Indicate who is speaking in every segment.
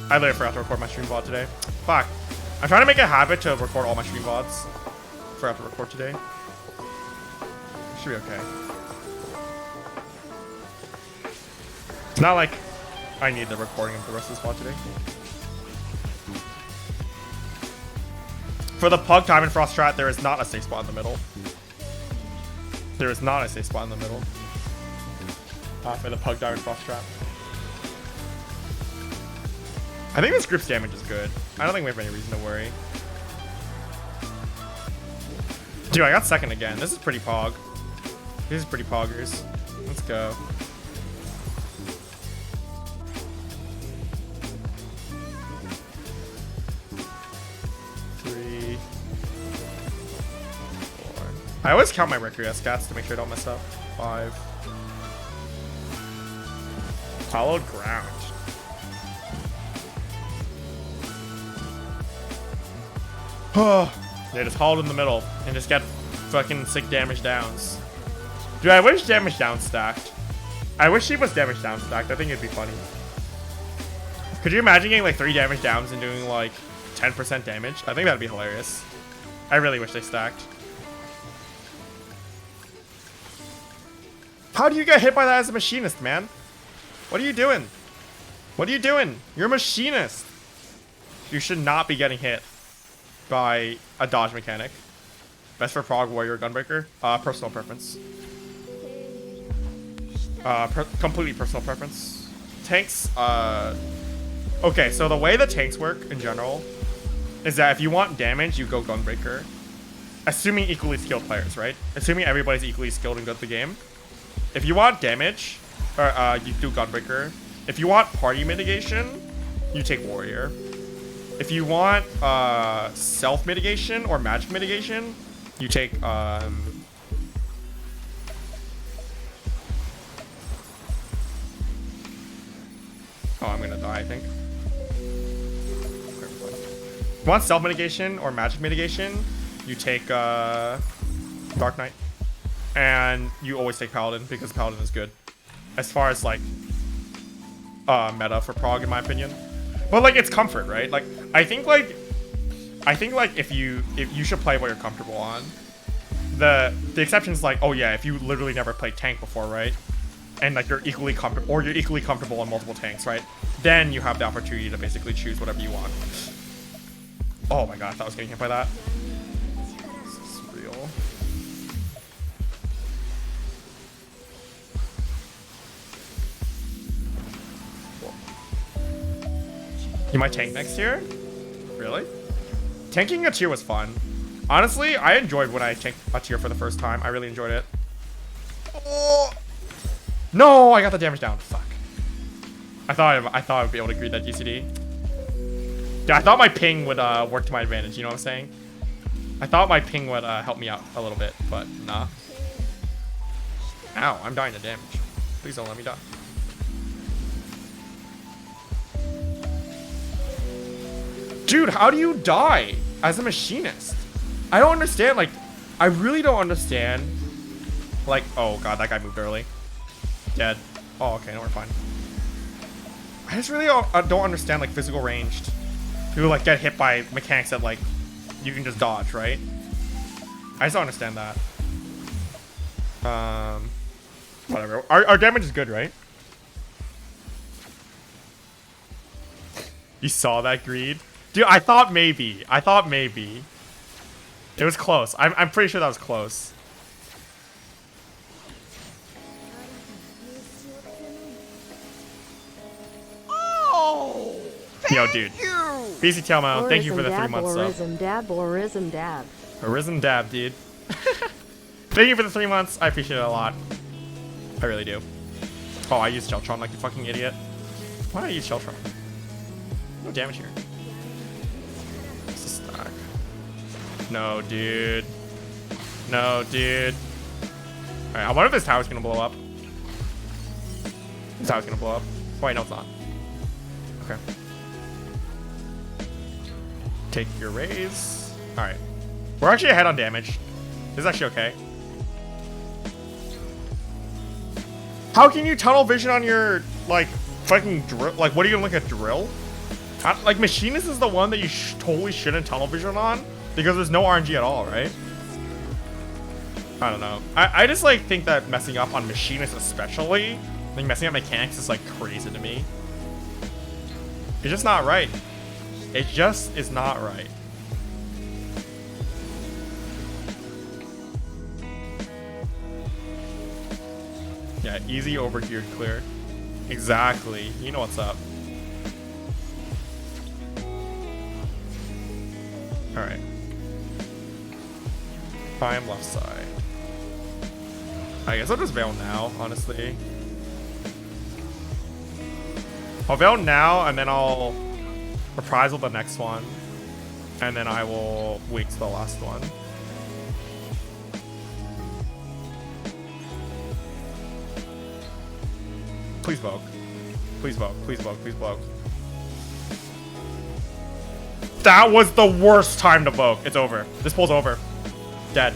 Speaker 1: I literally forgot to record my stream VOD today. Fuck. I'm trying to make a habit to record all my stream VODs. Forgot to record today. Should be okay. It's not like I need the recording of the rest of this VOD today. For the Pug Time and Frost strat, there is not a safe spot in the middle. There is not a safe spot in the middle. For the Pug Diamond Frost strat. I think this group's damage is good. I don't think we have any reason to worry. Dude, I got second again. This is pretty pog. This is pretty poggers. Let's go. Three, four. I always count my Mercury stats to make sure I don't mess up. 5. Hollowed ground. They just hauled in the middle and just get fucking sick damage downs. Dude, I wish damage down stacked. I wish she was damage down stacked. I think it'd be funny. Could you imagine getting like 3 damage downs and doing like 10% damage? I think that'd be hilarious. I really wish they stacked. How do you get hit by that as a machinist, man? What are you doing? What are you doing? You're a machinist. You should not be getting hit by a dodge mechanic. Best for Prog Warrior Gunbreaker. Personal preference. Completely personal preference. Tanks, okay, so the way the tanks work in general is that if you want damage, you go Gunbreaker. Assuming equally skilled players, right? Assuming everybody's equally skilled and good at the game. If you want damage, you do Gunbreaker. If you want party mitigation, you take Warrior. If you want self mitigation or magic mitigation, you take oh, I'm gonna die, I think. If you want self mitigation or magic mitigation, you take Dark Knight. And you always take Paladin because Paladin is good. As far as like meta for Prog, in my opinion. But like it's comfort, right? Like I think like if you should play what you're comfortable on. The exception is like, oh yeah, if you literally never played tank before, right? And like you're equally comfortable, or you're equally comfortable on multiple tanks, right? Then you have the opportunity to basically choose whatever you want. Oh my god, I thought I was getting hit by that. This is real. You might tank next tier? Really? Tanking a tier was fun. Honestly, I enjoyed when I tanked a tier for the first time. I really enjoyed it. Oh. No, I got the damage down. Fuck. I thought I would be able to greet that GCD. Yeah, I thought my ping would work to my advantage. You know what I'm saying? I thought my ping would help me out a little bit, but nah. Ow, I'm dying to damage. Please don't let me die. Dude, how do you die as a machinist? I don't understand, like, I really don't understand. Like, oh god, that guy moved early. Dead. Oh, okay, no, we're fine. I just really don't understand, like, physical ranged. People, like, get hit by mechanics that, like, you can just dodge, right? I just don't understand that. Whatever. Our damage is good, right? You saw that, Greed? Dude, I thought maybe. It was close. I'm pretty sure that was close.
Speaker 2: Oh!
Speaker 1: Yo, dude. BC Telmo, thank you for the 3 months sub.
Speaker 3: Orism dab.
Speaker 1: Orism dab, dude. Thank you for the 3 months. I appreciate it a lot. I really do. Oh, I used Sheltron like a fucking idiot. Why did I use Sheltron? No damage here. What's the stack? No, dude. No, dude. Alright, I wonder if this tower's gonna blow up. This tower's gonna blow up. Oh, wait, no, it's not. Okay. Take your raise. Alright. We're actually ahead on damage. This is actually okay. How can you tunnel vision on your, like, fucking drill? Like, what are you gonna look at? Drill? Like, Machinist is the one that you totally shouldn't tunnel vision on because there's no RNG at all, right? I don't know. I just, like, think that messing up on Machinist especially, like, messing up mechanics is, like, crazy to me. It's just not right. It just is not right. Yeah, easy overgeared clear. Exactly. You know what's up. Alright. I am left side. I guess I'll just Veil now, honestly. I'll Veil now, and then I'll Reprisal the next one. And then I will wait to the last one. Please Vogue. Please Vogue. Please Vogue. Please Vogue. That was the worst time to Vogue. It's over. This pull's over. Dead.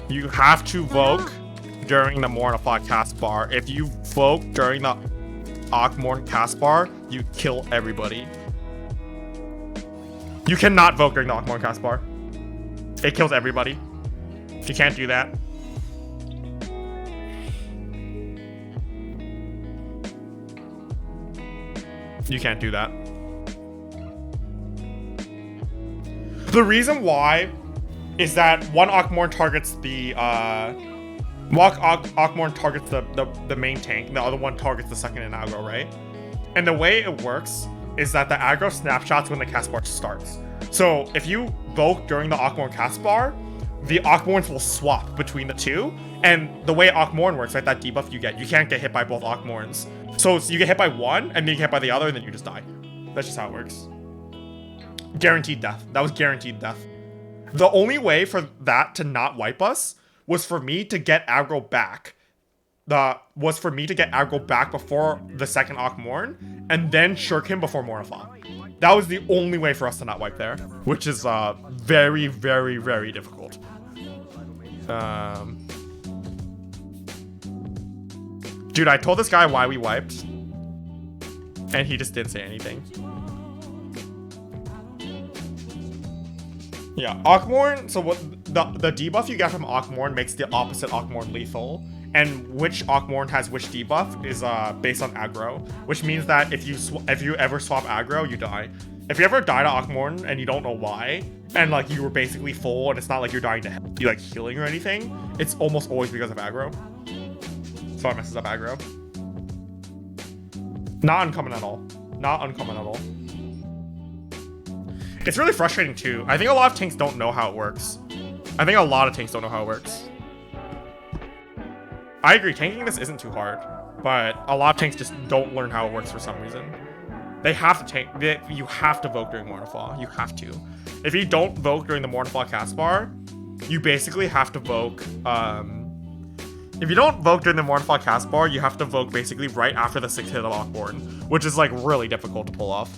Speaker 1: You have to Vogue during the Mornify cast bar. If you Vogue during the Akmorn cast bar, you kill everybody. You cannot Vogue during the Akmorn cast bar. It kills everybody. You can't do that. You can't do that. The reason why is that one Akmorn targets the Akmorn targets the main tank, and the other one targets the second in aggro, right? And the way it works is that the aggro snapshots when the cast bar starts. So if you Vogue during the Akmorn cast bar, the Akmorns will swap between the two. And the way Akmorn works, like that debuff you can't get hit by both Akmorns. So you get hit by one, and then you get hit by the other, and then you just die. That's just how it works. Guaranteed death. That was guaranteed death. The only way for that to not wipe us was for me to get aggro back. Was for me to get aggro back before the second Akmorn, and then shirk him before Mornify. That was the only way for us to not wipe there, which is very, very, very difficult. Dude, I told this guy why we wiped, and he just didn't say anything. Yeah, Akmorn, so what the debuff you get from Akmorn makes the opposite Akmorn lethal, and which Akmorn has which debuff is based on aggro, which means that if you ever swap aggro, you die. If you ever die to Akmorn and you don't know why, and like you were basically full and it's not like you're dying to be like healing or anything, it's almost always because of aggro. So it messes up aggro. Not uncommon at all. Not uncommon at all. It's really frustrating too. I think a lot of tanks don't know how it works. I think a lot of tanks don't know how it works. I agree, tanking this isn't too hard, but a lot of tanks just don't learn how it works for some reason. They have to tank. You have to Vogue during Mornify. You have to. If you don't Vogue during the Mornify cast bar, you basically have to Vogue. If you don't Vogue during the Mornify cast bar, you have to Vogue basically right after the 6th hit of Akmorn, which is like really difficult to pull off.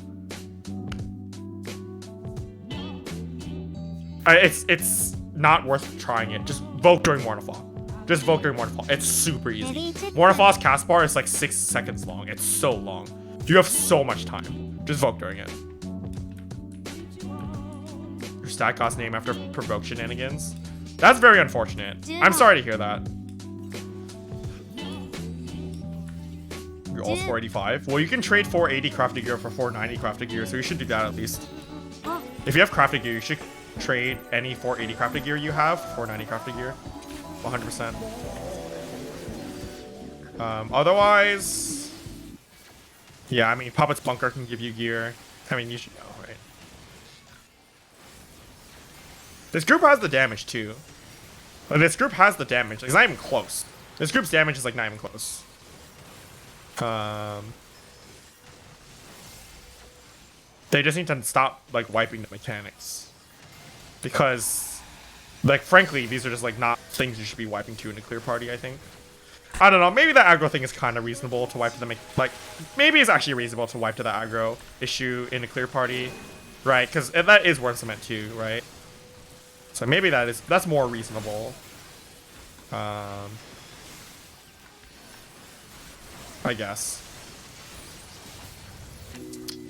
Speaker 1: It's not worth trying it. Just Vogue during Mornify. Just Vogue during Mornify. It's super easy. Mornify's cast bar is like 6 seconds long. It's so long. You have so much time. Just Vogue during it. Your stat cost name after provoke shenanigans. That's very unfortunate. I'm sorry to hear that. You're all 485. Well, you can trade 480 crafted gear for 490 crafted gear, so you should do that at least. If you have crafted gear, you should trade any 480 crafted gear you have for 490 crafted gear. 100%. Otherwise, yeah, I mean, Puppet's Bunker can give you gear. I mean, you should know, right? This group has the damage too. This group has the damage. It's not even close. This group's damage is like not even close. They just need to stop like wiping the mechanics, because like frankly these are just like not things you should be wiping to in a clear party. I think, I don't know, maybe the aggro thing is kind of reasonable to wipe to the like maybe it's actually reasonable to wipe to the aggro issue in a clear party, right? Because that is worth cement too, right? So maybe that's more reasonable. I guess.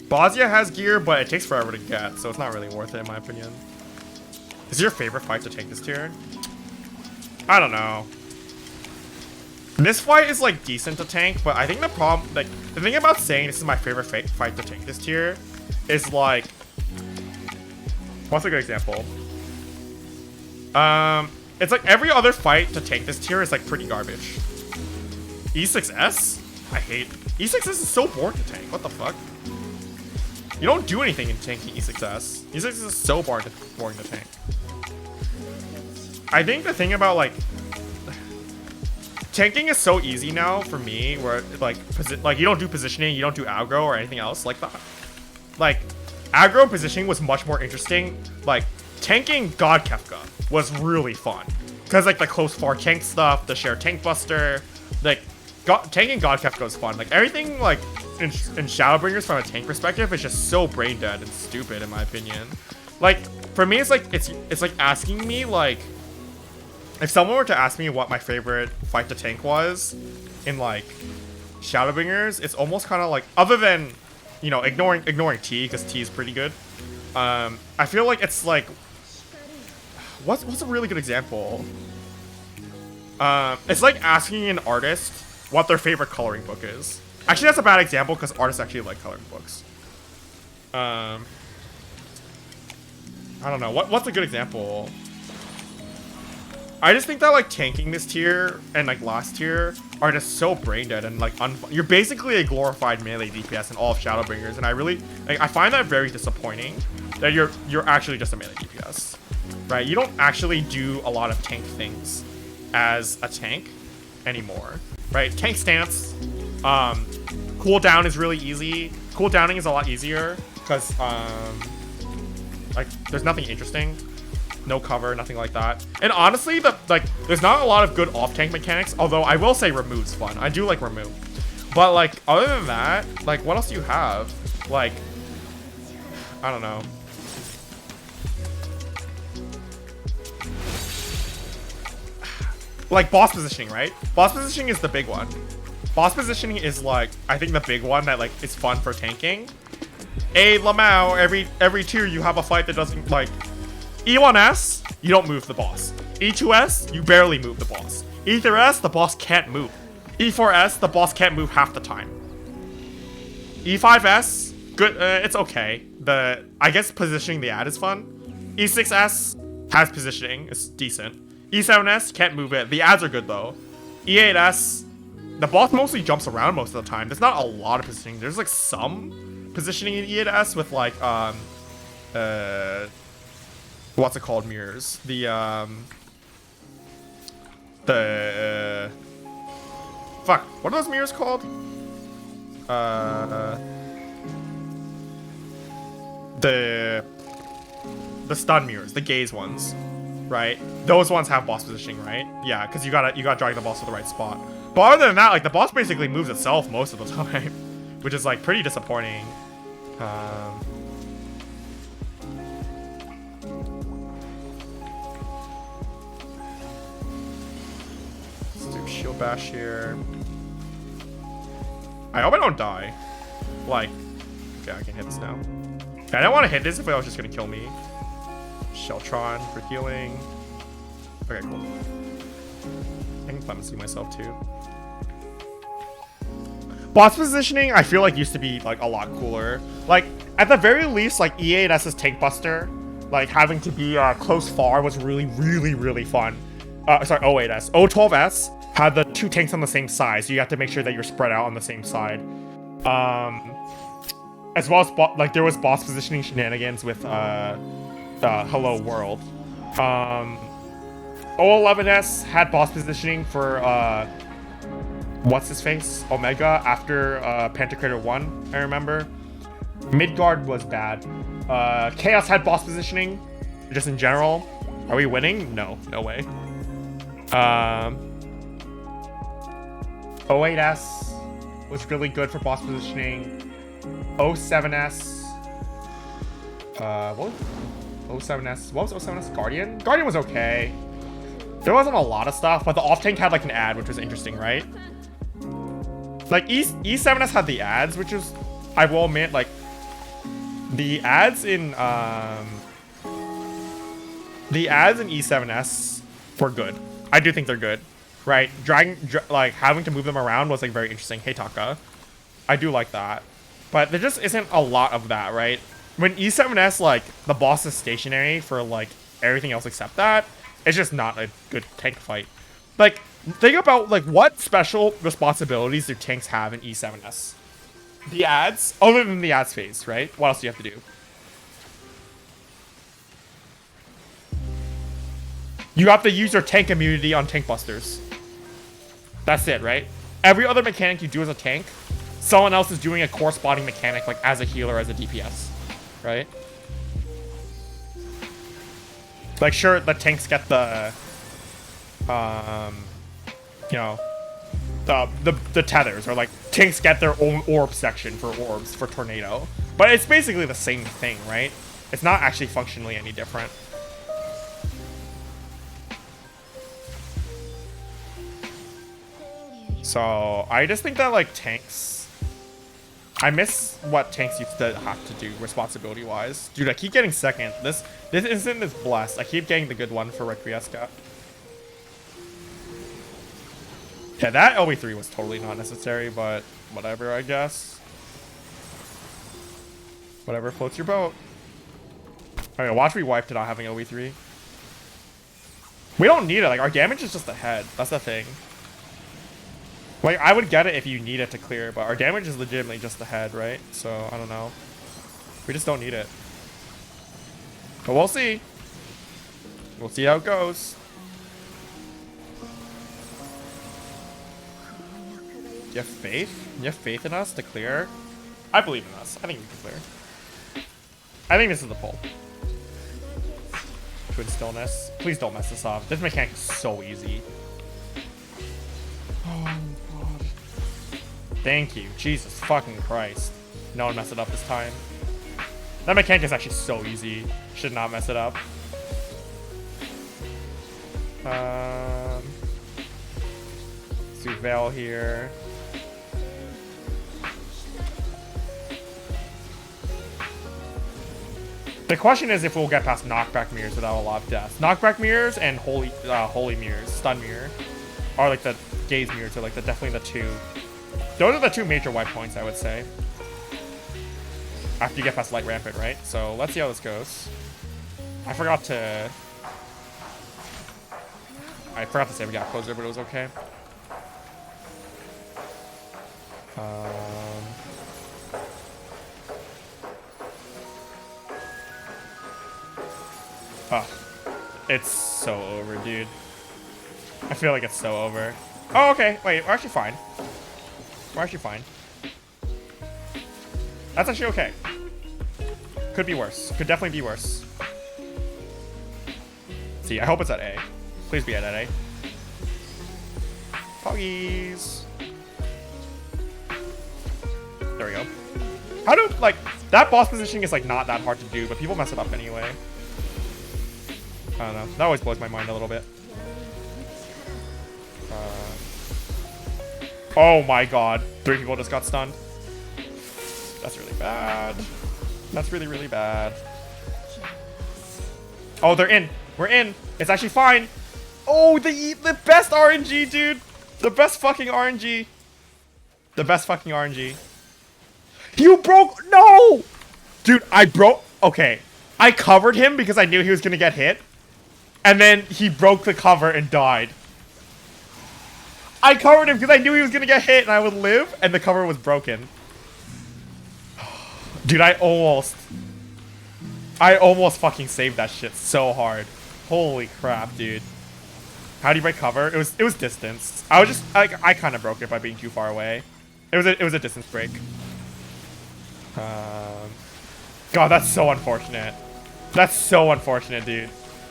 Speaker 1: Bosnia has gear, but it takes forever to get, so it's not really worth it in my opinion. Is your favorite fight to take this tier? I don't know. This fight is like decent to tank, but I think the problem, like the thing about saying this is my favorite fight to tank this tier is like, what's a good example? It's like every other fight to tank this tier is like pretty garbage. E6S? I hate E6S is so boring to tank. What the fuck? You don't do anything in tanking E6S. E6S is so boring to tank. I think the thing about like tanking is so easy now for me, where like you don't do positioning, you don't do aggro or anything else like that. Like aggro and positioning was much more interesting. Like tanking God Kefka was really fun because like the close far tank stuff, the shared tank buster, like tanking God Kefka was fun. Like everything like in Shadowbringers from a tank perspective is just so brain dead and stupid in my opinion. Like for me, it's like asking me like, if someone were to ask me what my favorite fight to tank was in like Shadowbringers, it's almost kind of like, other than, you know, ignoring T, because T is pretty good. I feel like it's like, what's a really good example? It's like asking an artist what their favorite coloring book is. Actually, that's a bad example because artists actually like coloring books. I don't know. What's a good example? I just think that like tanking this tier and like last tier are just so brain dead and like you're basically a glorified melee DPS in all of Shadowbringers, and I really like, I find that very disappointing that you're actually just a melee DPS, right? You don't actually do a lot of tank things as a tank anymore, right? Tank stance, cooldown is really easy. Cooldowning is a lot easier because like there's nothing interesting. No cover, nothing like that. And honestly, there's not a lot of good off-tank mechanics, although I will say Remove's fun. I do like Remove. But like, other than that, like, what else do you have? Like, I don't know. Like, boss positioning, right? Boss positioning is the big one. Boss positioning is like, I think the big one that like is fun for tanking. Lamau, every tier you have a fight that doesn't like, E1S, you don't move the boss. E2S, you barely move the boss. E3S, the boss can't move. E4S, the boss can't move half the time. E5S, good, it's okay. I guess positioning the ad is fun. E6S has positioning, it's decent. E7S, can't move it. The ads are good though. E8S, the boss mostly jumps around most of the time. There's not a lot of positioning. There's like some positioning in E8S with like, what's it called, mirrors? Fuck, what are those mirrors called? The stun mirrors, the gaze ones, right? Those ones have boss positioning, right? Yeah, because you gotta drag the boss to the right spot. But other than that, like the boss basically moves itself most of the time, which is like pretty disappointing. Shield bash here. I hope I don't die. Like, okay, I can hit this now. Okay, I don't want to hit this if it was just gonna kill me. Sheltron for healing. Okay, cool. I can clemency myself too. Boss positioning, I feel like used to be like a lot cooler. Like, at the very least, like E8S's Tank Buster, like having to be close far was really, really, really fun. Sorry, O8S. O12S had the two tanks on the same side, so you have to make sure that you're spread out on the same side. As well as like there was boss positioning shenanigans with Hello World. O11S had boss positioning for what's his face, Omega, after Pantocrator 1, I remember. Midgard was bad. Chaos had boss positioning, just in general. Are we winning? No way. O8S was really good for boss positioning. O7S. What was O7S? What was O7S? Guardian? Guardian was okay. There wasn't a lot of stuff, but the off tank had like an ad, which was interesting, right? Like E7S had the ads, which was, I will admit, like The ads in E7S were good. I do think they're good, right? Like having to move them around was like very interesting. Hey Taka, I do like that, but there just isn't a lot of that, right? When E7S, like the boss is stationary for like everything else except that, it's just not a good tank fight. Like think about like what special responsibilities do tanks have in E7S? The ads, other than the ads phase, right? What else do you have to do? You have to use your tank immunity on tank busters. That's it, right? Every other mechanic you do as a tank, someone else is doing a corresponding mechanic, like as a healer, as a DPS, right? Like, sure, the tanks get the, you know, the tethers, or like tanks get their own orb section for orbs for tornado, but it's basically the same thing, right? It's not actually functionally any different. So I just think that like tanks, I miss what tanks used to have to do responsibility wise. Dude, I keep getting second. This instant is blessed. I keep getting the good one for Requiescat. Yeah, that LB3 was totally not necessary, but whatever, I guess. Whatever floats your boat. Okay, watch me wipe to not having LB3. We don't need it. Like, our damage is just ahead. That's the thing. Like, I would get it if you need it to clear, but our damage is legitimately just ahead, right? So, I don't know. We just don't need it. But we'll see. We'll see how it goes. You have faith? You have faith in us to clear? I believe in us. I think we can clear. I think this is the pull. Twin Stillness. Please don't mess this up. This mechanic is so easy. Oh god. Thank you. Jesus fucking Christ. No one messed it up this time. That mechanic is actually so easy. Should not mess it up. Let's do Veil here. The question is if we'll get past knockback mirrors without a lot of deaths. Knockback mirrors and holy mirrors, stun mirror, are like the gaze mirrors are like definitely the two. Those are the two major wipe points, I would say. After you get past light rampant, right? So let's see how this goes. I forgot to say we got closer, but it was okay. Oh, it's so over, dude. I feel like it's so over. Oh, okay. Wait, we're actually fine. We're actually fine. That's actually okay. Could be worse. Could definitely be worse. See, I hope it's at A. Please be at A. Poggies. There we go. How do, like, that boss positioning is, like, not that hard to do, but people mess it up anyway. I don't know. That always blows my mind a little bit. Oh my god. 3 people just got stunned. That's really bad. That's really, really bad. Oh, they're in. We're in. It's actually fine. Oh, the best RNG, dude. The best fucking RNG. The best fucking RNG. You broke. No! Dude, I broke. Okay. I covered him because I knew he was going to get hit. And then he broke the cover and died. I covered him because I knew he was going to get hit and I would live. And the cover was broken. Dude, I almost fucking saved that shit so hard. Holy crap, dude. How do you break cover? It was distance. I was just like I kind of broke it by being too far away. It was a distance break. God, that's so unfortunate. That's so unfortunate, dude.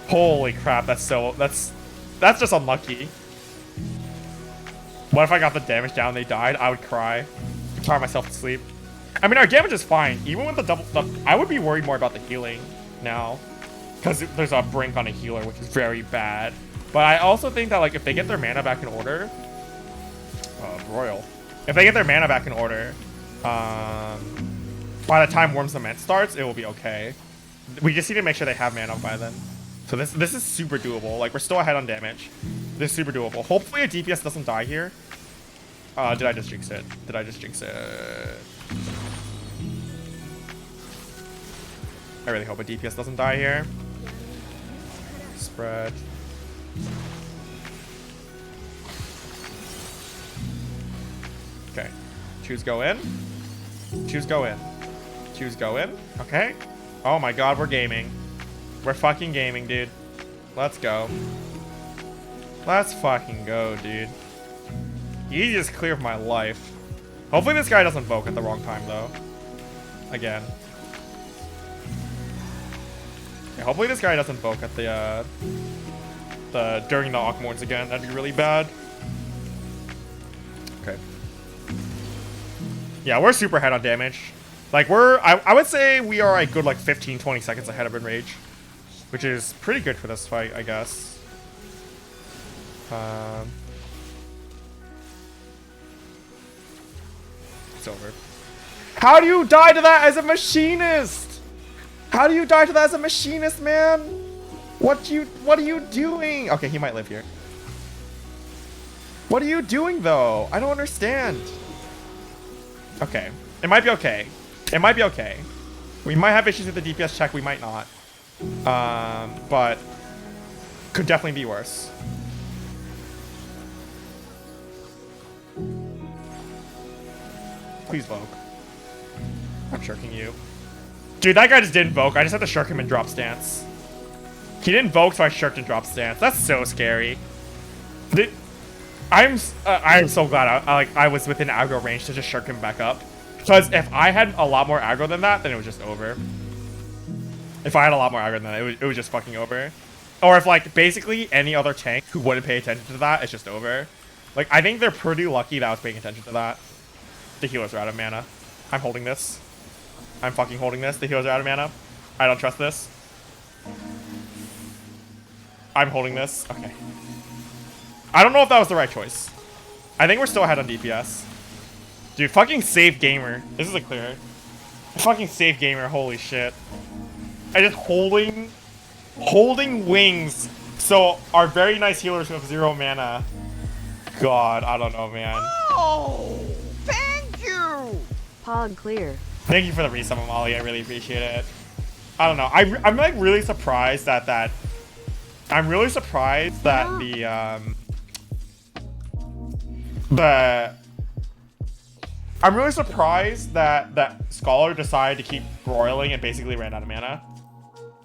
Speaker 1: Holy crap, that's just unlucky. What if I got the damage down and they died? I would cry. I'd cry myself to sleep. I mean, our damage is fine. Even with the double stuff, I would be worried more about the healing now. Because there's a brink on a healer, which is very bad. But I also think that, like, if they get their mana back in order... Royal. If they get their mana back in order, by the time Worms Lament starts, it will be okay. We just need to make sure they have mana by then. So this is super doable. Like, we're still ahead on damage. This is super doable. Hopefully a DPS doesn't die here. Did I just jinx it? Did I just jinx it? I really hope a DPS doesn't die here. Spread. Okay. Choose go in. Choose go in. Choose go in. Okay. Oh my god, we're gaming. We're fucking gaming, dude. Let's go. Let's fucking go, dude. Easiest clear of my life. Hopefully this guy doesn't Voke at the wrong time, though. Again. Yeah, hopefully this guy doesn't Voke at the during the Akmorns again. That'd be really bad. Okay. Yeah, we're super ahead on damage. Like, I would say we are a good, like, 15-20 seconds ahead of Enrage. Which is pretty good for this fight, I guess. It's over. How do you die to that as a machinist? How do you die to that as a machinist, man? What are you doing? Okay, he might live here. What are you doing, though? I don't understand. Okay. It might be okay. It might be okay. We might have issues with the DPS check. We might not. But could definitely be worse. Please Voke. I'm shirking you. Dude, that guy just didn't Voke. I just had to shirk him and drop stance. He didn't Voke, so I shirked and dropped stance. That's so scary. I'm so glad I was within aggro range to just shirk him back up. Because if I had a lot more aggro than that, then it was just over. If I had a lot more aggro than that, it was just fucking over. Or if, like, basically any other tank who wouldn't pay attention to that, it's just over. Like, I think they're pretty lucky that I was paying attention to that. The healers are out of mana. I'm holding this. I'm fucking holding this. The healers are out of mana. I don't trust this. I'm holding this. Okay. I don't know if that was the right choice. I think we're still ahead on DPS. Dude, fucking save gamer. This is a clear. Fucking save gamer. Holy shit. I just holding wings. So our very nice healers who have 0 mana. God, I don't know, man.
Speaker 2: Oh, thank you.
Speaker 3: Pog clear.
Speaker 1: Thank you for the resub, Amali. I really appreciate it. I don't know. I'm like really surprised that I'm really surprised that I'm really surprised that Scholar decided to keep broiling and basically ran out of mana.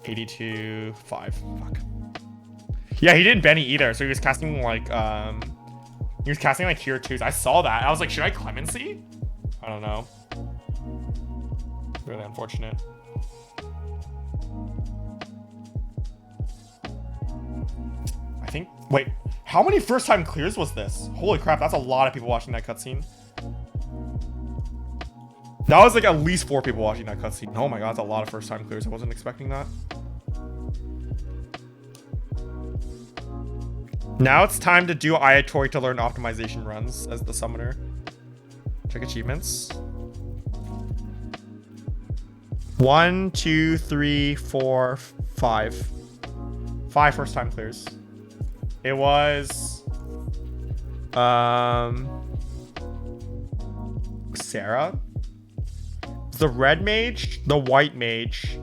Speaker 1: 82-5. Fuck. Yeah, he didn't Benny either, so he was casting like Tier 2s. I saw that. I was like, should I Clemency? I don't know. Really unfortunate. I think. Wait, how many first-time clears was this? Holy crap, that's a lot of people watching that cutscene. That was like at least 4 people watching that cutscene. Oh my god, that's a lot of first-time clears. I wasn't expecting that. Now it's time to do Ayatori to learn optimization runs as the summoner. Check achievements. 1, 2, 3, 4, 5. 5 first-time clears. It was Sarah, the red mage, the white mage,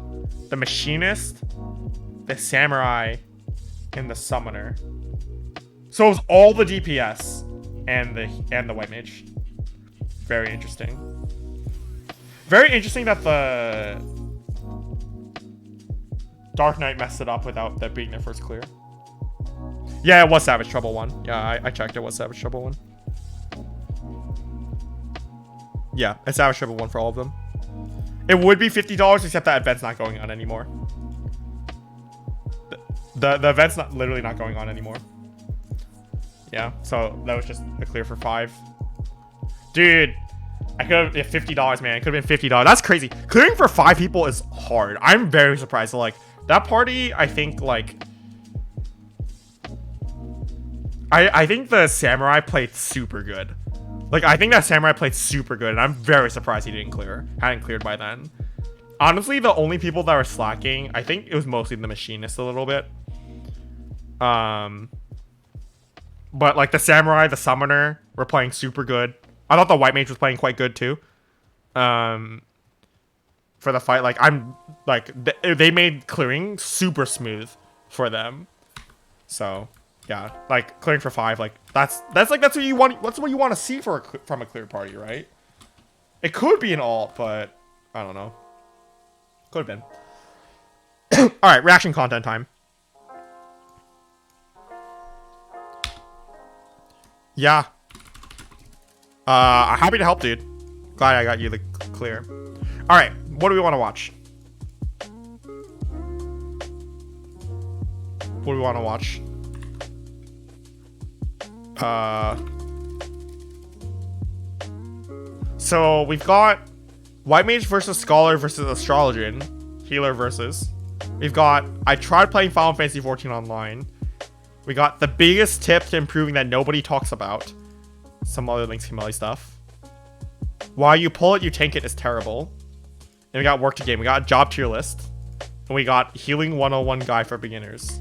Speaker 1: the machinist, the samurai, and the summoner. So it was all the DPS and the white mage. Very interesting. Very interesting that the Dark Knight messed it up without that being their first clear. Yeah, it was Savage Trouble 1. Yeah, I checked. It was Savage Trouble 1. Yeah, it's Savage Trouble 1 for all of them. It would be $50, except that event's not going on anymore. The event's literally not going on anymore. Yeah, so that was just a clear for 5. Dude, I could have, yeah, $50, man. It could have been $50. That's crazy. Clearing for 5 people is hard. I'm very surprised. So, like, that party, I think, like, I think the samurai played super good. Like, I think that Samurai played super good, and I'm very surprised he hadn't cleared by then. Honestly, the only people that were slacking, I think it was mostly the Machinist a little bit. But like the Samurai, the Summoner were playing super good. I thought the White Mage was playing quite good too. For the fight, like they made clearing super smooth for them. So yeah, like clearing for 5, like that's what you want. That's what you want to see from a clear party, right? It could be an alt, but I don't know. Could have been. All right, reaction content time. Yeah. I'm happy to help, dude. Glad I got you the clear. All right, what do we want to watch? What do we want to watch? So we've got White Mage versus Scholar versus Astrologian. Healer versus. We've got I tried playing Final Fantasy XIV online. We got the biggest tip to improving that nobody talks about. Some other Link's Humility stuff. Why you pull it, you tank it is terrible. And we got work to game. We got job tier list. And we got Healing 101 guide for beginners.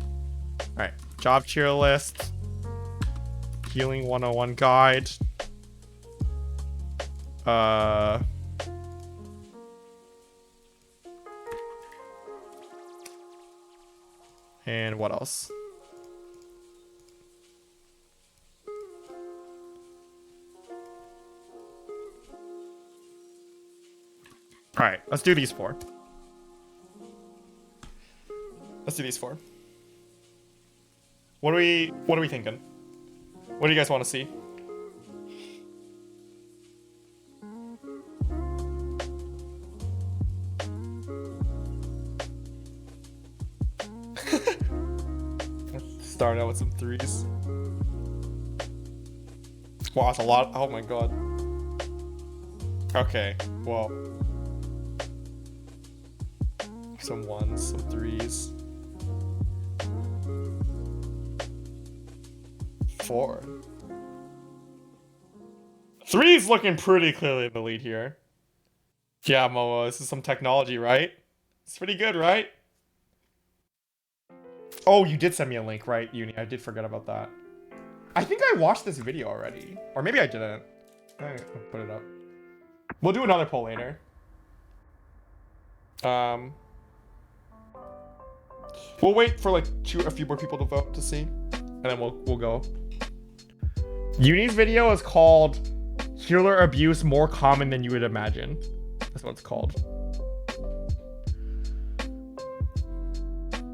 Speaker 1: Alright. Job tier list. Healing 101 guide. And what else? Alright, let's do these 4. Let's do these 4. What are we thinking? What do you guys want to see? Starting out with some 3s. Wow, that's a lot. Oh my god. Okay, well. Some 1s, some 3s. 4. 3's looking pretty clearly in the lead here. Yeah, Momo, this is some technology, right? It's pretty good, right? Oh, you did send me a link, right, Uni? I did forget about that. I think I watched this video already. Or maybe I didn't. I'll put it up. We'll do another poll later. We'll wait for like a few more people to vote to see. And then we'll go. Uni's video is called Healer Abuse More Common Than You Would Imagine. That's what it's called.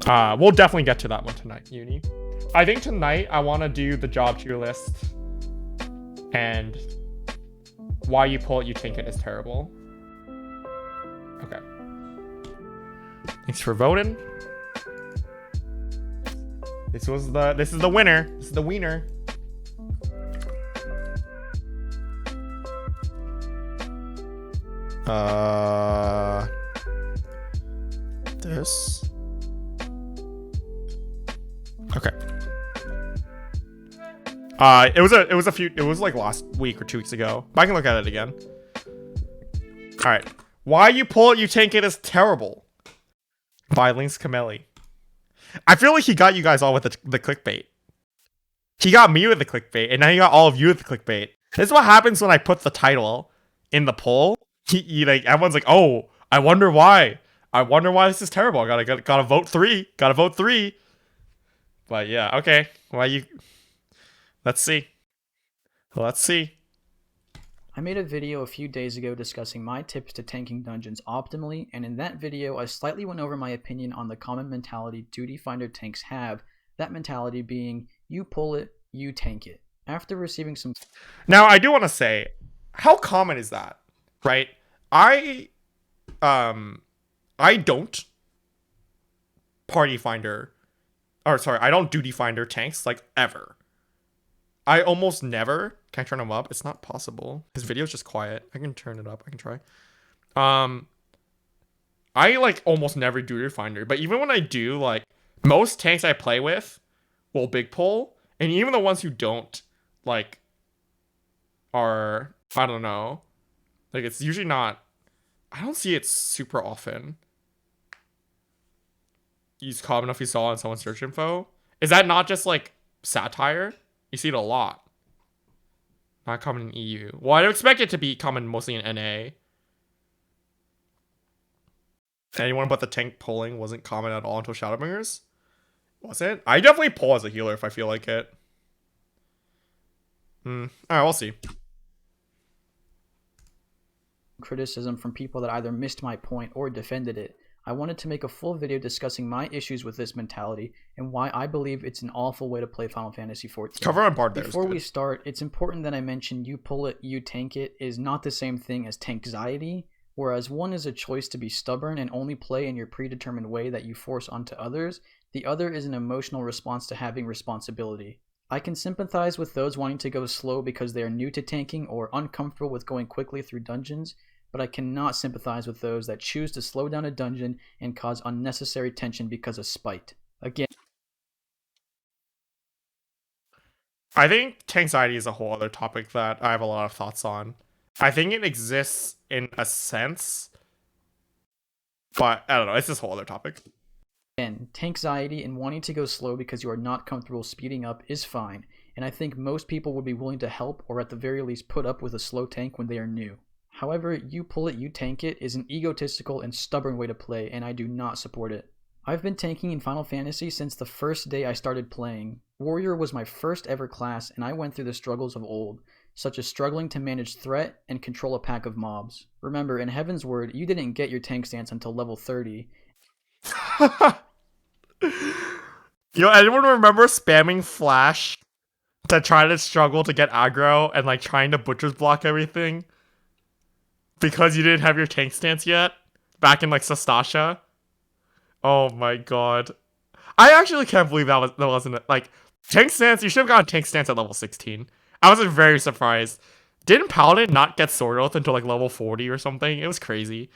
Speaker 1: We'll definitely get to that one tonight, Uni. I think tonight I want to do the job tier list. And why you pull it, you tank it is terrible. Okay. Thanks for voting. This is the winner. This is the wiener. This. Okay. It was like last week or 2 weeks ago. I can look at it again. All right. Why you pull it, you tank it is terrible. By Link's Camelli. I feel like he got you guys all with the clickbait. He got me with the clickbait, and now he got all of you with the clickbait. This is what happens when I put the title in the poll. He like everyone's like, oh, I wonder why. I wonder why this is terrible. I gotta vote 3. Gotta vote 3. But yeah, okay. Why you? Let's see. Let's see.
Speaker 4: I made a video a few days ago discussing my tips to tanking dungeons optimally, and in that video I slightly went over my opinion on the common mentality Duty Finder tanks have, that mentality being, you pull it, you tank it. After receiving some...
Speaker 1: Now, I do want to say, how common is that, right? I don't Party Finder, or sorry, I don't Duty Finder tanks, like, ever. I almost never. Can I turn him up? It's not possible. His video's just quiet. I can turn it up. I can try. I like almost never Duty Finder, but even when I do, like most tanks I play with will big pull, and even the ones who don't, like are, I don't know. Like, it's usually not, I don't see it super often. Use common if you saw in someone's search info. Is that not just like satire? You see it a lot. Not common in EU. Well, I'd expect it to be common mostly in NA. Anyone but the tank pulling wasn't common at all until Shadowbringers? Was it? I definitely pull as a healer if I feel like it. Alright, we'll see.
Speaker 4: Criticism from people that either missed my point or defended it. I wanted to make a full video discussing my issues with this mentality and why I believe it's an awful way to play Final Fantasy XIV.
Speaker 1: Cover on Bard there.
Speaker 4: Before we start, it's important that I mention you pull it, you tank it is not the same thing as tankxiety, whereas one is a choice to be stubborn and only play in your predetermined way that you force onto others, the other is an emotional response to having responsibility. I can sympathize with those wanting to go slow because they are new to tanking or uncomfortable with going quickly through dungeons, but I cannot sympathize with those that choose to slow down a dungeon and cause unnecessary tension because of spite. Again,
Speaker 1: I think tankxiety is a whole other topic that I have a lot of thoughts on. I think it exists in a sense, but I don't know, it's this whole other topic.
Speaker 4: tankxiety and wanting to go slow because you are not comfortable speeding up is fine, and I think most people would be willing to help or at the very least put up with a slow tank when they are new. However, you pull it, you tank it is an egotistical and stubborn way to play, and I do not support it. I've been tanking in Final Fantasy since the first day I started playing. Warrior was my first ever class, and I went through the struggles of old, such as struggling to manage threat and control a pack of mobs. Remember, in Heaven's Word, you didn't get your tank stance until level 30.
Speaker 1: Yo, anyone remember spamming Flash to try to struggle to get aggro and like trying to butcher's block everything? Because you didn't have your tank stance yet? Back in like Sastasha? Oh my god. I actually can't believe that wasn't like tank stance. You should have gotten tank stance at level 16. I was very surprised. Didn't Paladin not get Sword Oath until like level 40 or something? It was crazy.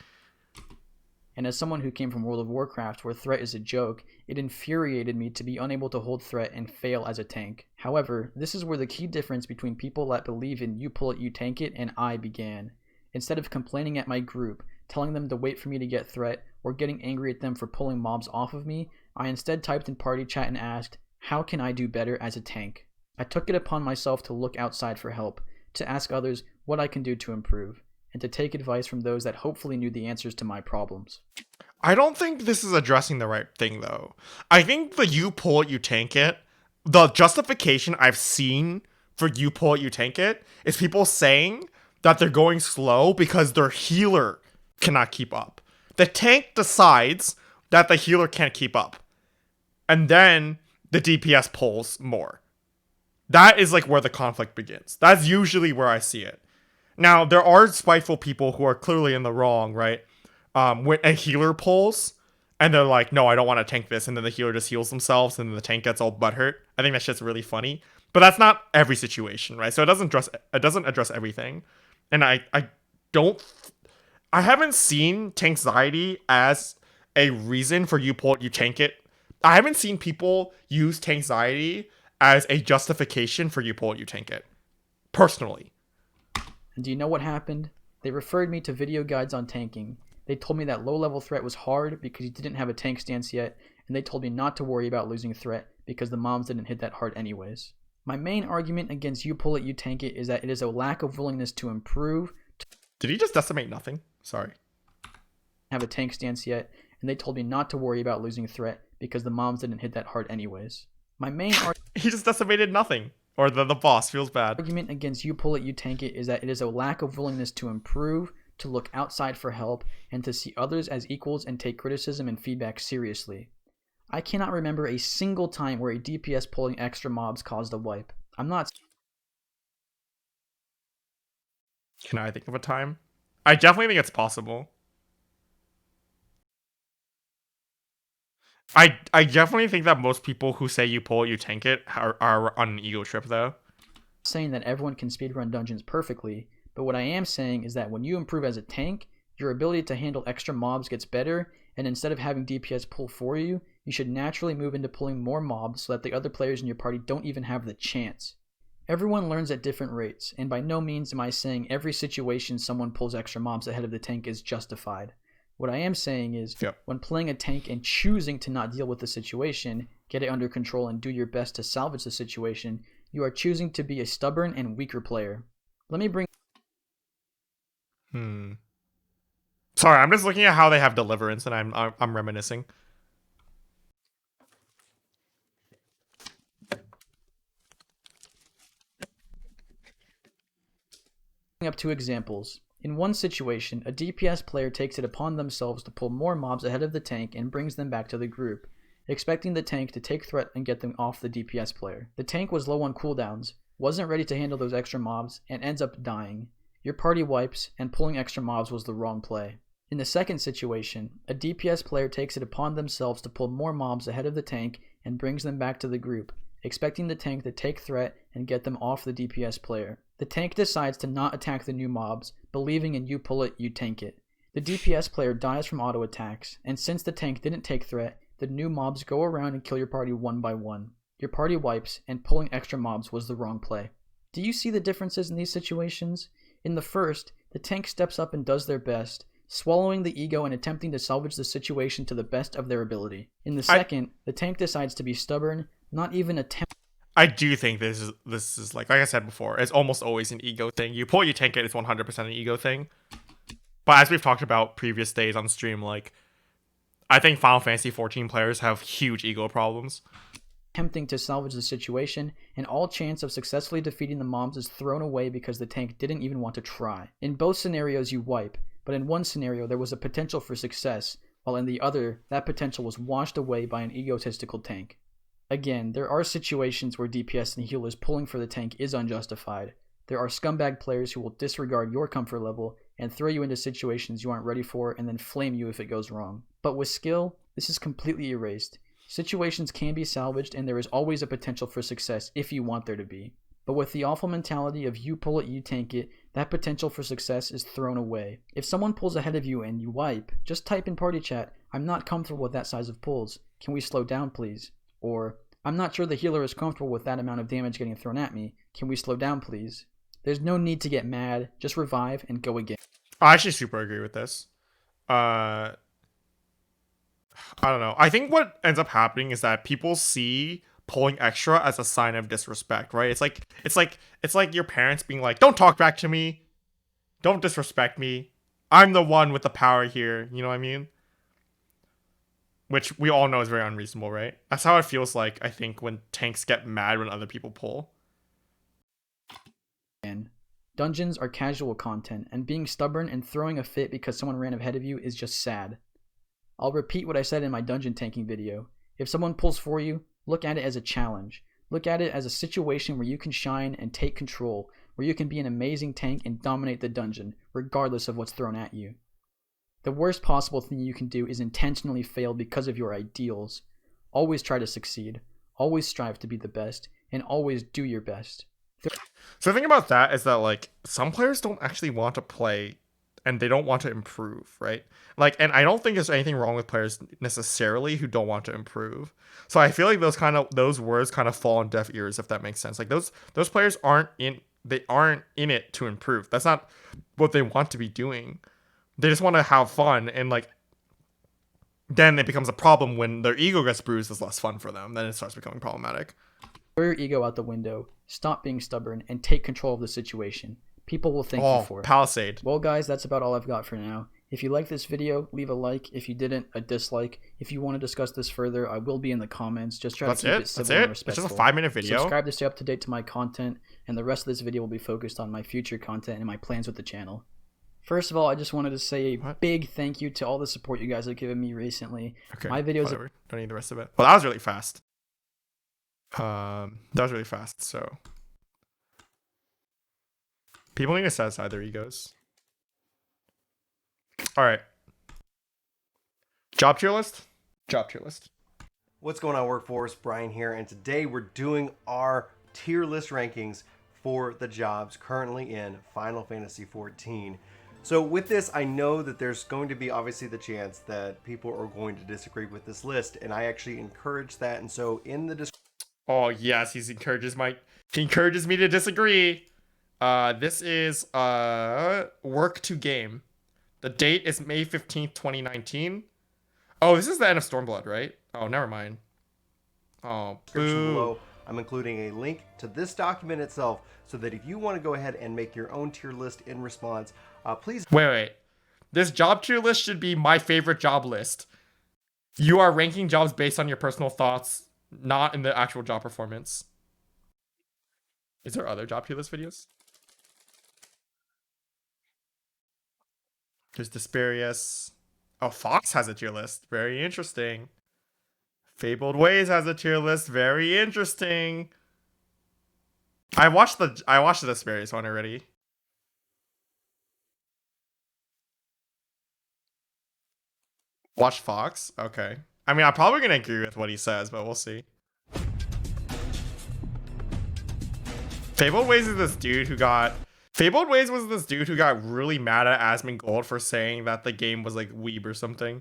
Speaker 4: And as someone who came from World of Warcraft where threat is a joke, it infuriated me to be unable to hold threat and fail as a tank. However, this is where the key difference between people that believe in you pull it, you tank it, and I began. Instead of complaining at my group, telling them to wait for me to get threat, or getting angry at them for pulling mobs off of me, I instead typed in party chat and asked, how can I do better as a tank? I took it upon myself to look outside for help, to ask others what I can do to improve, and to take advice from those that hopefully knew the answers to my problems.
Speaker 1: I don't think this is addressing the right thing though. I think the you pull it, you tank it, the justification I've seen for you pull it, you tank it is people saying that they're going slow because their healer cannot keep up. The tank decides that the healer can't keep up. And then the DPS pulls more. That is like where the conflict begins. That's usually where I see it. Now, there are spiteful people who are clearly in the wrong, right? When a healer pulls, and they're like, no, I don't want to tank this, and then the healer just heals themselves, and then the tank gets all butthurt. I think that shit's really funny. But that's not every situation, right? So it doesn't address everything. And I haven't seen tankxiety as a reason for you pull it, you tank it. I haven't seen people use tankxiety as a justification for you pull it, you tank it. Personally.
Speaker 4: And do you know what happened? They referred me to video guides on tanking. They told me that low-level threat was hard because you didn't have a tank stance yet, and they told me not to worry about losing threat because the mobs didn't hit that hard anyways. My main argument against you pull it, you tank it is that it is a lack of willingness to improve.
Speaker 1: Did he just decimate nothing? Sorry.
Speaker 4: Have a tank stance yet, and they told me not to worry about losing threat because the mobs didn't hit that hard anyways. My main
Speaker 1: he just decimated nothing. Or the boss feels bad.
Speaker 4: Argument against you pull it, you tank it is that it is a lack of willingness to improve, to look outside for help, and to see others as equals and take criticism and feedback seriously. I cannot remember a single time where a DPS pulling extra mobs caused a wipe. I'm not...
Speaker 1: Can I think of a time? I definitely think it's possible. I definitely think that most people who say you pull it, you tank it are on an ego trip though.
Speaker 4: Saying that everyone can speedrun dungeons perfectly, but what I am saying is that when you improve as a tank, your ability to handle extra mobs gets better, and instead of having DPS pull for you, you should naturally move into pulling more mobs so that the other players in your party don't even have the chance. Everyone learns at different rates, and by no means am I saying every situation someone pulls extra mobs ahead of the tank is justified. What I am saying is, when playing a tank and choosing to not deal with the situation, get it under control and do your best to salvage the situation, you are choosing to be a stubborn and weaker player. Let me bring...
Speaker 1: Sorry, I'm just looking at how they have Deliverance, and I'm reminiscing.
Speaker 4: Up 2 examples. In one situation, a DPS player takes it upon themselves to pull more mobs ahead of the tank and brings them back to the group, expecting the tank to take threat and get them off the DPS player. The tank was low on cooldowns, wasn't ready to handle those extra mobs, and ends up dying. Your party wipes, and pulling extra mobs was the wrong play. In the second situation, a DPS player takes it upon themselves to pull more mobs ahead of the tank and brings them back to the group, expecting the tank to take threat and get them off the DPS player. The tank decides to not attack the new mobs, believing in you pull it, you tank it. The DPS player dies from auto attacks, and since the tank didn't take threat, the new mobs go around and kill your party one by one. Your party wipes, and pulling extra mobs was the wrong play. Do you see the differences in these situations? In the first, the tank steps up and does their best, swallowing the ego and attempting to salvage the situation to the best of their ability. In the second, the tank decides to be stubborn, not even attempt.
Speaker 1: I do think this is like I said before, it's almost always an ego thing. You pull, you tank it, it's 100% an ego thing. But as we've talked about previous days on stream, like, I think Final Fantasy 14 players have huge ego problems.
Speaker 4: Attempting to salvage the situation, and all chance of successfully defeating the mobs is thrown away because the tank didn't even want to try. In both scenarios you wipe, but in one scenario there was a potential for success, while in the other, that potential was washed away by an egotistical tank. Again, there are situations where DPS and healers pulling for the tank is unjustified. There are scumbag players who will disregard your comfort level and throw you into situations you aren't ready for and then flame you if it goes wrong. But with skill, this is completely erased. Situations can be salvaged and there is always a potential for success if you want there to be. But with the awful mentality of you pull it, you tank it, that potential for success is thrown away. If someone pulls ahead of you and you wipe, just type in party chat, "I'm not comfortable with that size of pulls. Can we slow down please?" Or, "I'm not sure the healer is comfortable with that amount of damage getting thrown at me. Can we slow down please?" There's no need to get mad, just revive and go again.
Speaker 1: I actually super agree with this. I don't know. I think what ends up happening is that people see pulling extra as a sign of disrespect, right? It's like your parents being like, "Don't talk back to me. Don't disrespect me. I'm the one with the power here." You know what I mean? Which we all know is very unreasonable, right? That's how it feels like, I think, when tanks get mad when other people pull.
Speaker 4: Dungeons are casual content, and being stubborn and throwing a fit because someone ran ahead of you is just sad. I'll repeat what I said in my dungeon tanking video. If someone pulls for you, look at it as a challenge. Look at it as a situation where you can shine and take control, where you can be an amazing tank and dominate the dungeon, regardless of what's thrown at you. The worst possible thing you can do is intentionally fail because of your ideals. Always try to succeed, always strive to be the best, and always do your best.
Speaker 1: So the thing about that is that, like, some players don't actually want to play and they don't want to improve, right? Like, and I don't think there's anything wrong with players necessarily who don't want to improve. So I feel like those words kind of fall on deaf ears, if that makes sense. Like, those players aren't in it to improve. That's not what they want to be doing. They just want to have fun, and like, then it becomes a problem when their ego gets bruised. It's less fun for them. Then it starts becoming problematic.
Speaker 4: Throw your ego out the window, stop being stubborn, and take control of the situation. People will thank you for it.
Speaker 1: Palisade.
Speaker 4: Well guys, that's about all I've got for now. If you liked this video, leave a like. If you didn't, a dislike. If you want to discuss this further, I will be in the comments. Just try to keep it civil and respectful.
Speaker 1: It's just a 5-minute video.
Speaker 4: Subscribe to stay up to date to my content, and the rest of this video will be focused on my future content and my plans with the channel. First of all, I just wanted to say a big thank you to all the support you guys have given me recently.
Speaker 1: Okay,
Speaker 4: my videos
Speaker 1: whatever. Don't need the rest of it. Well, that was really fast. So people need to set aside their egos. All right. Job tier list.
Speaker 5: What's going on, Workforce? Brian here, and today we're doing our tier list rankings for the jobs currently in Final Fantasy XIV. So with this, I know that there's going to be obviously the chance that people are going to disagree with this list, and I actually encourage that. And so in the description,
Speaker 1: Oh yes, he encourages me to disagree. This is work to game. The date is May 15th, 2019. Oh, this is the end of Stormblood, right? Oh, never mind. Oh,
Speaker 5: Description
Speaker 1: boo.
Speaker 5: below, I'm including a link to this document itself so that if you want to go ahead and make your own tier list in response, please.
Speaker 1: Wait. This job tier list should be my favorite job list. You are ranking jobs based on your personal thoughts, not in the actual job performance. Is there other job tier list videos? There's Desperius. Oh, Fox has a tier list. Very interesting. Fabled Ways has a tier list. Very interesting. I watched the Desperius one already. Watch Fox? Okay. I mean, I'm probably gonna agree with what he says, but we'll see. Fabled Ways was this dude who got really mad at Asmongold for saying that the game was like weeb or something.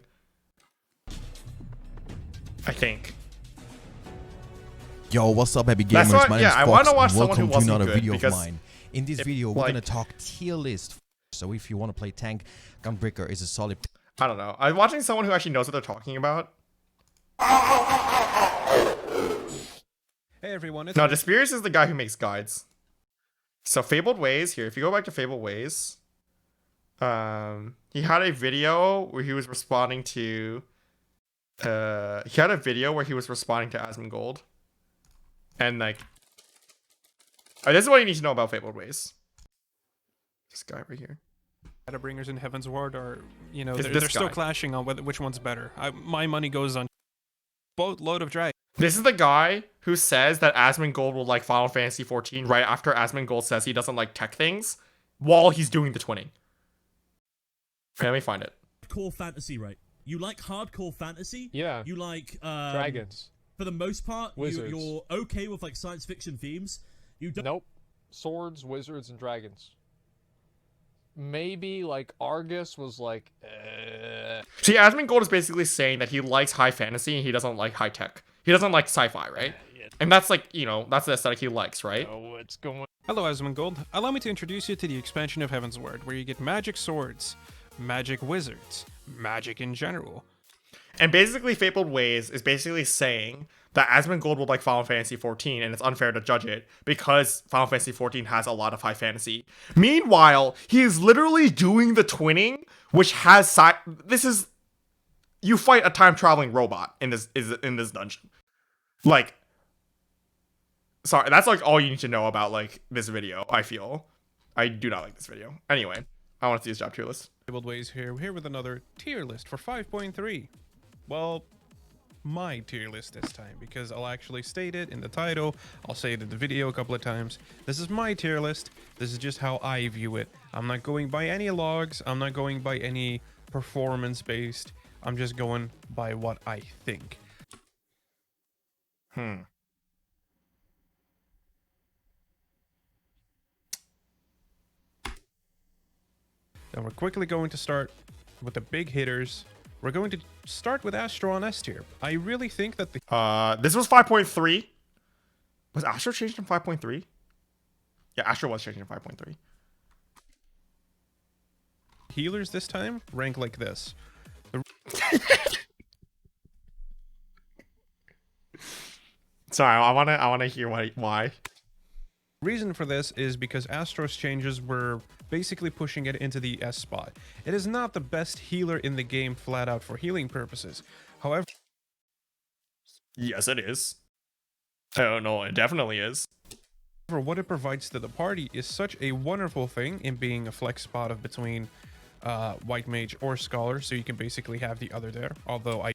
Speaker 1: I think.
Speaker 6: Yo, what's up, happy
Speaker 1: That's
Speaker 6: gamers?
Speaker 1: what-
Speaker 6: My
Speaker 1: yeah,
Speaker 6: name's
Speaker 1: I
Speaker 6: Fox.
Speaker 1: wanna watch someone
Speaker 6: Welcome
Speaker 1: who
Speaker 6: to
Speaker 1: wasn't
Speaker 6: another
Speaker 1: good,
Speaker 6: video of
Speaker 1: because
Speaker 6: mine. In this
Speaker 1: if,
Speaker 6: video, we're
Speaker 1: like-
Speaker 6: gonna talk tier list. So if you want to play tank, Gunbreaker is a solid.
Speaker 1: I don't know. I'm watching someone who actually knows what they're talking about.
Speaker 7: Hey everyone, it's
Speaker 1: No, Desperius is the guy who makes guides. So Fabled Ways here. If you go back to Fabled Ways, he had a video where he was responding to. Asmongold, and like, this is what you need to know about Fabled Ways. This guy right here.
Speaker 7: Shadowbringers in Heaven's Ward are, you know,
Speaker 1: It's
Speaker 7: they're
Speaker 1: this
Speaker 7: still
Speaker 1: guy.
Speaker 7: clashing on which one's better. My money goes on boatload of drag.
Speaker 1: This is the guy who says that Asmongold will like Final Fantasy 14 right after Asmongold says he doesn't like tech things while he's doing the twinning. Okay, let me find it.
Speaker 8: Hardcore fantasy, right? You like hardcore fantasy?
Speaker 9: Yeah.
Speaker 8: You like
Speaker 9: Dragons.
Speaker 8: For the most part,
Speaker 9: Wizards.
Speaker 8: you're okay with like science fiction themes. You don't.
Speaker 9: Nope. Swords, wizards, and dragons. Maybe like Argus was like.
Speaker 1: See, Asmongold is basically saying that he likes high fantasy and he doesn't like high tech. He doesn't like sci-fi, right? And that's like, you know, that's the aesthetic he likes, right?
Speaker 9: Oh, what's going?
Speaker 7: Hello Asmongold, allow me to introduce you to the expansion of Heaven's Ward, where you get magic swords, magic wizards, magic in general.
Speaker 1: And basically, Fabled Ways is basically saying that Asmongold would like Final Fantasy 14, and it's unfair to judge it because Final Fantasy 14 has a lot of high fantasy. Meanwhile, he is literally doing the twinning, which has this is you fight a time traveling robot in this dungeon. Like, sorry, that's like all you need to know about like this video. I feel I do not like this video. Anyway, I want to see his job tier list.
Speaker 7: Fabled Ways here with another tier list for 5.3. Well, my tier list this time, because I'll actually state it in the title. I'll say it in the video a couple of times. This is my tier list. This is just how I view it. I'm not going by any logs. I'm not going by any performance based. I'm just going by what I think.
Speaker 1: And
Speaker 7: we're quickly going to start with the big hitters. We're going to start with Astro on S tier. I really think that the
Speaker 1: this was 5.3. Was Astro changed from 5.3? Yeah, Astro was changed to 5.3.
Speaker 7: healers this time rank like this.
Speaker 1: Sorry, I wanna hear why.
Speaker 7: Reason for this is because Astro's changes were basically pushing it into the S spot. It is not the best healer in the game flat out for healing purposes. However,
Speaker 1: Yes, it is. Oh no, it definitely is.
Speaker 7: what it provides to the party is such a wonderful thing in being a flex spot of between White Mage or Scholar, so you can basically have the other there. Although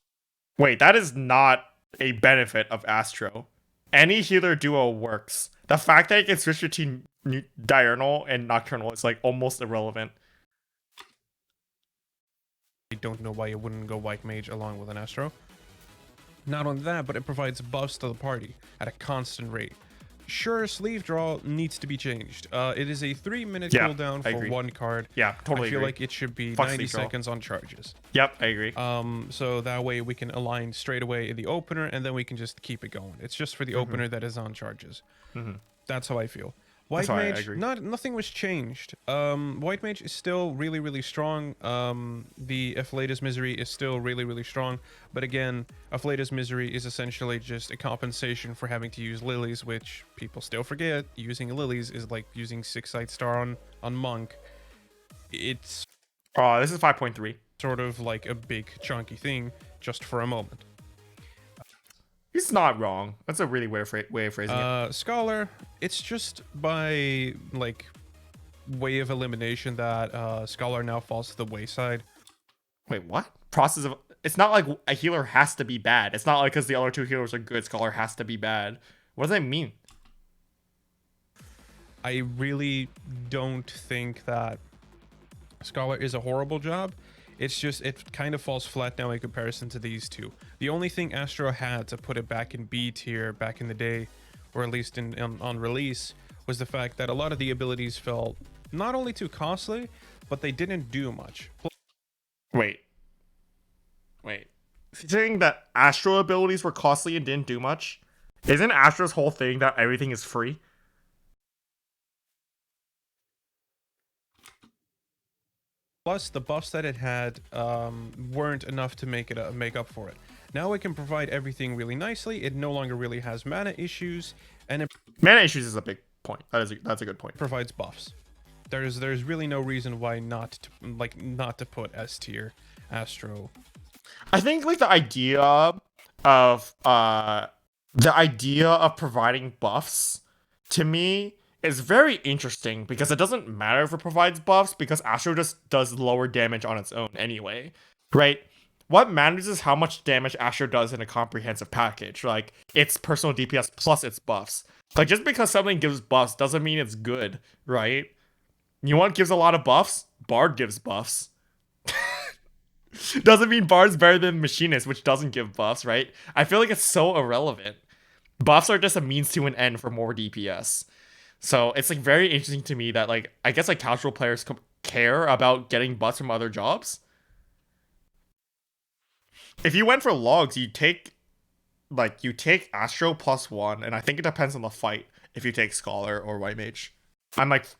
Speaker 1: Wait, that is not a benefit of Astro. Any healer duo works. The fact that it can switch between Diurnal and Nocturnal is like almost irrelevant.
Speaker 7: I don't know why it wouldn't go White Mage along with an Astro. Not only that, but it provides buffs to the party at a constant rate. sure, sleeve draw needs to be changed. It is a 3-minute
Speaker 1: Yeah,
Speaker 7: cooldown
Speaker 1: I
Speaker 7: for
Speaker 1: agree.
Speaker 7: one card.
Speaker 1: Yeah, totally
Speaker 7: I feel
Speaker 1: agree.
Speaker 7: like it should be
Speaker 1: Fuck
Speaker 7: 90
Speaker 1: sleeve draw.
Speaker 7: seconds on charges.
Speaker 1: Yep, I agree.
Speaker 7: So that way we can align straight away in the opener, and then we can just keep it going. It's just for the opener that is on charges. That's how I feel. White
Speaker 1: That's why I
Speaker 7: Mage,
Speaker 1: agree.
Speaker 7: nothing was changed. White Mage is still really, really strong. The Afflatus Misery is still really, really strong. But again, Afflatus Misery is essentially just a compensation for having to use lilies, which people still forget. Using lilies is like using 6-side star on Monk. It's
Speaker 1: This is 5.3.
Speaker 7: sort of like a big chunky thing just for a moment.
Speaker 1: He's not wrong. That's a really weird way of phrasing it.
Speaker 7: Scholar, it's just by like way of elimination that Scholar now falls to the wayside.
Speaker 1: Wait, what? Process of... It's not like a healer has to be bad. It's not like because the other two healers are good, Scholar has to be bad. What does that mean?
Speaker 7: I really don't think that Scholar is a horrible job. It's just, it kind of falls flat now in comparison to these two. The only thing Astro had to put it back in B tier back in the day, or at least on release, was the fact that a lot of the abilities felt not only too costly, but they didn't do much.
Speaker 1: Wait. Saying that Astro abilities were costly and didn't do much? Isn't Astro's whole thing that everything is free?
Speaker 7: Plus, the buffs that it had weren't enough to make up for it. Now it can provide everything really nicely. It no longer really has mana issues, and it
Speaker 1: Mana issues is a big point. That's a good point.
Speaker 7: provides buffs. There's really no reason why not to put S tier Astro.
Speaker 1: I think like the idea of providing buffs to me is very interesting because it doesn't matter if it provides buffs because Astro just does lower damage on its own anyway, right? What matters is how much damage Astro does in a comprehensive package, like its personal DPS plus its buffs. Like just because something gives buffs doesn't mean it's good, right? You want gives a lot of buffs? Bard gives buffs. Doesn't mean Bard's better than Machinist, which doesn't give buffs, right? I feel like it's so irrelevant. Buffs are just a means to an end for more DPS. So it's like very interesting to me that like I guess like casual players care about getting buffs from other jobs. If you went for logs, you take Astro +1, and I think it depends on the fight if you take Scholar or White Mage. I'm not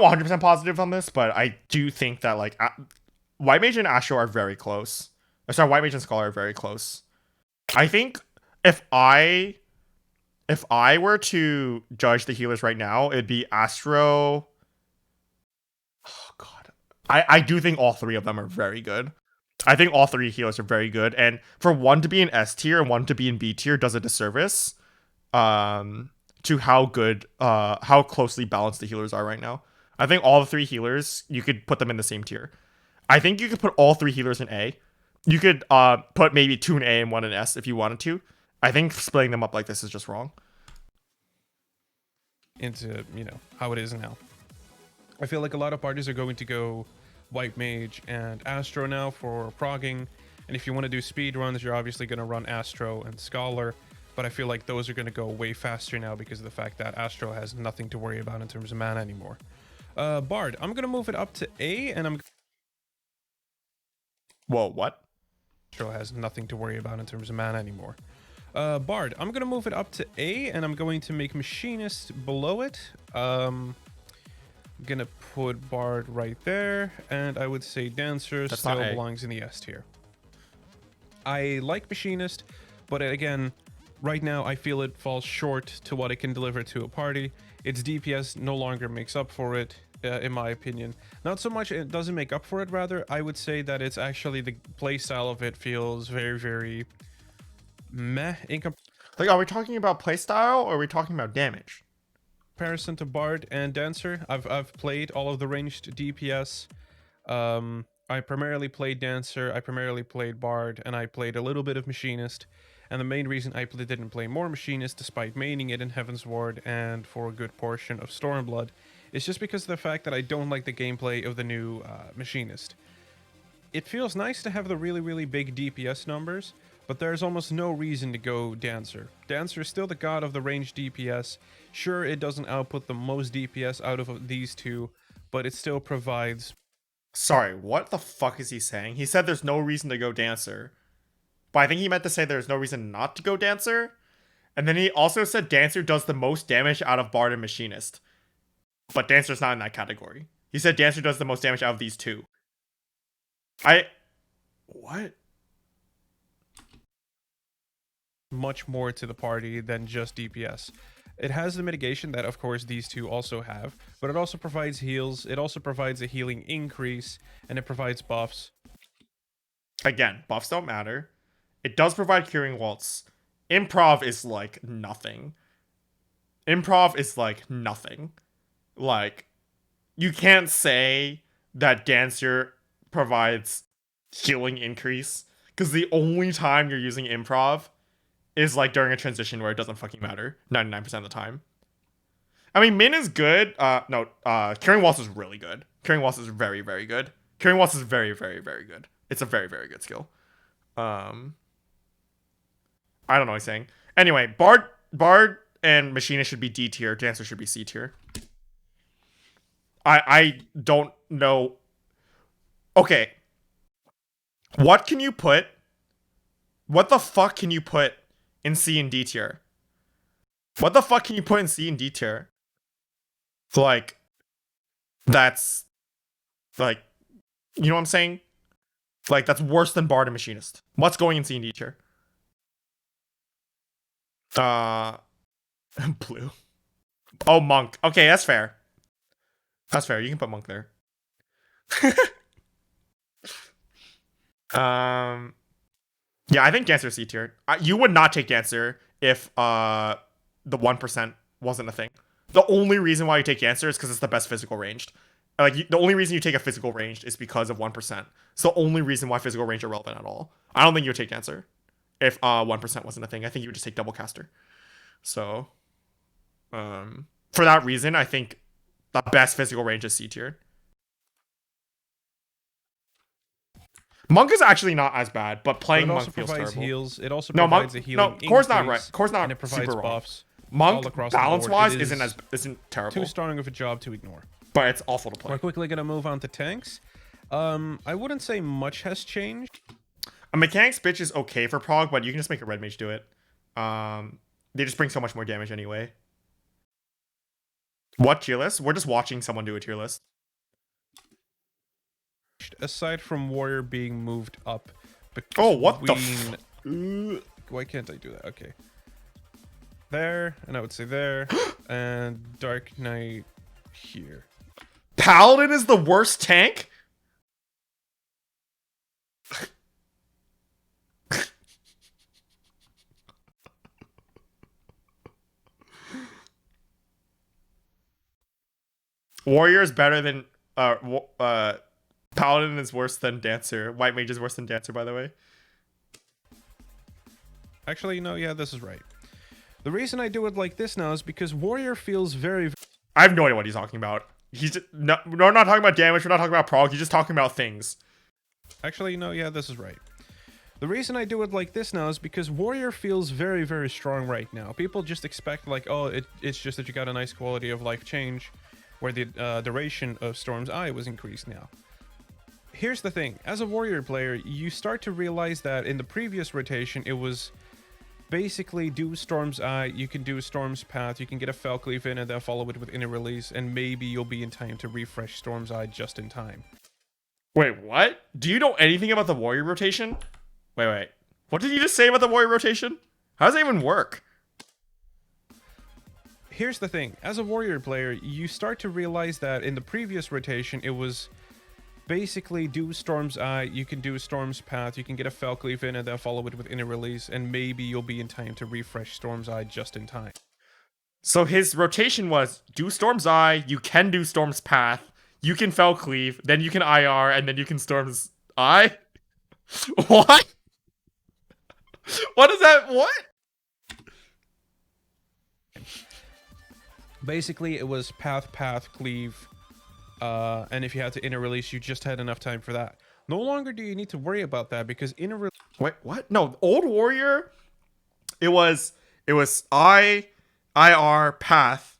Speaker 1: 100% positive on this, but I do think that like White Mage and Astro are very close. Sorry, White Mage and Scholar are very close. I think if I were to judge the healers right now, it'd be Astro. Oh god. I do think all three of them are very good. I think all three healers are very good, and for one to be in S tier and one to be in B tier does a disservice to how closely balanced the healers are right now. I think all the three healers, you could put them in the same tier. I think you could put all three healers in A. You could put maybe 2 in A and 1 in S if you wanted to. I think splitting them up like this is just wrong.
Speaker 7: Into, how it is now. I feel like a lot of parties are going to go White Mage and Astro now for progging. And if you want to do speed runs, you're obviously going to run Astro and Scholar. But I feel like those are going to go way faster now because of the fact that Astro has nothing to worry about in terms of mana anymore. Bard, I'm going to move it up to A, and
Speaker 1: Whoa, what?
Speaker 7: Astro has nothing to worry about in terms of mana anymore. Bard, I'm going to move it up to A, and I'm going to make Machinist below it. I'm going to put Bard right there, and I would say Dancer still belongs in the S tier. I like Machinist, but again, right now I feel it falls short to what it can deliver to a party. Its DPS no longer makes up for it, in my opinion. Not so much it doesn't make up for it, rather, I would say that it's actually the playstyle of it feels very, very meh in
Speaker 1: Like, are we talking about playstyle or are we talking about damage?
Speaker 7: comparison to Bard and Dancer. I've played all of the ranged DPS. I primarily played Dancer, I primarily played Bard, and I played a little bit of Machinist. And the main reason I didn't play more Machinist, despite maining it in Heaven's Ward and for a good portion of Stormblood, is just because of the fact that I don't like the gameplay of the new Machinist. It feels nice to have the really, really big DPS numbers, but there's almost no reason to go Dancer. Dancer is still the god of the range DPS. Sure, it doesn't output the most DPS out of these two, but it still provides...
Speaker 1: Sorry, what the fuck is he saying? He said there's no reason to go Dancer. But I think he meant to say there's no reason not to go Dancer. And then he also said Dancer does the most damage out of Bard and Machinist. But Dancer's not in that category. He said Dancer does the most damage out of these two. What?
Speaker 7: Much more to the party than just DPS. It has the mitigation that, of course, these two also have, but it also provides heals, it also provides a healing increase, and it provides buffs.
Speaker 1: Again, buffs don't matter. It does provide Curing Waltz. Improv is like nothing. Improv is like nothing. Like, you can't say that Dancer provides healing increase, because the only time you're using Improv is like during a transition where it doesn't fucking matter 99% of the time. I mean, Min is good. Curing Waltz is really good. Curing Waltz is very, very good. Curing Waltz is very, very, very good. It's a very, very good skill. I don't know what he's saying. Anyway, Bard and Machinist should be D tier. Dancer should be C tier. I don't know. Okay. What can you put? What the fuck can you put in C and D tier? What the fuck can you put in C and D tier? Like, that's like, you know what I'm saying? Like, that's worse than Bard and Machinist. What's going in C and D tier? Blue. Oh, Monk. Okay, that's fair. That's fair. You can put Monk there. Yeah, I think Dancer C tier. You would not take Dancer if the 1% wasn't a thing. The only reason why you take Dancer is because it's the best physical ranged. Like, the only reason you take a physical ranged is because of 1%. It's the only reason why physical range are relevant at all. I don't think you would take Dancer if 1% wasn't a thing. I think you would just take Double Caster. So, for that reason, I think the best physical range is C tier. Monk is actually not as bad, but playing Monk feels terrible.
Speaker 7: Heals. It also provides a healing
Speaker 1: Core's not right. Core's not
Speaker 7: and it provides
Speaker 1: super
Speaker 7: buffs.
Speaker 1: Monk, balance-wise, isn't terrible.
Speaker 7: Too strong of a job to ignore.
Speaker 1: But it's awful to play.
Speaker 7: We're quickly going to move on to tanks. I wouldn't say much has changed.
Speaker 1: A Mechanics bitch is okay for prog, but you can just make a red mage do it. They just bring so much more damage anyway. What tier list? We're just watching someone do a tier list.
Speaker 7: Aside from Warrior being moved up.
Speaker 1: Oh, what the
Speaker 7: why can't I do that? Okay. There, and I would say there, and Dark Knight here.
Speaker 1: Paladin is the worst tank? Warrior is better than Paladin is worse than Dancer. White Mage is worse than Dancer, by the way.
Speaker 7: Actually, no, yeah, this is right. The reason I do it like this now is because Warrior feels very...
Speaker 1: I have no idea what he's talking about. He's just, no, we're not talking about damage, we're not talking about prog, he's just talking about things.
Speaker 7: Actually, no, yeah, this is right. The reason I do it like this now is because Warrior feels very, very strong right now. People just expect, like, oh, it's just that you got a nice quality of life change, where the duration of Storm's Eye was increased now. Here's the thing, as a Warrior player, you start to realize that in the previous rotation, it was basically do Storm's Eye, you can do Storm's Path, you can get a Felcleave in and then follow it with Inner Release, and maybe you'll be in time to refresh Storm's Eye just in time.
Speaker 1: Wait, what? Do you know anything about the Warrior rotation? Wait. What did you just say about the Warrior rotation? How does that even work?
Speaker 7: Here's the thing, as a Warrior player, you start to realize that in the previous rotation, it was basically do Storm's Eye, you can do Storm's Path, you can get a Felcleave in and then follow it with Inner Release, and maybe you'll be in time to refresh Storm's Eye just in time.
Speaker 1: So his rotation was do Storm's Eye, you can do Storm's Path, you can Felcleave, then you can IR, and then you can Storm's Eye? What? What is that? What?
Speaker 7: Basically, it was Path, Cleave, and if you had to Inner Release, you just had enough time for that. No longer do you need to worry about that because in a
Speaker 1: Wait, what? No, Old Warrior. It was IR path.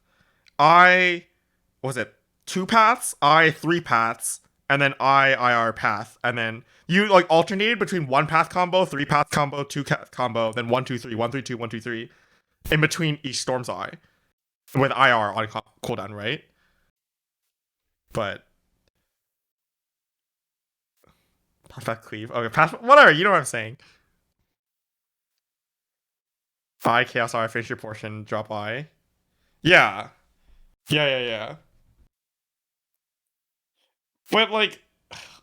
Speaker 1: Was it 2 paths? 3 paths, and then IR path, and then you like alternated between 1 path combo, 3 path combo, 2 combo, then 1 2 3, 1 3 2, 1 2 3, in between each Storm's Eye, with IR on cooldown, right? But path cleave. Okay, path. Whatever. You know what I'm saying. Chaos R, finish your portion, drop I. Yeah. Yeah. But like,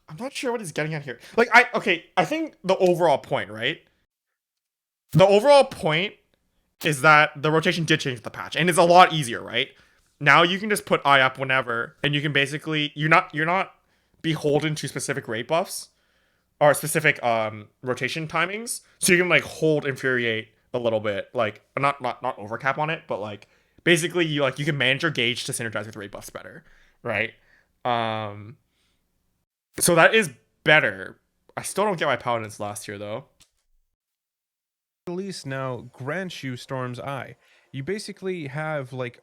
Speaker 1: I'm not sure what he's getting at here. Like, I think the overall point, right? The overall point is that the rotation did change the patch, and it's a lot easier, right? Now you can just put I up whenever, and you can basically you're not beholden to specific rate buffs or specific rotation timings, so you can like hold Infuriate a little bit, like not overcap on it, but like basically you can manage your gauge to synergize with rate buffs better, right? So that is better. I still don't get why Paladin's last here though.
Speaker 7: release now grants you Storm's Eye. You basically have like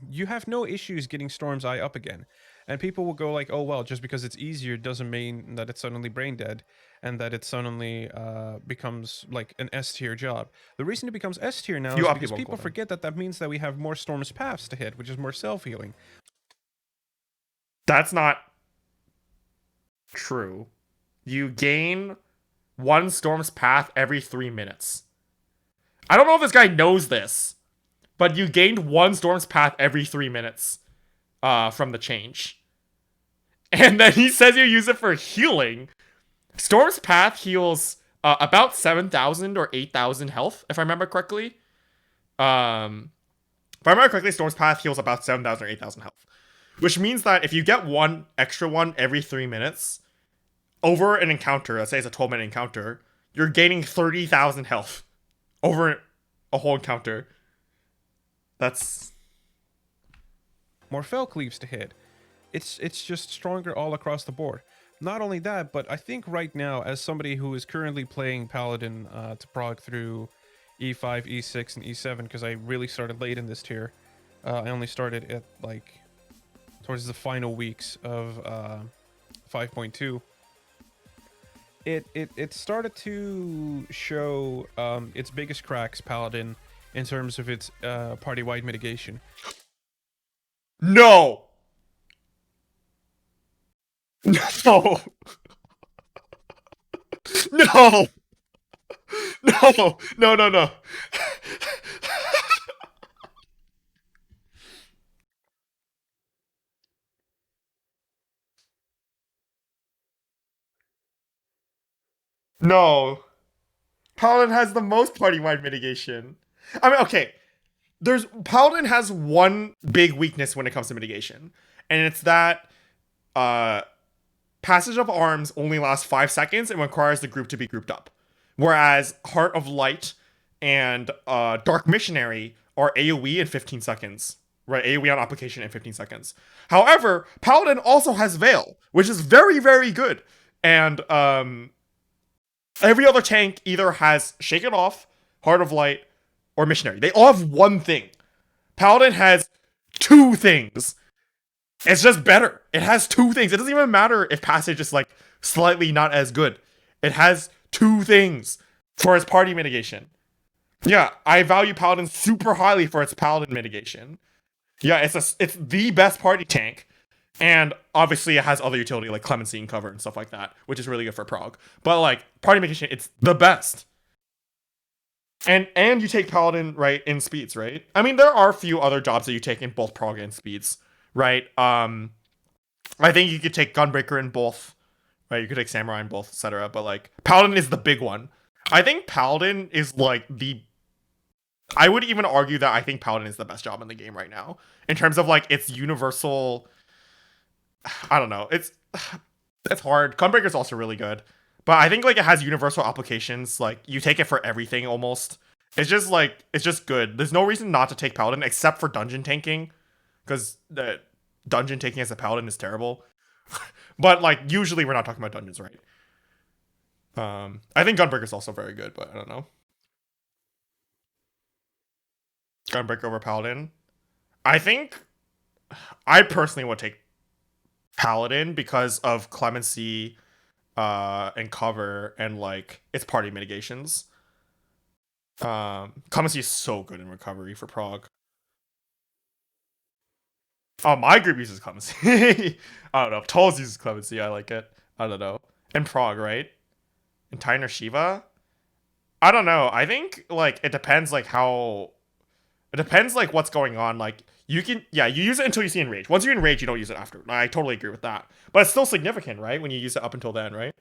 Speaker 7: you have no issues getting Storm's Eye up again. And people will go like, oh well, just because it's easier doesn't mean that it's suddenly brain dead and that it suddenly becomes like an S tier job. The reason it becomes S tier now is because people forget that means that we have more Storm's paths to hit, which is more self-healing.
Speaker 1: That's not true. You gain 1 Storm's Path every 3 minutes. I don't know if this guy knows this, but you gained 1 Storm's Path every 3 minutes from the change. And then he says you use it for healing. Storm's Path heals about 7,000 or 8,000 health, if I remember correctly. If I remember correctly, Storm's Path heals about 7,000 or 8,000 health. Which means that if you get 1 extra one every 3 minutes, over an encounter, let's say it's a 12-minute encounter, you're gaining 30,000 health over a whole encounter. That's
Speaker 7: more Fel Cleaves to hit. It's just stronger all across the board. Not only that, but I think right now, as somebody who is currently playing Paladin to prog through E5, E6, and E7, because I really started late in this tier. I only started at like towards the final weeks of 5.2. It started to show its biggest cracks, Paladin, in terms of its party-wide mitigation.
Speaker 1: No! No! No! No! No. No. Paladin has the most party-wide mitigation. I mean, okay. Paladin has one big weakness when it comes to mitigation. And it's that Passage of Arms only lasts 5 seconds and requires the group to be grouped up. Whereas Heart of Light and Dark Missionary are AoE in 15 seconds. Right, AoE on application in 15 seconds. However, Paladin also has Veil, which is very, very good. And every other tank either has Shake It Off, Heart of Light, or Missionary. They all have one thing. Paladin has 2 things. It's just better. It has 2 things. It doesn't even matter if Passage is like slightly not as good. It has 2 things for its party mitigation. Yeah, I value Paladin super highly for its Paladin mitigation. Yeah, it's the best party tank. And obviously it has other utility like Clemency and cover and stuff like that, which is really good for prog. But like party mitigation, it's the best. And you take Paladin, right, in speeds, right? I mean, there are a few other jobs that you take in both prog and speeds, right? I think you could take Gunbreaker in both, right? You could take Samurai in both, etc. But like Paladin is the big one. I think Paladin is like I would even argue that I think Paladin is the best job in the game right now. In terms of like its universal, I don't know. It's hard. Gunbreaker is also really good. But I think like it has universal applications. Like you take it for everything almost. It's just good. There's no reason not to take Paladin except for dungeon tanking. Because the dungeon tanking as a Paladin is terrible. But like usually we're not talking about dungeons, right? I think Gunbreaker's also very good, but I don't know. Gunbreaker over Paladin. I think I personally would take Paladin because of clemency and cover and like its party mitigations. Clemency is so good in recovery for Prog. Oh, my group uses clemency. I don't know. Tolls uses clemency. I like it. I don't know. And Prog, right? And Titan or Shiva? I don't know. I think like it depends like how it depends like what's going on. Like you can you use it until you see enrage. Once you're enraged, you don't use it after. I totally agree with that. But it's still significant, right? When you use it up until then, right?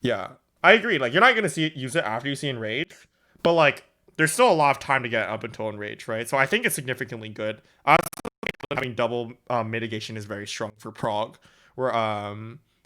Speaker 1: Yeah. I agree. Like you're not gonna use it after you see enrage, but like there's still a lot of time to get up until enrage, right? So I think it's significantly good. Having double mitigation is very strong for Prog. Where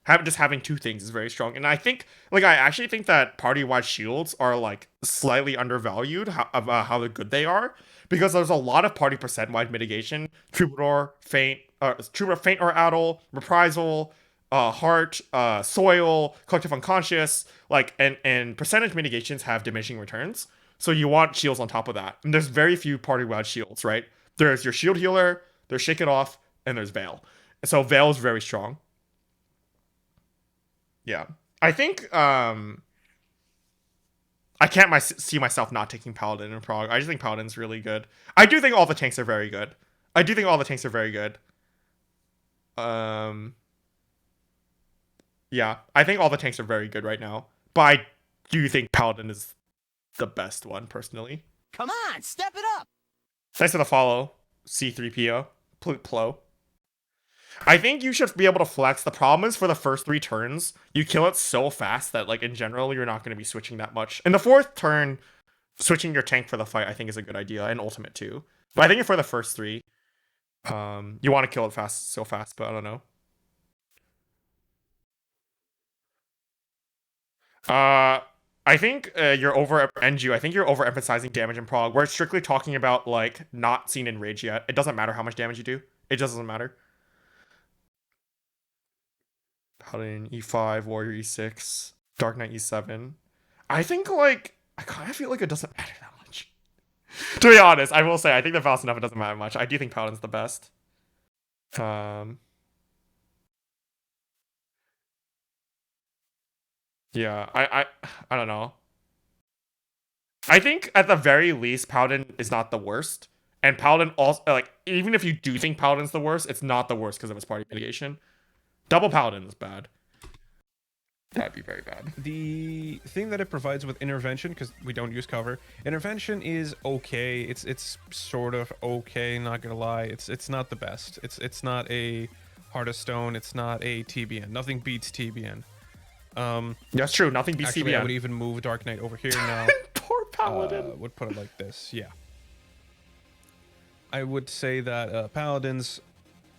Speaker 1: having two things is very strong, and I think like I actually think that party-wide shields are like slightly undervalued how good they are, because there's a lot of party percent-wide mitigation. Troubadour, Feint or Addle, Reprisal, Heart, Soil, Collective Unconscious, like and percentage mitigations have diminishing returns. So you want shields on top of that. And there's very few party-wide shields, right? There's your shield healer, there's Shake It Off, and there's Veil. So Veil is very strong. Yeah. I think I can't see myself not taking Paladin in Prog. I just think Paladin's really good. I do think all the tanks are very good. Yeah, I think all the tanks are very good right now. But I do think Paladin is the best one, personally.
Speaker 2: Come on, step it up.
Speaker 1: Thanks for the follow, C3PO. Plo. I think you should be able to flex. The problem is for the first 3 turns, you kill it so fast that, like, in general, you're not going to be switching that much. In the 4th turn, switching your tank for the fight, I think, is a good idea, and ultimate too. But I think for the first 3, you want to kill it so fast, but I don't know. I think you're I think you're overemphasizing damage in Prog. We're strictly talking about like not seen in Rage yet. It doesn't matter how much damage you do. It just doesn't matter. Paladin E5, Warrior E6, Dark Knight E7. I think like I kind of feel like it doesn't matter that much. To be honest, I will say I think they're fast enough. It doesn't matter much. I do think Paladin's the best. Yeah, I don't know. I think at the very least, Paladin is not the worst. And Paladin also, like, even if you do think Paladin's the worst, it's not the worst because of its party mitigation. Double Paladin is bad. That'd be very bad.
Speaker 7: The thing that it provides with intervention, because we don't use cover, intervention is okay. It's sort of okay, not gonna lie. It's not the best. It's not a Heart of Stone. It's not a TBN. Nothing beats TBN.
Speaker 1: That's true. Nothing beats
Speaker 7: actually,
Speaker 1: TBN.
Speaker 7: I would even move Dark Knight over here now.
Speaker 1: Poor Paladin.
Speaker 7: Would put it like this. Yeah. I would say that Paladin's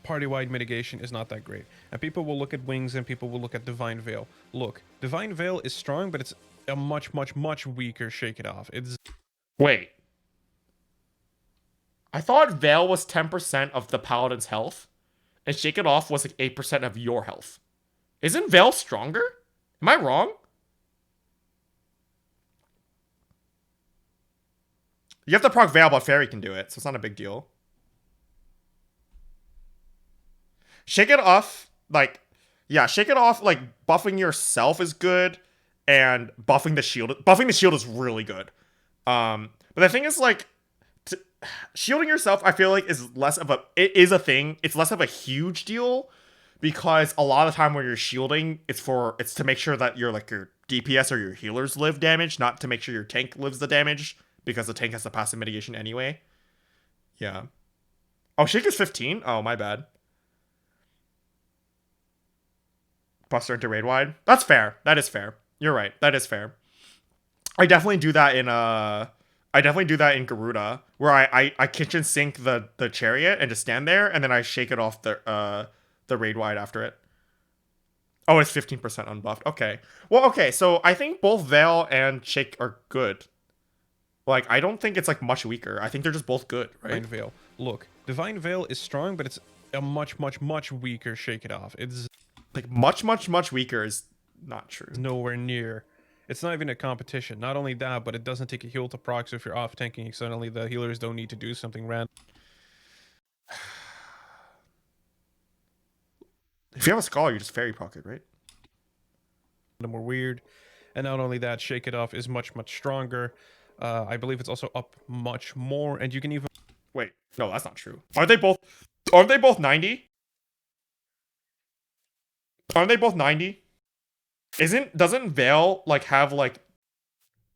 Speaker 7: party-wide mitigation is not that great. And people will look at Wings and people will look at Divine Veil. Look, Divine Veil is strong, but it's a much, much, much weaker Shake It Off. It's...
Speaker 1: Wait. I thought Veil was 10% of the Paladin's health, and Shake It Off was like 8% of your health. Isn't Veil stronger? Am I wrong? You have to proc Veil, but Fairy can do it, so it's not a big deal. Shake It Off, like, yeah, Shake It Off, like, buffing yourself is good, and buffing the shield is really good. But the thing is, like, shielding yourself, I feel like, is less of it is a thing. It's less of a huge deal, because a lot of the time when you're shielding, it's to make sure that your DPS or your healers live damage, not to make sure your tank lives the damage, because the tank has the passive mitigation anyway. Yeah. Oh, Shake is 15? Oh, my bad. Buster into raid wide. That's fair. That is fair. You're right. That is fair. I definitely do that in Garuda, where I kitchen sink the chariot and just stand there, and then I shake it off the raid wide after it. Oh, it's 15% unbuffed. Okay. Well, okay, so I think both Veil and Shake are good. Like, I don't think it's like much weaker. I think they're just both good, right?
Speaker 7: Divine Veil. Look, Divine Veil is strong, but it's a much weaker Shake It Off. It's
Speaker 1: Like much weaker is not true.
Speaker 7: nowhere near. It's not even a competition. Not only that, but it doesn't take a heal to proc, so if you're off tanking, suddenly the healers don't need to do something random.
Speaker 1: If you have a Scholar, you just fairy pocket, right?
Speaker 7: Or weird. And not only that, Shake It Off is much stronger. I believe it's also up much more, and you can even...
Speaker 1: Wait, no, that's not true. Aren't they both 90? Aren't they both 90? Doesn't Veil like have like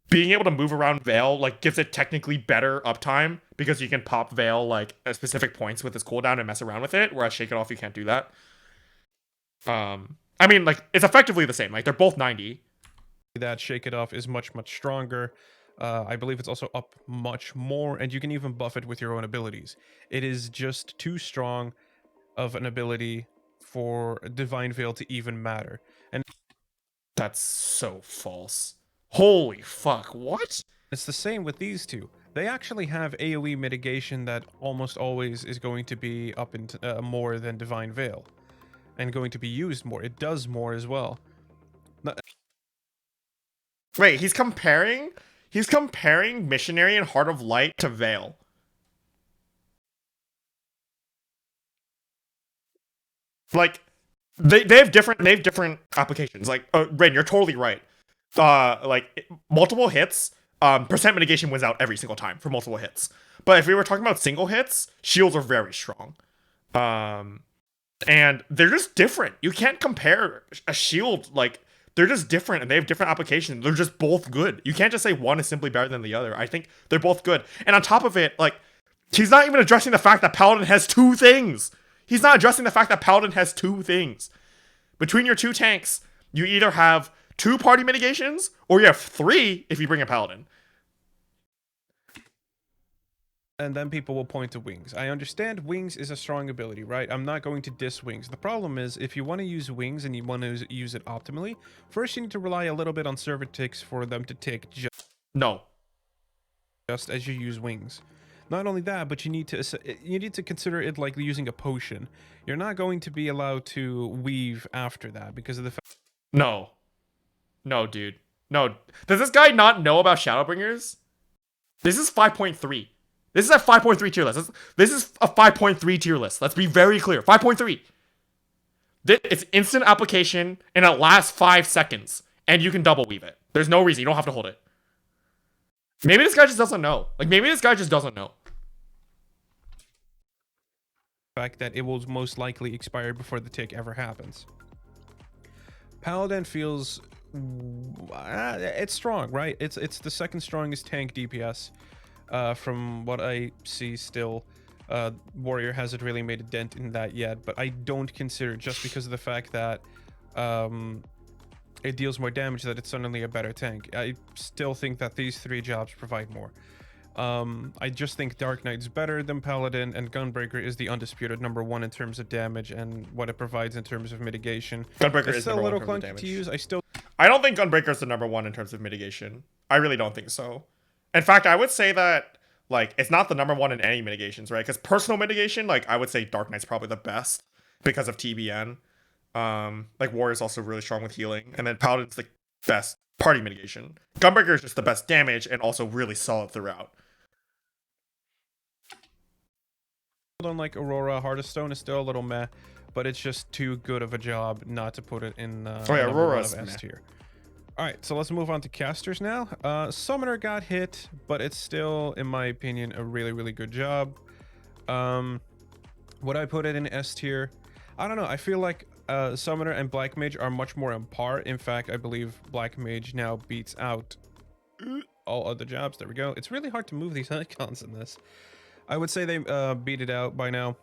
Speaker 1: being able to move around Veil like gives it technically better uptime because you can pop Veil like at specific points with its cooldown and mess around with it, whereas Shake It Off you can't do that. I mean, like, it's effectively the same. Like, they're both 90.
Speaker 7: That Shake It Off is much stronger. I believe it's also up much more, and you can even buff it with your own abilities. It is just too strong of an ability for Divine Veil to even matter. And
Speaker 1: that's so false. Holy fuck, what?
Speaker 7: It's the same with these two. They actually have AoE mitigation that almost always is going to be up into more than Divine Veil. And going to be used more. It does more as well.
Speaker 1: Wait, he's comparing Missionary and Heart of Light to Veil. Like, they have different applications. Like, Ren, you're totally right. Like, multiple hits, percent mitigation wins out every single time for multiple hits. But if we were talking about single hits, shields are very strong. And they're just different. You can't compare a shield, like, they're just different and they have different applications. They're just both good. You can't just say one is simply better than the other. I think they're both good. And on top of it, like, he's not even addressing the fact that Paladin has two things. He's not addressing the fact that Paladin has two things. Between your two tanks, you either have 2 party mitigations or you have 3 if you bring a Paladin.
Speaker 7: And then people will point to Wings. I understand Wings is a strong ability, right? I'm not going to diss Wings. The problem is, if you want to use Wings and you want to use it optimally, first you need to rely a little bit on server ticks for them to tick just as you use Wings. Not only that, but you need to consider it like using a potion. You're not going to be allowed to weave after that because of the fact...
Speaker 1: No, dude. No. Does this guy not know about Shadowbringers? This is 5.3. This is a 5.3 tier list. This is a 5.3 tier list. Let's be very clear. 5.3. It's instant application and it lasts 5 seconds. And you can double weave it. There's no reason. You don't have to hold it. Maybe this guy just doesn't know. Like, maybe this guy just doesn't know.
Speaker 7: Fact that it will most likely expire before the tick ever happens. Paladin feels... it's strong, right? It's the second strongest tank DPS. From what I see still, Warrior hasn't really made a dent in that yet, but I don't consider, just because of the fact that it deals more damage, that it's suddenly a better tank. I still think that these 3 jobs provide more. I just think Dark Knight's better than Paladin, and Gunbreaker is the undisputed #1 in terms of damage and what it provides in terms of mitigation.
Speaker 1: Gunbreaker
Speaker 7: it's
Speaker 1: is
Speaker 7: still a little
Speaker 1: #1 in terms of
Speaker 7: clunky
Speaker 1: damage.
Speaker 7: to use.
Speaker 1: I don't think Gunbreaker is the #1 in terms of mitigation. I really don't think so. In fact, I would say that, like, it's not the #1 in any mitigations, right? Because personal mitigation, like, I would say Dark Knight's probably the best because of TBN. Like, Warrior's also really strong with healing. And then Paladin's the best party mitigation. Gunbreaker is just the best damage and also really solid throughout.
Speaker 7: Unlike Aurora, Heart of Stone is still a little meh, but it's just too good of a job not to put it in
Speaker 1: Aurora's
Speaker 7: S
Speaker 1: meh.
Speaker 7: tier. Alright, so let's move on to casters now. Summoner got hit, but it's still, in my opinion, a really good job. Would I put it in S tier? I don't know. I feel like Summoner and Black Mage are much more on par. In fact, I believe Black Mage now beats out all other jobs. There we go. It's really hard to move these icons in this. I would say they beat it out by now.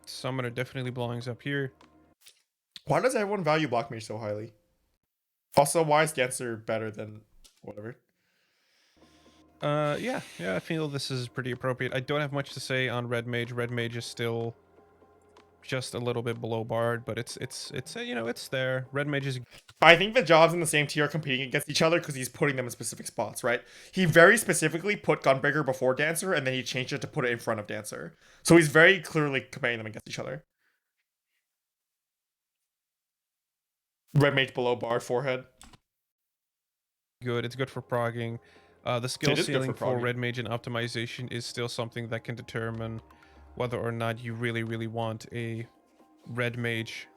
Speaker 7: Summoner definitely belongs up here.
Speaker 1: Why does everyone value Black Mage so highly? Also, why is Dancer better than whatever?
Speaker 7: Yeah, I feel this is pretty appropriate. I don't have much to say on Red Mage. Red Mage is still just a little bit below Bard, but it's you know, it's there. Red Mage is
Speaker 1: I think the jobs in the same tier are competing against each other because he's putting them in specific spots, right? He very specifically put Gunbreaker before Dancer, and then he changed it to put it in front of Dancer. So he's very clearly comparing them against each other. Red Mage below Bard, forehead.
Speaker 7: good. It's good for progging. The skill
Speaker 1: It is good
Speaker 7: ceiling
Speaker 1: for
Speaker 7: for
Speaker 1: progging.
Speaker 7: Red Mage and optimization is still something that can determine whether or not you really want a Red Mage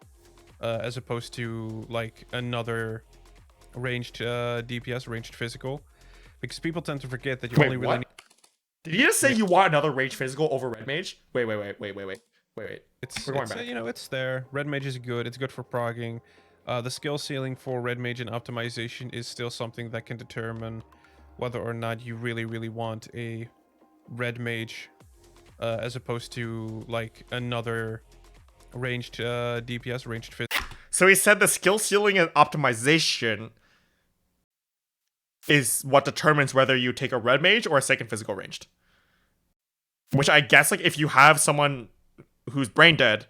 Speaker 7: as opposed to like another ranged DPS, ranged physical, because people tend to forget that you only
Speaker 1: Wait,
Speaker 7: really
Speaker 1: what? Did you just say you want another Rage Physical over Red Mage? Wait.
Speaker 7: It's,
Speaker 1: We're going
Speaker 7: it's
Speaker 1: back.
Speaker 7: you know, it's there. Red Mage is good. It's good for progging. The skill ceiling for Red Mage and optimization is still something that can determine whether or not you really want a Red Mage as opposed to like another ranged DPS, ranged physical.
Speaker 1: So he said the skill ceiling and optimization is what determines whether you take a Red Mage or a second physical ranged. Which I guess, like, if you have someone who's brain dead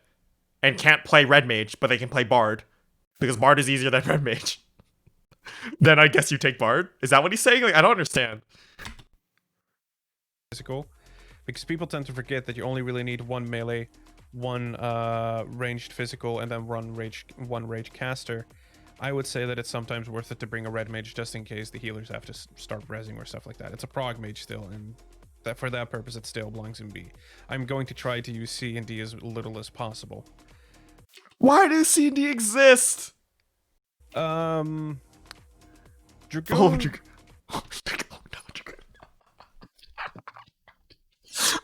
Speaker 1: and can't play Red Mage, but they can play Bard, because Bard is easier than Red Mage, then I guess you take Bard? Is that what he's saying? Like, I don't understand.
Speaker 7: Physical, because people tend to forget that you only really need one melee, one ranged physical, and then one rage caster. I would say that it's sometimes worth it to bring a Red Mage just in case the healers have to start rezzing or stuff like that. It's a prog mage still, and that for that purpose it still belongs in B. I'm going to try to use C and D as little as possible.
Speaker 1: Why does C&D exist?
Speaker 7: Dragoon.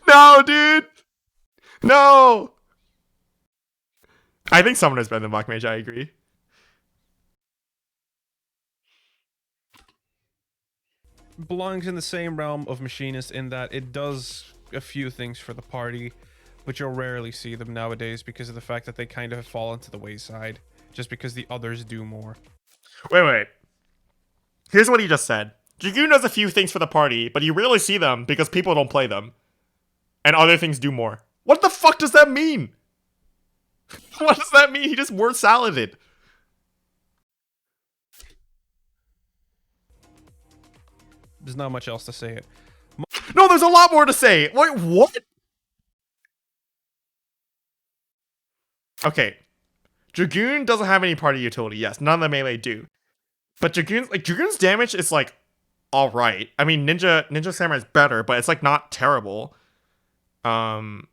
Speaker 1: No, dude! No! I think Summoner's better than Black Mage, I agree.
Speaker 7: Belongs in the same realm of Machinist in that it does a few things for the party, but you'll rarely see them nowadays because of the fact that they kind of have fallen to the wayside, just because the others do more.
Speaker 1: Wait. Here's what he just said. Dragoon does a few things for the party, but you rarely see them because people don't play them. And other things do more. What the fuck does that mean? What does that mean? He just word saladed.
Speaker 7: There's not much else to say it.
Speaker 1: No, there's a lot more to say. Wait, what? Okay. Dragoon doesn't have any party utility. Yes, none of the melee do. But Dragoon's damage is like alright. I mean, Ninja Samurai is better, but it's like not terrible. And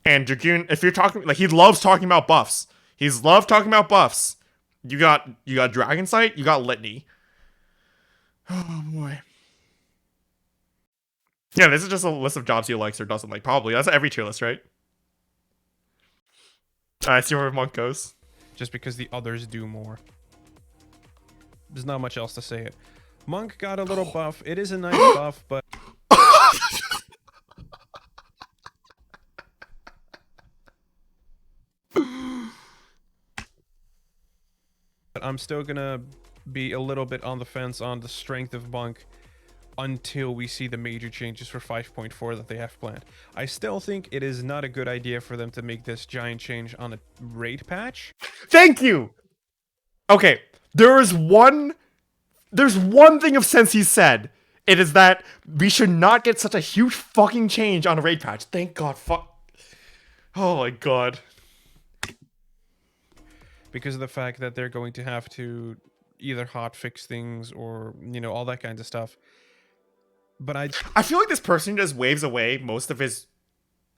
Speaker 1: Dragoon, if you're talking like he loves talking about buffs. He's loved talking about buffs. You got Dragon Sight, you got Litany. Oh boy. Yeah, this is just a list of jobs he likes or doesn't like. Probably. That's every tier list, right? I see where Monk goes.
Speaker 7: Just because the others do more. There's not much else to say it. Monk got a little buff. It is a nice buff, but I'm still gonna be a little bit on the fence on the strength of Monk until we see the major changes for 5.4 that they have planned. I still think it is not a good idea for them to make this giant change on a raid patch.
Speaker 1: Thank you. Okay, there's one thing of sense he said. It is that we should not get such a huge fucking change on a raid patch. Thank God. Oh my God.
Speaker 7: Because of the fact that they're going to have to either hotfix things or, you know, all that kind of stuff. But
Speaker 1: I feel like this person just waves away most of his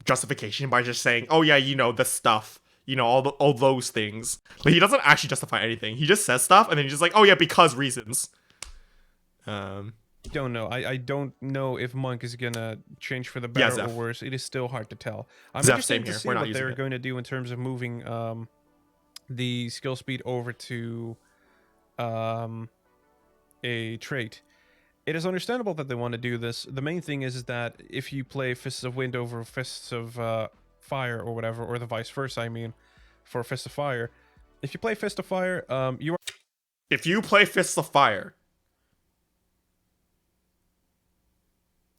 Speaker 1: justification by just saying, "Oh yeah, you know the stuff, you know all those things." Like he doesn't actually justify anything. He just says stuff and then he's just like, "Oh yeah, because reasons."
Speaker 7: Don't know. I don't know if Monk is gonna change for the better or
Speaker 1: Zeph.
Speaker 7: worse. It is still hard to tell. I'm
Speaker 1: Zeph,
Speaker 7: interested
Speaker 1: same
Speaker 7: to
Speaker 1: here.
Speaker 7: see
Speaker 1: We're not
Speaker 7: what
Speaker 1: using
Speaker 7: they're
Speaker 1: it.
Speaker 7: going to do in terms of moving the skill speed over to a trait. It is understandable that they want to do this. The main thing is that if you play Fists of Wind over Fists of Fire or whatever, or the vice versa, I mean, for Fist of Fire, if you play Fist of Fire, you are...
Speaker 1: If you play Fists of Fire,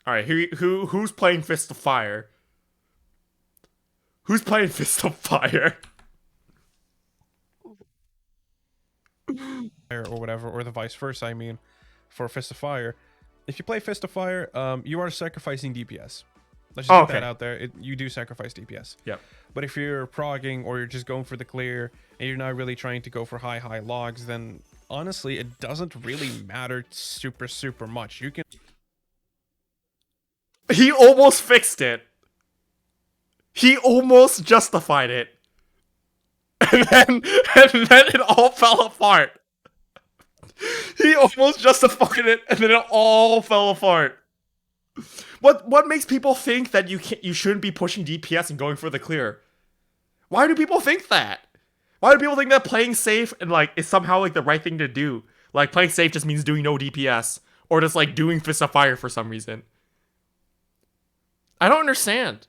Speaker 1: all right, who's playing Fists of Fire? Who's playing Fist of Fire?
Speaker 7: Or whatever, or the vice versa, I mean, for Fist of Fire. If you play Fist of Fire, you are sacrificing DPS. Let's just get that out there. You do sacrifice DPS.
Speaker 1: Yep.
Speaker 7: But if you're progging or you're just going for the clear and you're not really trying to go for high logs, then honestly, it doesn't really matter super much. You can...
Speaker 1: He almost fixed it. He almost justified it. And then it all fell apart. He almost justified it, and then it all fell apart. What makes people think that you shouldn't be pushing DPS and going for the clear? Why do people think that? Why do people think that playing safe and like is somehow like the right thing to do? Like playing safe just means doing no DPS, or just like doing Fist of Fire for some reason. I don't understand.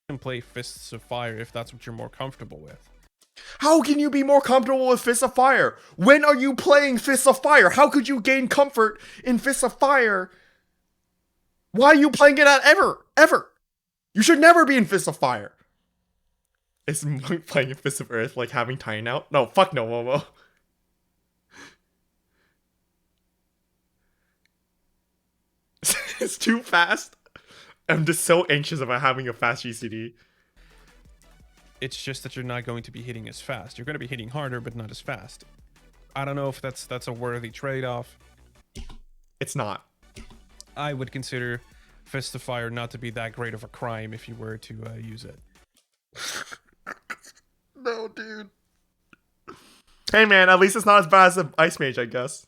Speaker 7: You can play Fists of Fire if that's what you're more comfortable with.
Speaker 1: How can you be more comfortable with Fist of Fire? When are you playing Fist of Fire? How could you gain comfort in Fist of Fire? Why are you playing it at ever? You should never be in Fist of Fire. Is Monk playing in Fist of Earth like having Tiny out? No, fuck no, Momo. It's too fast. I'm just so anxious about having a fast GCD.
Speaker 7: It's just that you're not going to be hitting as fast. You're going to be hitting harder, but not as fast. I don't know if that's a worthy trade-off.
Speaker 1: It's not.
Speaker 7: I would consider Fist of Fire not to be that great of a crime if you were to use it.
Speaker 1: No, dude. Hey, man, at least it's not as bad as an Ice Mage, I guess.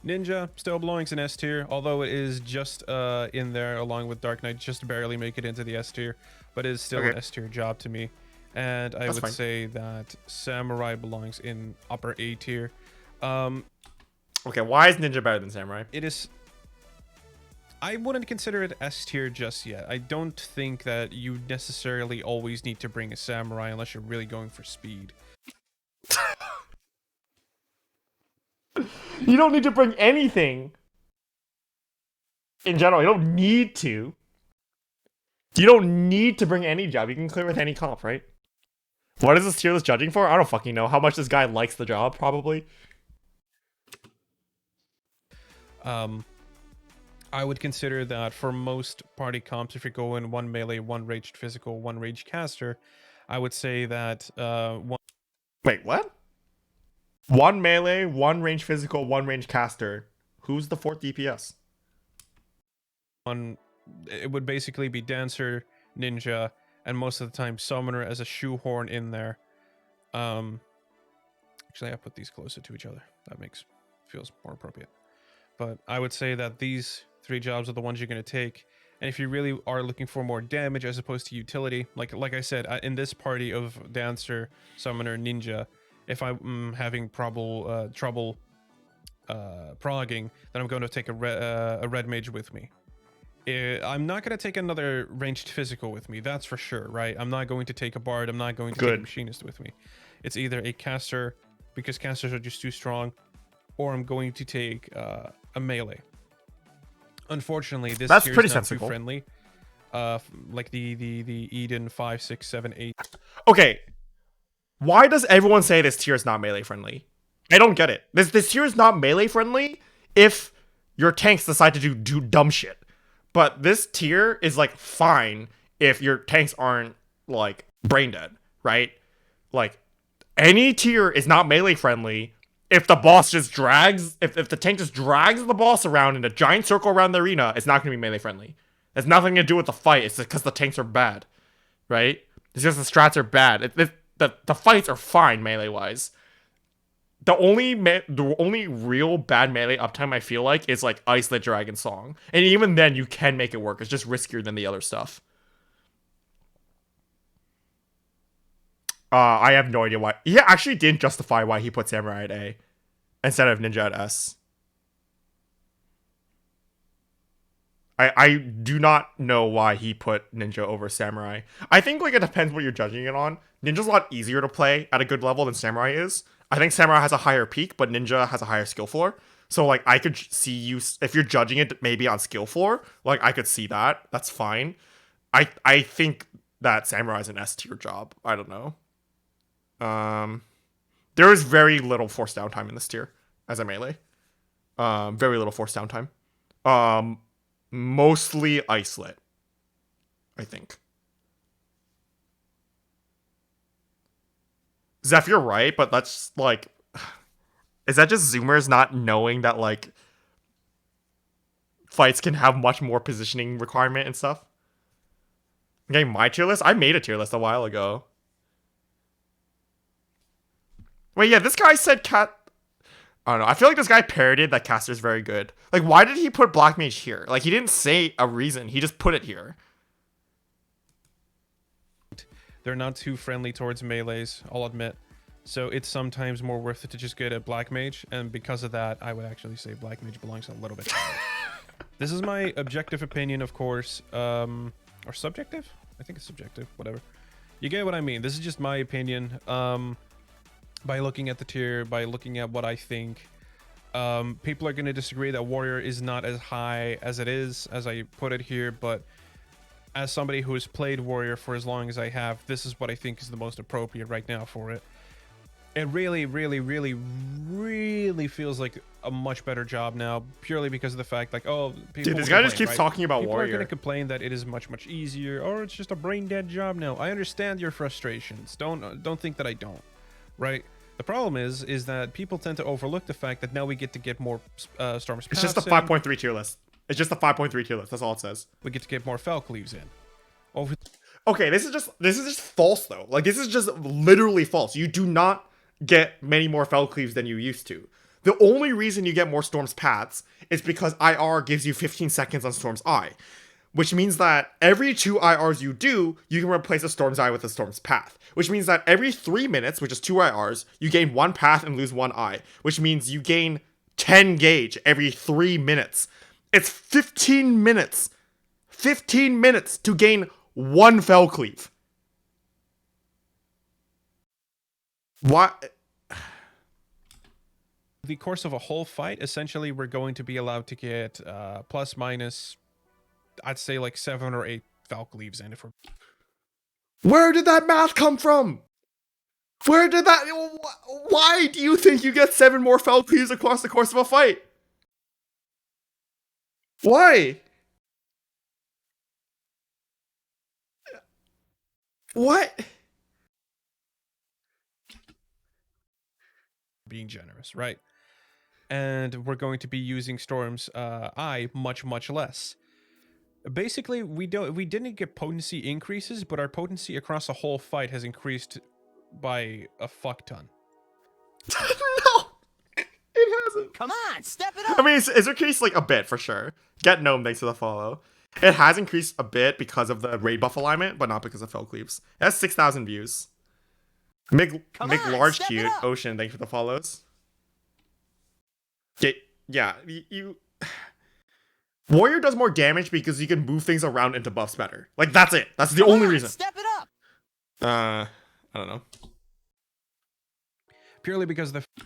Speaker 7: Ninja still belongs in S tier, although it is just in there along with Dark Knight, just to barely make it into the S tier, but it is still an S tier job to me. And I would say that Samurai belongs in upper A tier.
Speaker 1: Okay, why is Ninja better than Samurai?
Speaker 7: It is... I wouldn't consider it S tier just yet. I don't think that you necessarily always need to bring a Samurai unless you're really going for speed.
Speaker 1: You don't need to bring anything. In general, you don't need to. You don't need to bring any job. You can clear with any comp, right? What is this tier list judging for? I don't fucking know. How much this guy likes the job, probably.
Speaker 7: I would consider that for most party comps, if you're going one melee, one raged physical, one raged caster, I would say that one...
Speaker 1: Wait, what? One melee, one range physical, one range caster. Who's the fourth DPS?
Speaker 7: It would basically be Dancer, Ninja, and most of the time Summoner as a shoehorn in there. Actually, I put these closer to each other. That feels more appropriate. But I would say that these three jobs are the ones you're going to take. And if you really are looking for more damage as opposed to utility, like I said, in this party of Dancer, Summoner, Ninja, if I'm having trouble progging, then I'm going to take a red mage with me. I'm not going to take another ranged physical with me, that's for sure, right? I'm not going to take a bard, I'm not going to take a machinist with me. It's either a caster, because casters are just too strong, or I'm going to take a melee. Unfortunately, this tier is not too friendly. Like the Eden 5, 6, 7, 8.
Speaker 1: Okay. Why does everyone say this tier is not melee friendly? I don't get it. This tier is not melee friendly if your tanks decide to do dumb shit. But this tier is like fine if your tanks aren't like brain dead, right? Like any tier is not melee friendly if the boss just drags, if the tank just drags the boss around in a giant circle around the arena, it's not going to be melee friendly. It's nothing to do with the fight. It's because the tanks are bad, right? It's just the strats are bad. The fights are fine melee wise. The only real bad melee uptime I feel like is like Ice Lit Dragon Song, and even then you can make it work. It's just riskier than the other stuff. I have no idea why. He actually didn't justify why he put Samurai at A instead of Ninja at S. I do not know why he put Ninja over Samurai. I think like it depends what you're judging it on. Ninja's a lot easier to play at a good level than Samurai is. I think Samurai has a higher peak, but Ninja has a higher skill floor. So like I could see you if you're judging it maybe on skill floor, like I could see that. That's fine. I think that Samurai is an S tier job. I don't know. There is very little force downtime in this tier as a melee. Very little force downtime. Mostly isolate, I think. Zeph, you're right, but that's like, is that just Zoomers not knowing that like fights can have much more positioning requirement and stuff? Okay, my tier list? I made a tier list a while ago. Wait, yeah, this guy said cat. I don't know. I feel like this guy parroted that caster's very good. Like, why did he put Black Mage here? Like, he didn't say a reason. He just put it here.
Speaker 7: They're not too friendly towards melees, I'll admit. So it's sometimes more worth it to just get a Black Mage, and because of that, I would actually say Black Mage belongs a little bit higher. This is my objective opinion, of course. Or subjective? I think it's subjective, whatever. You get what I mean. This is just my opinion. By looking at the tier, by looking at what I think, people are going to disagree that Warrior is not as high as it is, as I put it here, but as somebody who has played Warrior for as long as I have, this is what I think is the most appropriate right now for it. It really, really, really, really feels like a much better job now, purely because of the fact, like, oh, people
Speaker 1: Dude, this
Speaker 7: will
Speaker 1: guy just
Speaker 7: complain,
Speaker 1: keeps
Speaker 7: right?
Speaker 1: talking about
Speaker 7: People are
Speaker 1: Warrior.
Speaker 7: going to complain that it is much, much easier, or it's just a brain-dead job now. I understand your frustrations. Don't think that I don't, right? The problem is that people tend to overlook the fact that now we get to get more Storm's
Speaker 1: It's just a 5.3 tier list. It's just a 5.3 tier list. That's all it says.
Speaker 7: We get to get more Falcleaves in.
Speaker 1: Okay, this is just false though. Like, this is just literally false. You do not get many more Falcleaves than you used to. The only reason you get more Storm's Paths is because IR gives you 15 seconds on Storm's Eye, which means that every 2 IRs you do, you can replace a Storm's Eye with a Storm's Path, which means that every 3 minutes, which is 2 IRs, you gain 1 path and lose 1 eye, which means you gain 10 gauge every 3 minutes. It's 15 minutes. 15 minutes to gain 1 Falcleave. What?
Speaker 7: The course of a whole fight, essentially, we're going to be allowed to get plus minus, I'd say like 7 or 8 Falcleaves in. If we're...
Speaker 1: Where did that math come from? Where did that... Why do you think you get 7 more Falcleaves across the course of a fight? Why? What?
Speaker 7: Being generous, right? And we're going to be using Storm's Eye much less. Basically, we didn't get potency increases, but our potency across a whole fight has increased by a fuck ton.
Speaker 1: No, it hasn't.
Speaker 2: Come on, step it up.
Speaker 1: I mean, it's increased like a bit for sure. Get Gnome, thanks for the follow. It has increased a bit because of the raid buff alignment, but not because of Falcleaves. It has 6,000 views. Mick Large
Speaker 2: step it
Speaker 1: Cute,
Speaker 2: up.
Speaker 1: Ocean, thanks for the follows. Yeah, you... Warrior does more damage because you can move things around into buffs better. Like, that's it. That's the only reason.
Speaker 2: Step it up.
Speaker 1: I don't know.
Speaker 7: Purely because of the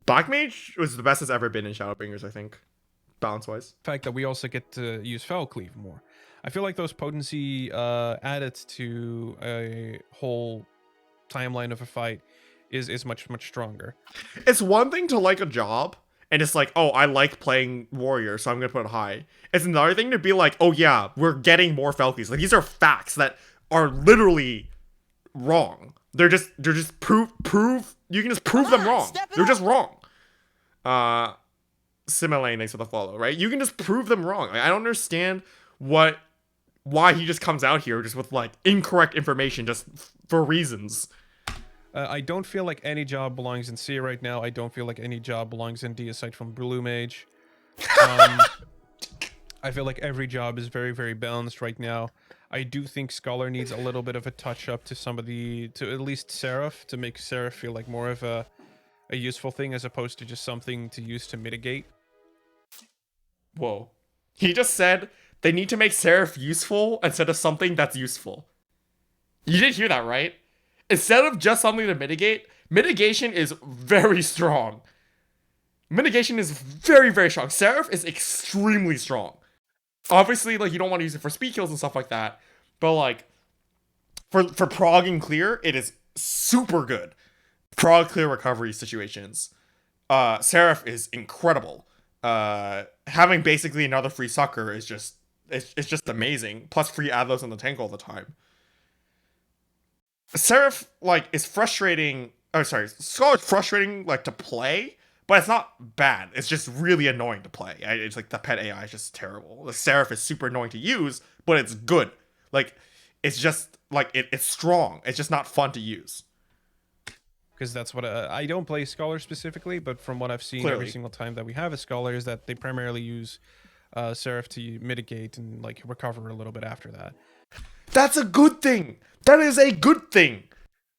Speaker 1: Black Mage was the best it's ever been in Shadowbringers, I think. Balance-wise.
Speaker 7: fact that we also get to use Falcleave more. I feel like those potency added to a whole timeline of a fight is much stronger.
Speaker 1: It's one thing to like a job, and it's like, oh, I like playing Warrior, so I'm gonna put it high. It's another thing to be like, oh yeah, we're getting more Falcleaves. Like, these are facts that are literally wrong. They're just prove you can just prove them wrong. They're just wrong. Similane, thanks for the follow, right? You can just prove them wrong. Like, I don't understand why he just comes out here just with like incorrect information just for reasons.
Speaker 7: I don't feel like any job belongs in C right now. I don't feel like any job belongs in D aside from Blue Mage. I feel like every job is very balanced right now. I do think Scholar needs a little bit of a touch up to some of to at least Seraph, to make Seraph feel like more of a useful thing as opposed to just something to use to mitigate.
Speaker 1: Whoa. He just said they need to make Seraph useful instead of something that's useful. You did hear that, right? Instead of just something to mitigate, mitigation is very strong. Mitigation is very, very strong. Seraph is extremely strong. Obviously, like, you don't want to use it for speed kills and stuff like that, but like for prog and clear, it is super good. Prog clear recovery situations. Seraph is incredible. Having basically another free sucker is just it's just amazing. Plus free Adlos on the tank all the time. Seraph like is frustrating. Oh, sorry, Scholar's frustrating like to play, but it's not bad. It's just really annoying to play. It's like the pet AI is just terrible. The Seraph is super annoying to use, but it's good. Like it's just like it's strong. It's just not fun to use.
Speaker 7: Because that's what I don't play Scholar specifically, but from what I've seen
Speaker 1: Clearly.
Speaker 7: every single time that we have a Scholar is that they primarily use Seraph to mitigate and like recover a little bit after that.
Speaker 1: That's a good thing. That is a good thing.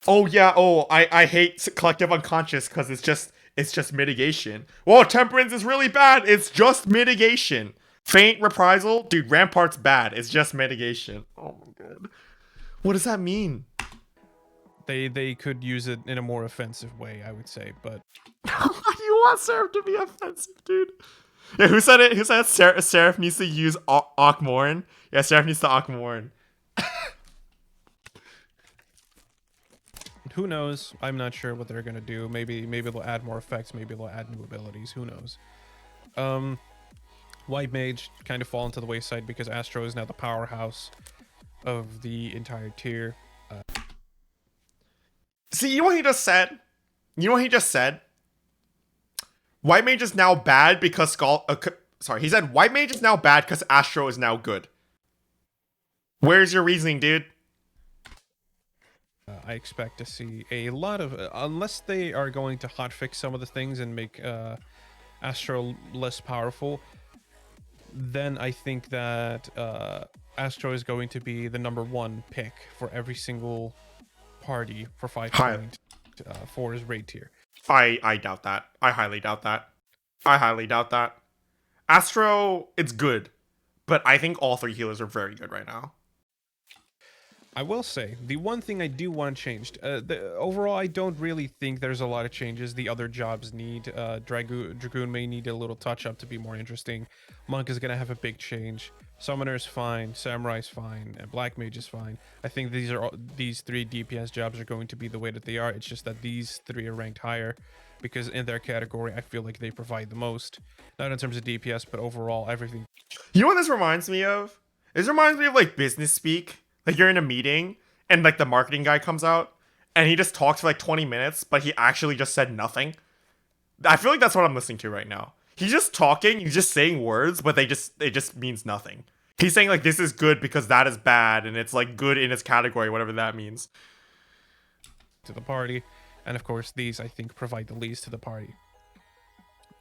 Speaker 1: Oh yeah. Oh, I hate collective unconscious because it's just mitigation. Well, temperance is really bad. It's just mitigation. Faint reprisal, dude. Rampart's bad. It's just mitigation. Oh my god. What does that mean?
Speaker 7: They could use it in a more offensive way, I would say, but
Speaker 1: Why do you want Seraph to be offensive, dude? Yeah, who said it? Who said Seraph needs to use Akmorn? Yeah, Seraph needs to Akmorn.
Speaker 7: who knows? I'm not sure what they're gonna do. Maybe they'll add more effects. Maybe they'll add new abilities. Who knows? White Mage kind of fall into the wayside because Astro is now the powerhouse of the entire tier.
Speaker 1: See, you know what he just said? You know what he just said? White Mage is now bad because sorry, he said White Mage is now bad because Astro is now good. Where's your reasoning, dude?
Speaker 7: I expect to see a lot of, unless they are going to hotfix some of the things and make Astro less powerful, then I think that Astro is going to be the #1 pick for every single party for 5.4 his raid tier.
Speaker 1: I doubt that. I highly doubt that. I highly doubt that. Astro, it's good, but I think all 3 healers are very good right now.
Speaker 7: I will say, the one thing I do want changed, overall, I don't really think there's a lot of changes the other jobs need. Dragoon may need a little touch-up to be more interesting. Monk is going to have a big change. Summoner's fine, Samurai's fine, and Black Mage is fine. I think these 3 DPS jobs are going to be the way that they are. It's just that these 3 are ranked higher because in their category, I feel like they provide the most. Not in terms of DPS, but overall, everything.
Speaker 1: You know what this reminds me of? This reminds me of like business speak. Like you're in a meeting and like the marketing guy comes out and he just talks for like 20 minutes, but he actually just said nothing. I feel like that's what I'm listening to right now. He's just talking, he's just saying words, but it just means nothing. He's saying like this is good because that is bad and it's like good in its category, whatever that means.
Speaker 7: To the party, and of course these I think provide the least to the party.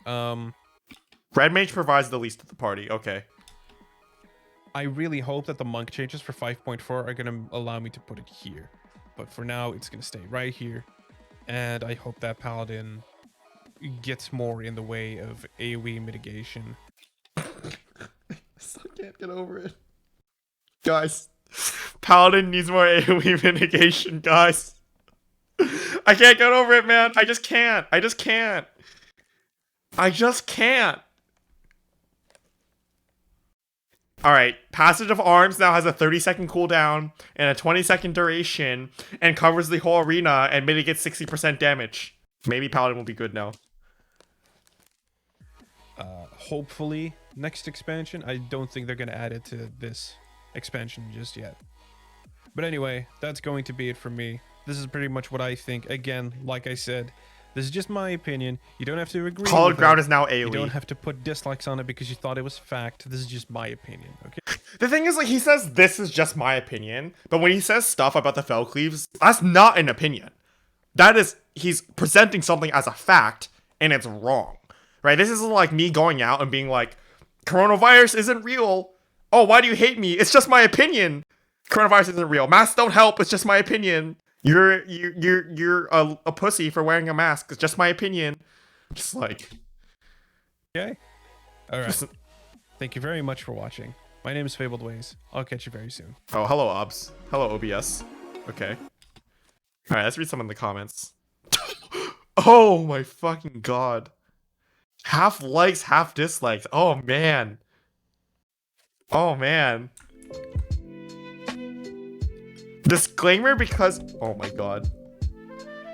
Speaker 1: Red Mage provides the least to the party. Okay.
Speaker 7: I really hope that the monk changes for 5.4 are going to allow me to put it here. But for now, it's going to stay right here. And I hope that Paladin gets more in the way of AoE mitigation.
Speaker 1: I still can't get over it. Guys, Paladin needs more AoE mitigation, guys. I can't get over it, man. I just can't. I just can't. I just can't. Alright, Passage of Arms now has a 30-second cooldown and a 20-second duration and covers the whole arena and mitigates 60% damage. Maybe Paladin will be good now.
Speaker 7: Hopefully, next expansion. I don't think they're going to add it to this expansion just yet. But anyway, that's going to be it for me. This is pretty much what I think. Again, like I said, this is just my opinion. You don't have to agree
Speaker 1: Hallowed
Speaker 7: with
Speaker 1: Ground
Speaker 7: it.
Speaker 1: is now AoE.
Speaker 7: You don't have to put dislikes on it because you thought it was fact. This is just my opinion, okay?
Speaker 1: The thing is, like, he says this is just my opinion, but when he says stuff about the Felcleaves, that's not an opinion. That is, he's presenting something as a fact, and it's wrong, right? This isn't like me going out and being like, coronavirus isn't real. Oh, why do you hate me? It's just my opinion. Coronavirus isn't real. Masks don't help. It's just my opinion. You're a pussy for wearing a mask. It's just my opinion. Just like,
Speaker 7: Okay. All right. Thank you very much for watching. My name is Fabled Ways. I'll catch you very soon.
Speaker 1: oh, hello, OBS. Hello, OBS. Okay. All right, let's read some in the comments. Oh my fucking god. Half likes, half dislikes. Oh man. Oh man. Disclaimer because oh my god.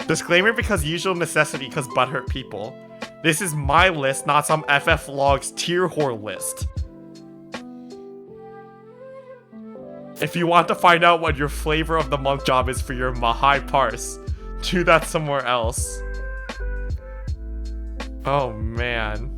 Speaker 1: Disclaimer because usual necessity because butthurt people. This is my list, not some FF Logs tier whore list. If you want to find out what your flavor of the month job is for your Mahai parse, do that somewhere else. Oh man.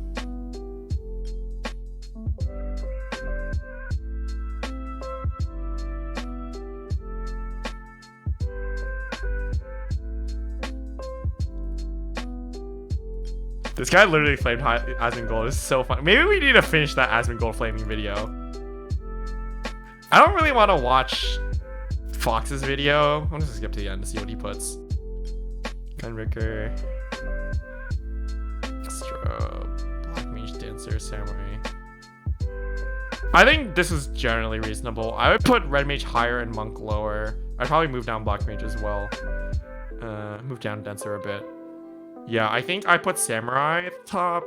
Speaker 1: This guy literally flamed Asmongold. It's so fun. Maybe we need to finish that Asmongold flaming video. I don't really want to watch Fox's video. I'll just skip to the end to see what he puts. Gunbreaker. Black Mage Dancer, Samurai. I think this is generally reasonable. I would put Red Mage higher and Monk lower. I'd probably move down Black Mage as well. Move down Dancer a bit. Yeah, I think I put Samurai at the top.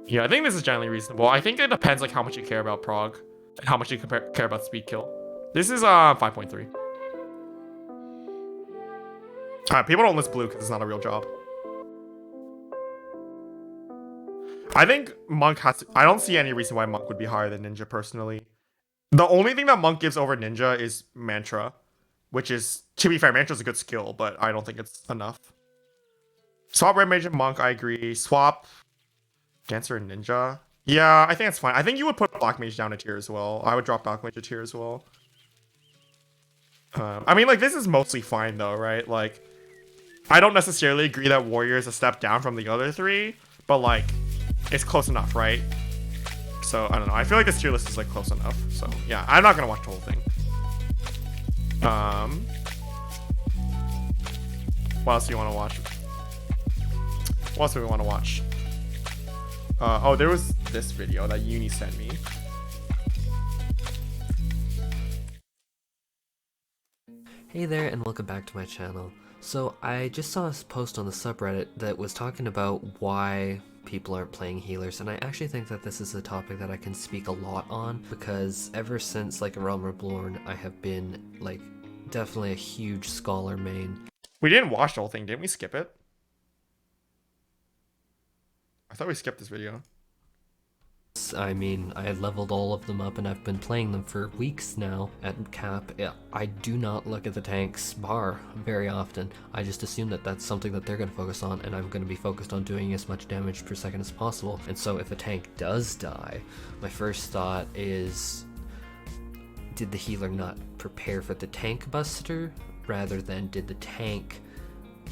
Speaker 1: Yeah, I think this is generally reasonable. I think it depends like how much you care about Prog and how much you care about speed kill. This is 5.3. Alright, people don't list blue because it's not a real job. I think Monk has to, I don't see any reason why Monk would be higher than Ninja personally. The only thing that Monk gives over Ninja is Mantra, which is, to be fair, Mantra's a good skill, but I don't think it's enough. Swap Red Mage and Monk, I agree. Swap Dancer and Ninja. Yeah, I think it's fine. I think you would put Black Mage down a tier as well. I would drop Black Mage a tier as well. I mean, like, this is mostly fine though, right? Like, I don't necessarily agree that Warrior is a step down from the other three, but like, it's close enough, right? So, I don't know. I feel like this tier list is like close enough. So, yeah, I'm not gonna watch the whole thing. What else do you want to watch? What else do we want to watch? Oh, there was this video that Uni sent me.
Speaker 10: Hey there and welcome back to my channel. So I just saw a post on the subreddit that was talking about why people aren't playing healers, and I actually think that this is a topic that I can speak a lot on because ever since like A Realm Reborn I have been like definitely a huge Scholar main.
Speaker 1: We didn't watch the whole thing, didn't we skip it? I thought we skipped this video.
Speaker 10: I mean, I leveled all of them up and I've been playing them for weeks now at cap. I do not look at the tank's bar very often. I just assume that that's something that they're going to focus on, and I'm going to be focused on doing as much damage per second as possible. And so if a tank does die, my first thought is, did the healer not prepare for the tank buster, rather than did the tank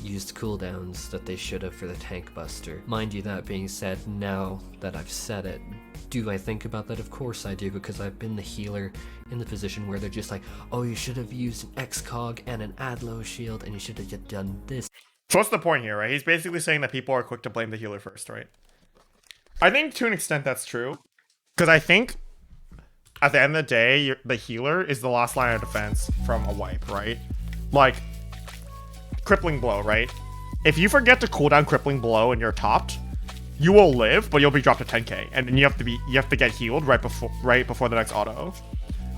Speaker 10: used cooldowns that they should have for the tank buster? Mind you, that being said, now that I've said it, do I think about that? Of course I do, because I've been the healer in the position where they're just like, oh, you should have used an Excog and an Adlo shield, and you should have done this.
Speaker 1: So what's the point here, right? He's basically saying that people are quick to blame the healer first, right? I think to an extent that's true. Because I think at the end of the day, the healer is the last line of defense from a wipe, right? Like, Crippling Blow, right? If you forget to cooldown Crippling Blow and you're topped, you will live, but you'll be dropped to 10k, and then you have to get healed right before the next auto.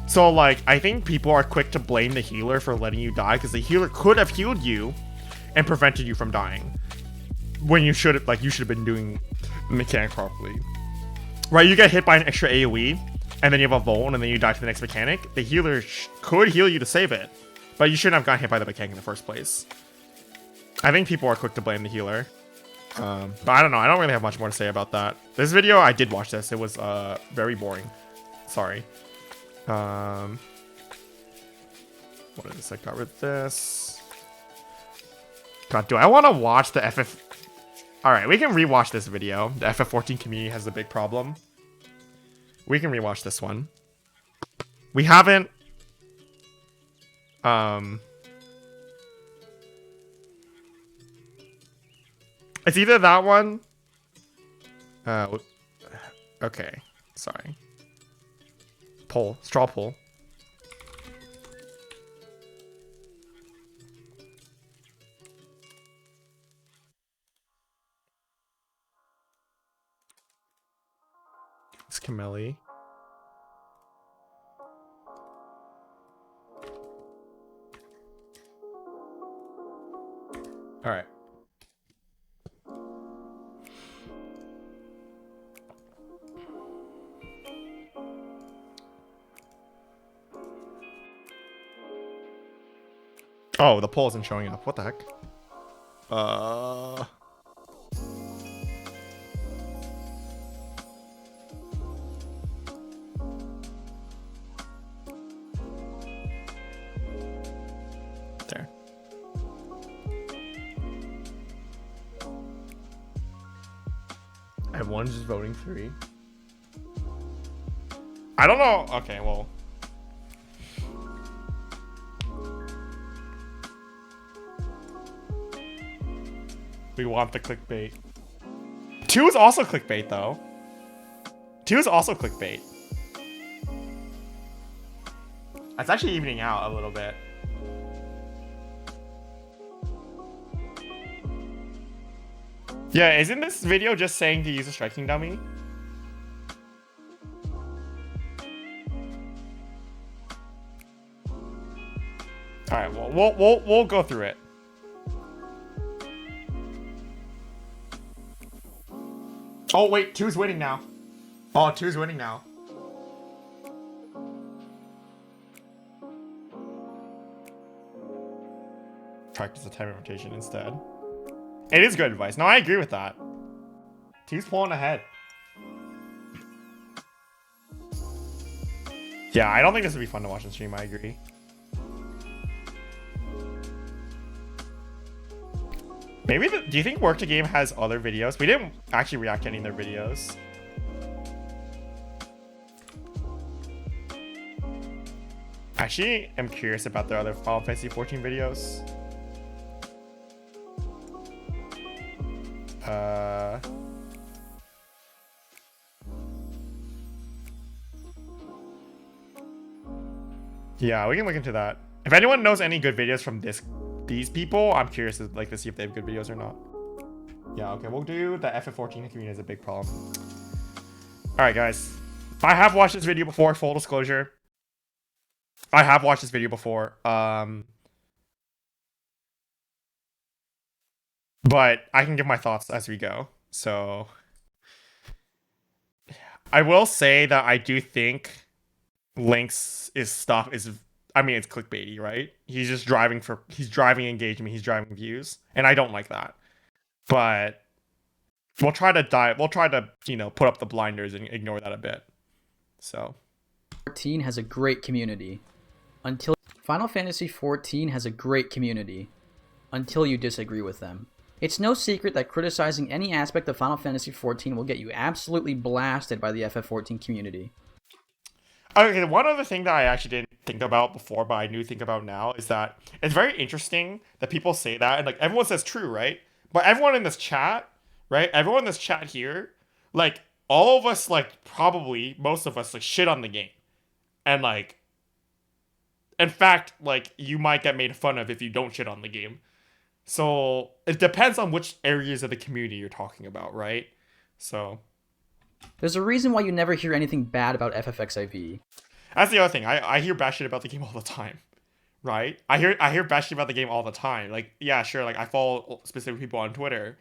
Speaker 1: So like, I think people are quick to blame the healer for letting you die because the healer could have healed you and prevented you from dying when you should have been doing the mechanic properly. Right? You get hit by an extra AoE, and then you have a Vuln, and then you die to the next mechanic. The healer could heal you to save it, but you shouldn't have gotten hit by the mechanic in the first place. I think people are quick to blame the healer. But I don't know. I don't really have much more to say about that. This video, I did watch this. It was very boring. Sorry. What is this? I got rid of this. God, do I want to watch the FF... Alright, we can rewatch this video. The FF14 community has a big problem. We can rewatch this one. We haven't... It's either that one. Okay. Sorry. Poll. Straw poll. Camelli. All right. Oh, the poll isn't showing up. What the heck? There. And one's just voting 3. I don't know. Okay, well. We want the clickbait. 2 is also clickbait, though. 2 is also clickbait. It's actually evening out a little bit. Yeah, isn't this video just saying to use a striking dummy? All right, well, we'll go through it. Oh wait, 2's winning now. Oh, 2's winning now. Practice the time rotation instead. It is good advice. No, I agree with that. 2's pulling ahead. Yeah, I don't think this would be fun to watch on stream. I agree. Maybe do you think Work to Game has other videos? We didn't actually react to any of their videos. Actually, I'm curious about their other Final Fantasy 14 videos. Yeah, we can look into that. If anyone knows any good videos from these people, I'm curious to see if they have good videos or not. Yeah, okay, we'll do the FF14 community is a big problem. All right, guys. I have watched this video before, full disclosure. I have watched this video before. But I can give my thoughts as we go. So I will say that I do think Link's stuff is, I mean, it's clickbaity, right? He's just driving engagement, he's driving views, and I don't like that. But we'll try to, you know, put up the blinders and ignore that a bit. So
Speaker 4: 14 has a great community. Final Fantasy 14 has a great community until you disagree with them. It's no secret that criticizing any aspect of Final Fantasy 14 will get you absolutely blasted by the FF14 community.
Speaker 1: Okay, one other thing that I actually didn't think about before, but I do think about now, is that it's very interesting that people say that, and like everyone says true, right? But everyone in this chat, right? Everyone in this chat here, like all of us, like probably most of us, like shit on the game, and like, in fact, like you might get made fun of if you don't shit on the game. So it depends on which areas of the community you're talking about, right? So
Speaker 4: there's a reason why you never hear anything bad about FFXIV.
Speaker 1: That's the other thing. I hear bad shit about the game all the time, right? I hear bad shit about the game all the time. Like, yeah, sure, like I follow specific people on Twitter,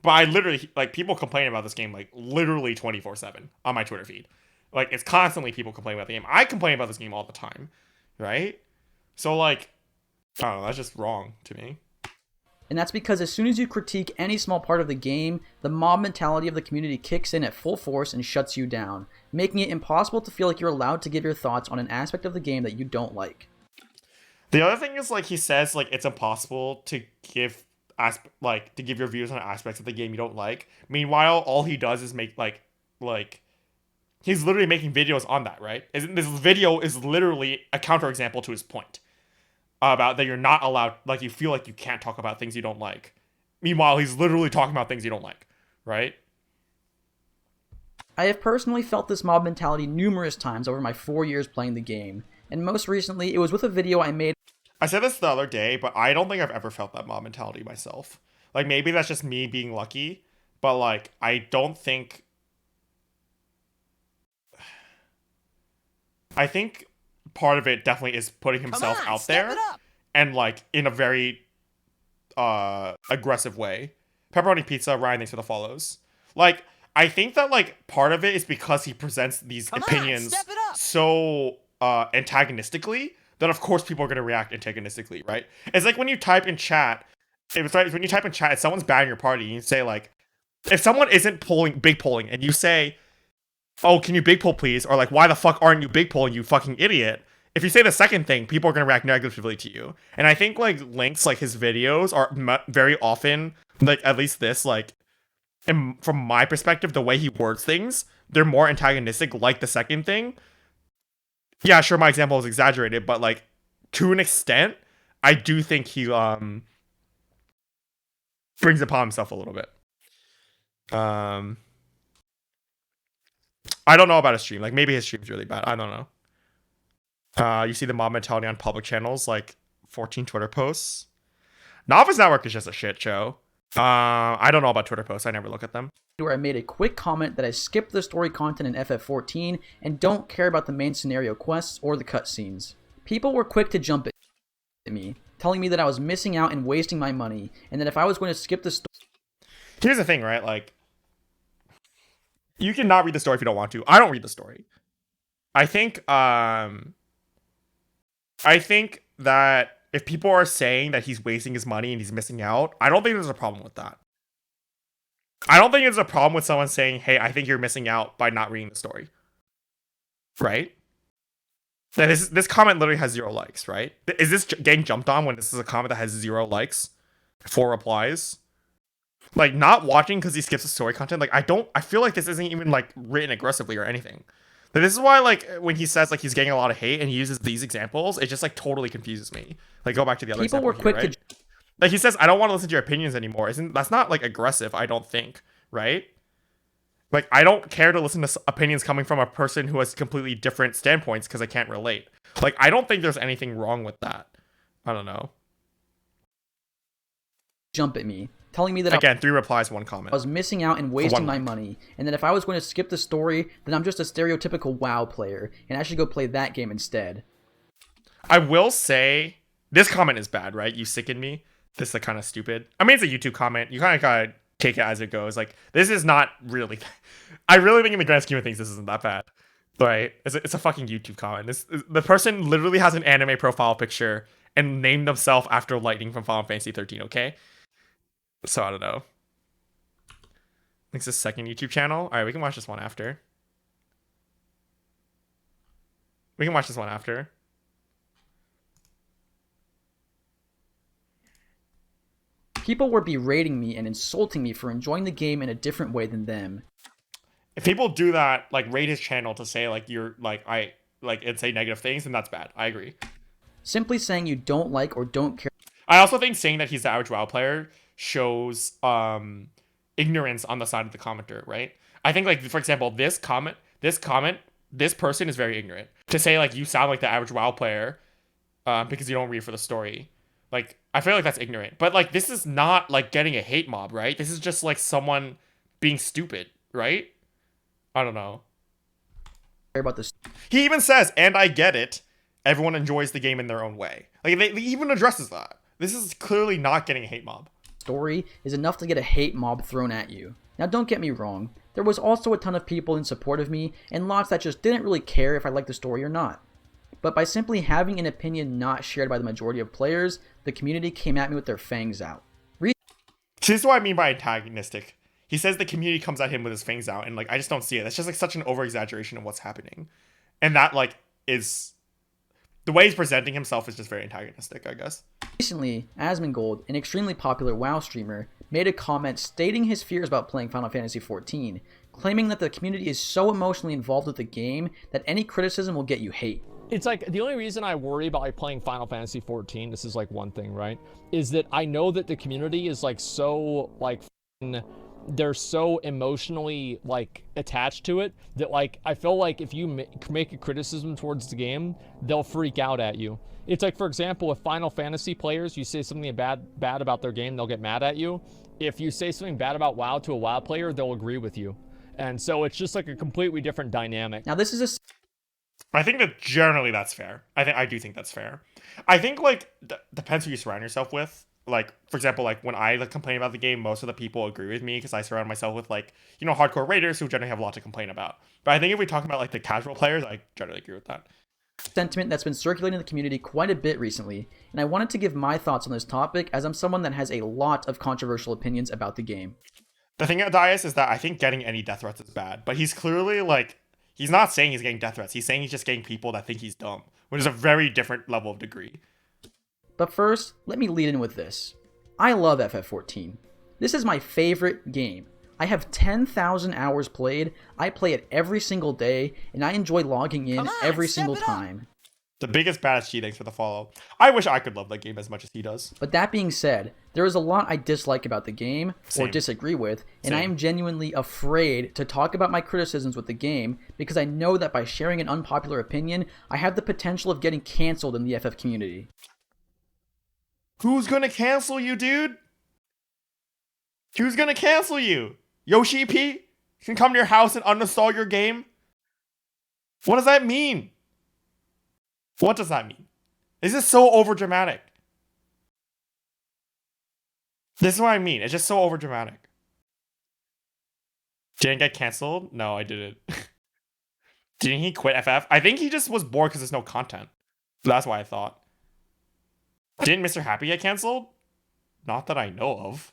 Speaker 1: but I literally, like, people complain about this game like literally 24/7 on my Twitter feed. Like, it's constantly people complaining about the game. I complain about this game all the time, right? So like, I don't know, that's just wrong to me.
Speaker 4: And that's because as soon as you critique any small part of the game, the mob mentality of the community kicks in at full force and shuts you down, making it impossible to feel like you're allowed to give your thoughts on an aspect of the game that you don't like.
Speaker 1: The other thing is, like, he says, like, it's impossible to give your views on aspects of the game you don't like. Meanwhile, all he does is make like he's literally making videos on that, right? This video is literally a counterexample to his point about that you're not allowed, like, you feel like you can't talk about things you don't like. Meanwhile, he's literally talking about things you don't like, right?
Speaker 4: I have personally felt this mob mentality numerous times over my 4 years playing the game, and most recently it was with a video I made.
Speaker 1: I said this the other day, but I don't think I've ever felt that mob mentality myself. Like, maybe that's just me being lucky, but like, I don't think I think part of it definitely is putting himself
Speaker 2: Come on,
Speaker 1: out
Speaker 2: step
Speaker 1: there
Speaker 2: it up.
Speaker 1: and like in a very aggressive way. Pepperoni Pizza, Ryan, thanks for the follows. Like, I think that like part of it is because he presents these
Speaker 2: Come on,
Speaker 1: opinions
Speaker 2: step it up.
Speaker 1: so antagonistically that of course people are gonna react antagonistically, right? It's like when you type in chat, if someone's banning your party, and you say like, if someone isn't big polling, and you say, "Oh, can you big poll please?" or like, "Why the fuck aren't you big polling, you fucking idiot?" If you say the second thing, people are gonna react negatively to you. And I think like Link's like his videos are very often like at least this like, from my perspective, the way he words things, they're more antagonistic. Like the second thing. Yeah, sure, my example is exaggerated, but like to an extent, I do think he brings it upon himself a little bit. I don't know about his stream. Like maybe his stream's really bad. I don't know. You see the mob mentality on public channels, like 14 Twitter posts. Novice Network is just a shit show. I don't know about Twitter posts. I never look at them.
Speaker 4: Where I made a quick comment that I skipped the story content in FF14 and don't care about the main scenario quests or the cutscenes. People were quick to jump at me, telling me that I was missing out and wasting my money, and that if I was going to skip the story...
Speaker 1: Here's the thing, right? Like, you can not read the story if you don't want to. I don't read the story. I think that if people are saying that he's wasting his money and he's missing out, I don't think there's a problem with that. I don't think there's a problem with someone saying, "Hey, I think you're missing out by not reading the story." Right? This comment literally has 0 likes, right? Is this getting jumped on when this is a comment that has 0 likes, 4 replies? Like, not watching because he skips the story content, like, I feel like this isn't even, like, written aggressively or anything. But this is why, like, when he says, like, he's getting a lot of hate and he uses these examples, it just, like, totally confuses me. Like, go back to the other
Speaker 4: People
Speaker 1: example
Speaker 4: were
Speaker 1: here,
Speaker 4: quick
Speaker 1: right?
Speaker 4: to...
Speaker 1: Like, he says, "I don't want to listen to your opinions anymore." That's not, like, aggressive, I don't think, right? Like, I don't care to listen to opinions coming from a person who has completely different standpoints because I can't relate. Like, I don't think there's anything wrong with that. I don't know.
Speaker 4: Jump at me, telling me that
Speaker 1: Again, 3 replies, 1 comment.
Speaker 4: I was missing out and wasting my money, and that if I was going to skip the story, then I'm just a stereotypical WoW player, and I should go play that game instead.
Speaker 1: I will say, this comment is bad, right? You sicken me. This is kind of stupid. I mean, it's a YouTube comment. You kind of gotta take it as it goes. Like, this is not really... I really think in the grand scheme of things, this isn't that bad. Right? It's a fucking YouTube comment. The person literally has an anime profile picture and named themselves after Lightning from Final Fantasy 13, okay? So, I don't know. It's the second YouTube channel. Alright, we can watch this one after.
Speaker 4: People were berating me and insulting me for enjoying the game in a different way than them.
Speaker 1: If people do that, like, raid his channel to say, like, you're, like, and say negative things, then that's bad. I agree.
Speaker 4: Simply saying you don't like or don't care...
Speaker 1: I also think saying that he's the average WoW player shows ignorance on the side of the commenter, right? I think, like, for example, this person is very ignorant. To say, like, you sound like the average WoW player because you don't read for the story. Like, I feel like that's ignorant. But, like, this is not, like, getting a hate mob, right? This is just, like, someone being stupid, right? I don't know.
Speaker 4: About this.
Speaker 1: He even says, "And I get it. Everyone enjoys the game in their own way." Like, they even addresses that. This is clearly not getting a hate mob.
Speaker 4: Story is enough to get a hate mob thrown at you. Now, don't get me wrong. There was also a ton of people in support of me, and lots that just didn't really care if I liked the story or not. But by simply having an opinion not shared by the majority of players, the community came at me with their fangs out.
Speaker 1: This is what I mean by antagonistic. He says the community comes at him with his fangs out, and, like, I just don't see it. That's just, like, such an over-exaggeration of what's happening. And that, like, is... The way he's presenting himself is just very antagonistic, I guess.
Speaker 4: Recently, Asmongold, an extremely popular WoW streamer, made a comment stating his fears about playing Final Fantasy XIV, claiming that the community is so emotionally involved with the game that any criticism will get you hate.
Speaker 9: It's like, the only reason I worry about, like, playing Final Fantasy XIV, this is, like, one thing, right? Is that I know that the community is, like, so, like, they're so emotionally, like, attached to it that, like, I feel like if you make a criticism towards the game, they'll freak out at you. It's like, for example, if Final Fantasy players, you say something bad about their game, they'll get mad at you. If you say something bad about WoW to a WoW player, they'll agree with you. And so it's just, like, a completely different dynamic.
Speaker 4: Now, this is
Speaker 1: I think that generally that's fair. I do think that's fair. I think like depends who you surround yourself with. Like for example, like when I like complain about the game, most of the people agree with me because I surround myself with like hardcore raiders who generally have a lot to complain about. But I think if we talk about like the casual players, I generally agree with that.
Speaker 4: Sentiment that's been circulating in the community quite a bit recently, and I wanted to give my thoughts on this topic as I'm someone that has a lot of controversial opinions about the game.
Speaker 1: The thing at Dias is that I think getting any death threats is bad, but he's clearly like he's not saying he's getting death threats. He's saying he's just getting people that think he's dumb, which is a very different level of degree.
Speaker 4: But first, let me lead in with this. I love FF14. This is my favorite game. I have 10,000 hours played, I play it every single day, and I enjoy logging in every single time.
Speaker 1: The biggest baddest G, thanks for the follow. I wish I could love that game as much as he does.
Speaker 4: But that being said, there is a lot I dislike about the game, or disagree with, and I am genuinely afraid to talk about my criticisms with the game, because I know that by sharing an unpopular opinion, I have the potential of getting cancelled in the FF community.
Speaker 1: Who's gonna cancel you, dude? Who's gonna cancel you? Yoshi P can come to your house and uninstall your game? What does that mean? What does that mean? This is so overdramatic. This is what I mean. It's just so overdramatic. Didn't get canceled? No, I didn't. Didn't he quit FF? I think he just was bored because there's no content. That's why I thought. Didn't Mr. Happy get canceled? Not that I know of.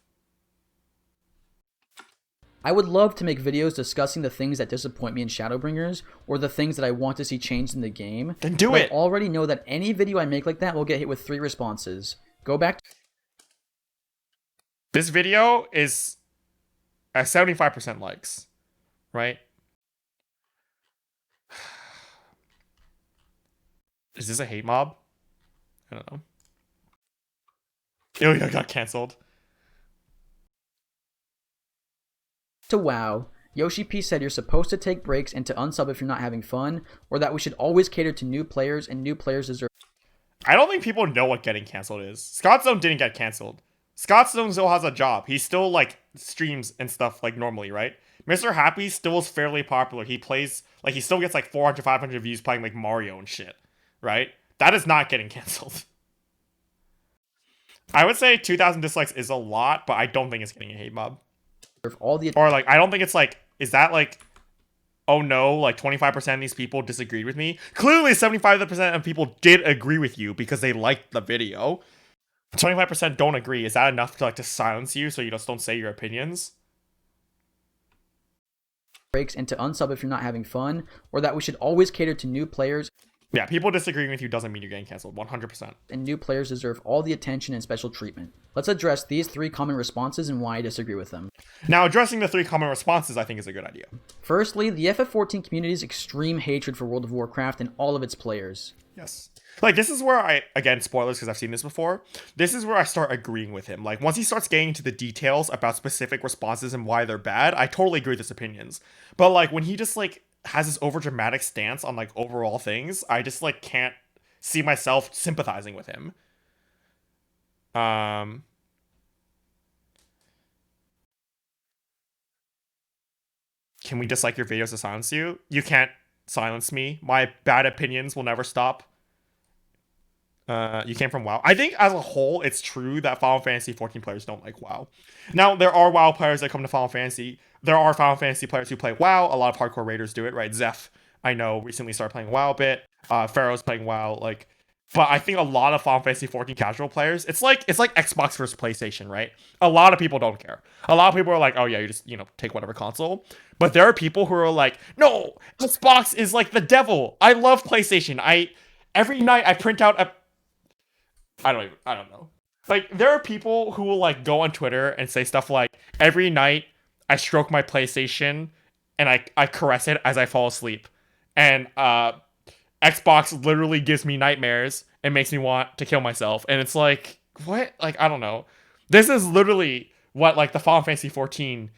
Speaker 4: I would love to make videos discussing the things that disappoint me in Shadowbringers, or the things that I want to see changed in the game.
Speaker 1: Then do it!
Speaker 4: I already know that any video I make like that will get hit with 3 responses. Go back.
Speaker 1: This video is at 75% likes, right? Is this a hate mob? I don't know. Ilya got canceled.
Speaker 4: To WoW, Yoshi P said you're supposed to take breaks and to unsub if you're not having fun, or that we should always cater to new players and new players deserve.
Speaker 1: I don't think people know what getting canceled is. Scottstone didn't get canceled. Scottstone still has a job. He still like streams and stuff like normally, right? Mr. Happy still is fairly popular. He plays like he still gets like 400, 500 views playing like Mario and shit, right? That is not getting canceled. I would say 2,000 dislikes is a lot, but I don't think it's getting a hate mob.
Speaker 4: All the
Speaker 1: or like I don't think it's like, is that like, oh no, like 25% of these people disagreed with me? Clearly 75% of people did agree with you because they liked the video. 25% don't agree. Is that enough to like to silence you so you just don't say your opinions?
Speaker 4: Breaks and to unsub if you're not having fun, or that we should always cater to new players.
Speaker 1: Yeah, people disagreeing with you doesn't mean you're getting canceled, 100%.
Speaker 4: And new players deserve all the attention and special treatment. Let's address these 3 common responses and why I disagree with them.
Speaker 1: Now, addressing the 3 common responses I think is a good idea.
Speaker 4: Firstly, the FF14 community's extreme hatred for World of Warcraft and all of its players.
Speaker 1: Yes. Like, this is where I, again, spoilers because I've seen this before, this is where I start agreeing with him. Like, once he starts getting into the details about specific responses and why they're bad, I totally agree with his opinions. But, like, when he just, like, has this overdramatic stance on, like, overall things, I just, like, can't see myself sympathizing with him. Can we dislike your videos to silence you? You can't silence me. My bad opinions will never stop. You came from WoW. I think as a whole, it's true that Final Fantasy 14 players don't like WoW. Now, there are WoW players that come to Final Fantasy. There are Final Fantasy players who play WoW. A lot of hardcore raiders do it, right? Zeph, I know, recently started playing WoW a bit. Pharaoh's playing WoW, like... But I think a lot of Final Fantasy 14 casual players, it's like Xbox versus PlayStation, right? A lot of people don't care. A lot of people are like, oh yeah, you just, take whatever console. But there are people who are like, no, Xbox is like the devil. I love PlayStation. Every night I print out a... I don't know. Like, there are people who will, like, go on Twitter and say stuff like, every night I stroke my PlayStation and I caress it as I fall asleep. And, Xbox literally gives me nightmares and makes me want to kill myself. And it's like, what? Like, I don't know. This is literally what, like, the Final Fantasy 14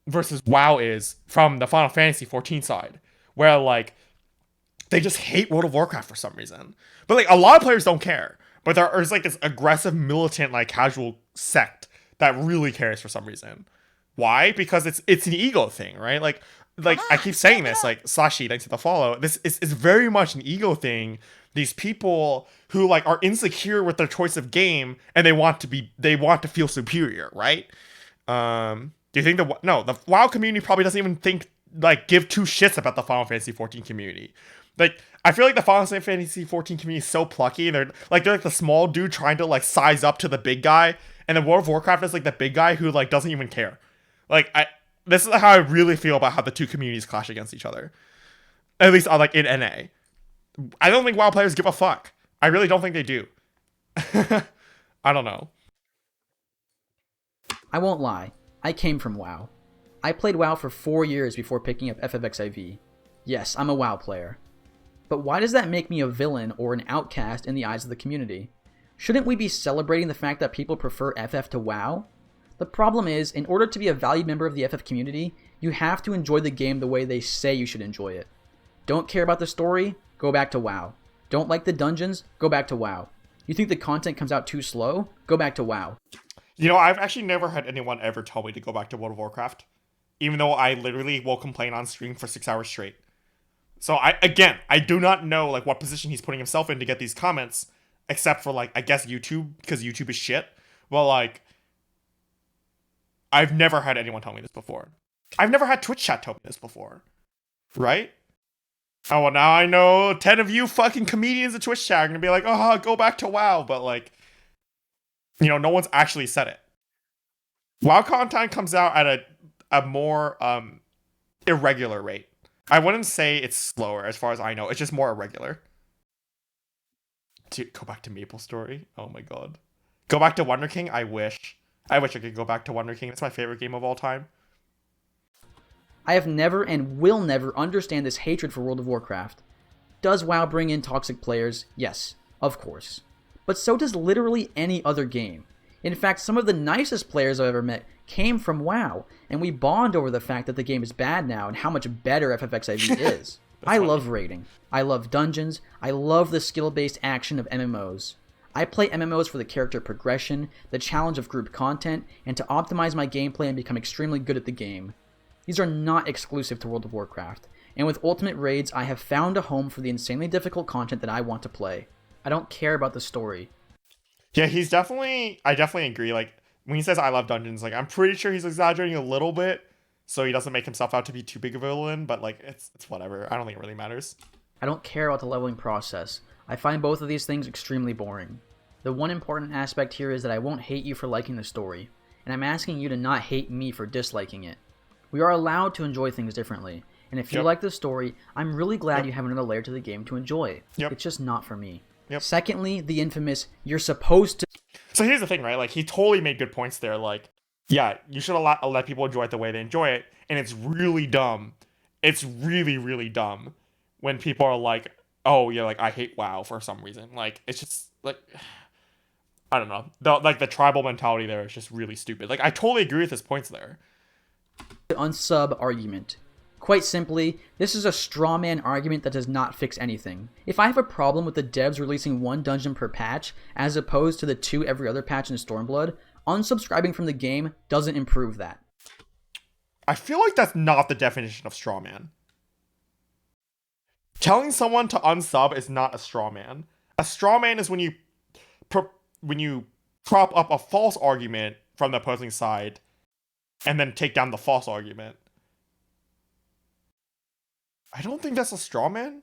Speaker 1: versus WoW is from the Final Fantasy 14 side. Where, like, they just hate World of Warcraft for some reason. But, like, a lot of players don't care. But there's, like, this aggressive, militant, like, casual sect that really cares for some reason. Why? Because it's an ego thing, right? Like, like
Speaker 2: Come
Speaker 1: I
Speaker 2: on,
Speaker 1: keep saying
Speaker 2: step it
Speaker 1: this,
Speaker 2: up.
Speaker 1: like Slashy, thanks for the follow. This is very much an ego thing. These people who like are insecure with their choice of game and they want to feel superior, right? Do you think the WoW community probably doesn't even give two shits about the Final Fantasy 14 community? Like, I feel like the Final Fantasy 14 community is so plucky. They're like the small dude trying to like size up to the big guy, and then World of Warcraft is like the big guy who like doesn't even care. Like, this is how I really feel about how the two communities clash against each other. At least like in NA. I don't think WoW players give a fuck. I really don't think they do. I don't know.
Speaker 4: I won't lie, I came from WoW. I played WoW for 4 years before picking up FFXIV. Yes, I'm a WoW player. But why does that make me a villain or an outcast in the eyes of the community? Shouldn't we be celebrating the fact that people prefer FF to WoW? The problem is, in order to be a valued member of the FF community, you have to enjoy the game the way they say you should enjoy it. Don't care about the story? Go back to WoW. Don't like the dungeons? Go back to WoW. You think the content comes out too slow? Go back to WoW.
Speaker 1: You know, I've actually never had anyone ever tell me to go back to World of Warcraft. Even though I literally will complain on stream for 6 hours straight. So I do not know like what position he's putting himself in to get these comments, except for like I guess YouTube, because YouTube is shit. Well, like I've never had anyone tell me this before. I've never had Twitch chat tell me this before. Right? Oh, well, now I know 10 of you fucking comedians in Twitch chat are gonna be like, oh, go back to WoW, but like, you know, no one's actually said it. WoW content comes out at a more irregular rate. I wouldn't say it's slower as far as I know. It's just more irregular. Go back to MapleStory? Oh my god. Go back to Wonder King? I wish. I wish I could go back to Wonder King. It's my favorite game of all time.
Speaker 4: I have never and will never understand this hatred for World of Warcraft. Does WoW bring in toxic players? Yes, of course. But so does literally any other game. In fact, some of the nicest players I've ever met came from WoW, and we bond over the fact that the game is bad now and how much better FFXIV is. I love raiding. I love dungeons. I love the skill-based action of MMOs. I play MMOs for the character progression, the challenge of group content, and to optimize my gameplay and become extremely good at the game. These are not exclusive to World of Warcraft, and with Ultimate Raids, I have found a home for the insanely difficult content that I want to play. I don't care about the story.
Speaker 1: Yeah, I definitely agree. Like, when he says I love dungeons, like, I'm pretty sure he's exaggerating a little bit, so he doesn't make himself out to be too big of a villain, but, like, it's whatever. I don't think it really matters.
Speaker 4: I don't care about the leveling process. I find both of these things extremely boring. The one important aspect here is that I won't hate you for liking the story, and I'm asking you to not hate me for disliking it. We are allowed to enjoy things differently, and if you like the story, I'm really glad you have another layer to the game to enjoy. It's just not for me. Secondly, the infamous, you're supposed to...
Speaker 1: So here's the thing, right? Like, he totally made good points there. Like, yeah, you should let people enjoy it the way they enjoy it, and it's really dumb. It's really, really dumb when people are like, oh, yeah, like, I hate WoW for some reason. Like, it's just, like... I don't know. The tribal mentality there is just really stupid. Like, I totally agree with his points there.
Speaker 4: Unsub argument. Quite simply, this is a straw man argument that does not fix anything. If I have a problem with the devs releasing one dungeon per patch, as opposed to the 2 every other patch in Stormblood, unsubscribing from the game doesn't improve that.
Speaker 1: I feel like that's not the definition of straw man. Telling someone to unsub is not a straw man. A straw man is when you prop up a false argument from the opposing side and then take down the false argument. I don't think that's a straw man,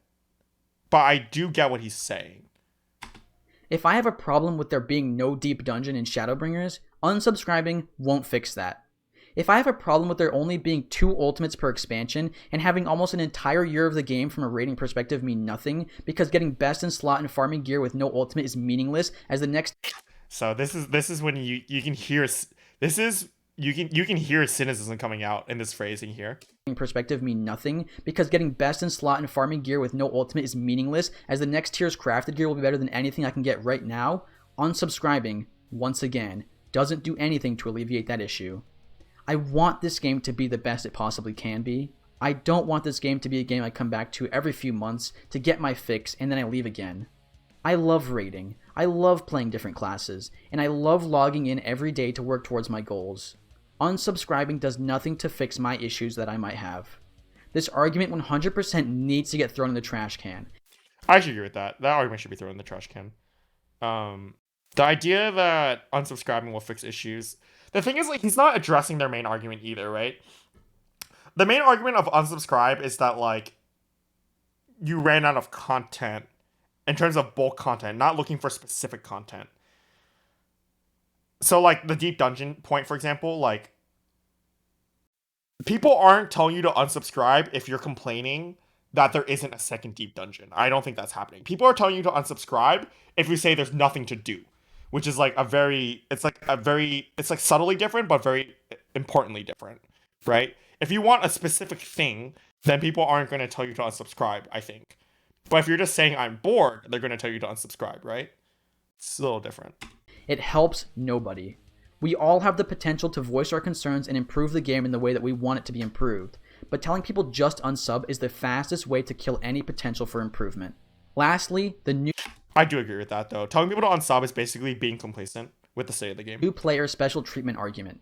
Speaker 1: but I do get what he's saying.
Speaker 4: If I have a problem with there being no deep dungeon in Shadowbringers, unsubscribing won't fix that. If I have a problem with there only being 2 ultimates per expansion and having almost an entire year of the game from a rating perspective mean nothing because getting best in slot and farming gear with no ultimate is meaningless as the next...
Speaker 1: So this is when you can hear you can hear cynicism coming out in this phrasing here.
Speaker 4: Perspective mean nothing because getting best in slot and farming gear with no ultimate is meaningless as the next tier's crafted gear will be better than anything I can get right now. Unsubscribing, once again, doesn't do anything to alleviate that issue. I want this game to be the best it possibly can be. I don't want this game to be a game I come back to every few months to get my fix and then I leave again. I love raiding, I love playing different classes, and I love logging in every day to work towards my goals. Unsubscribing does nothing to fix my issues that I might have. This argument 100% needs to get thrown in the trash can.
Speaker 1: I actually agree with that. That argument should be thrown in the trash can. The idea that unsubscribing will fix issues. The thing is, like, he's not addressing their main argument either, right? The main argument of unsubscribe is that, like, you ran out of content in terms of bulk content, not looking for specific content. So, like, the deep dungeon point, for example, like, people aren't telling you to unsubscribe if you're complaining that there isn't a second deep dungeon. I don't think that's happening. People are telling you to unsubscribe if you say there's nothing to do, which is like it's like subtly different, but very importantly different, right? If you want a specific thing, then people aren't going to tell you to unsubscribe, I think. But if you're just saying I'm bored, they're going to tell you to unsubscribe, right? It's a little different.
Speaker 4: It helps nobody. We all have the potential to voice our concerns and improve the game in the way that we want it to be improved, but telling people just unsub is the fastest way to kill any potential for improvement. Lastly,
Speaker 1: I do agree with that, though. Telling people to unsub is basically being complacent with the state of the game.
Speaker 4: New player special treatment argument.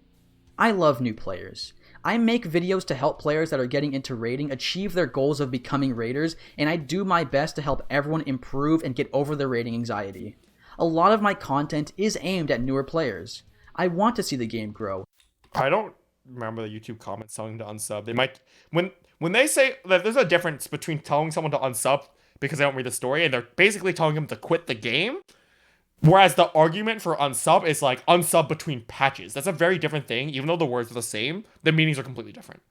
Speaker 4: I love new players. I make videos to help players that are getting into raiding achieve their goals of becoming raiders, and I do my best to help everyone improve and get over their raiding anxiety. A lot of my content is aimed at newer players. I want to see the game grow.
Speaker 1: I don't remember the YouTube comments telling to unsub. They might when they say that there's a difference between telling someone to unsub because they don't read the story and they're basically telling them to quit the game. Whereas the argument for unsub is like unsub between patches. That's a very different thing. Even though the words are the same, the meanings are completely different.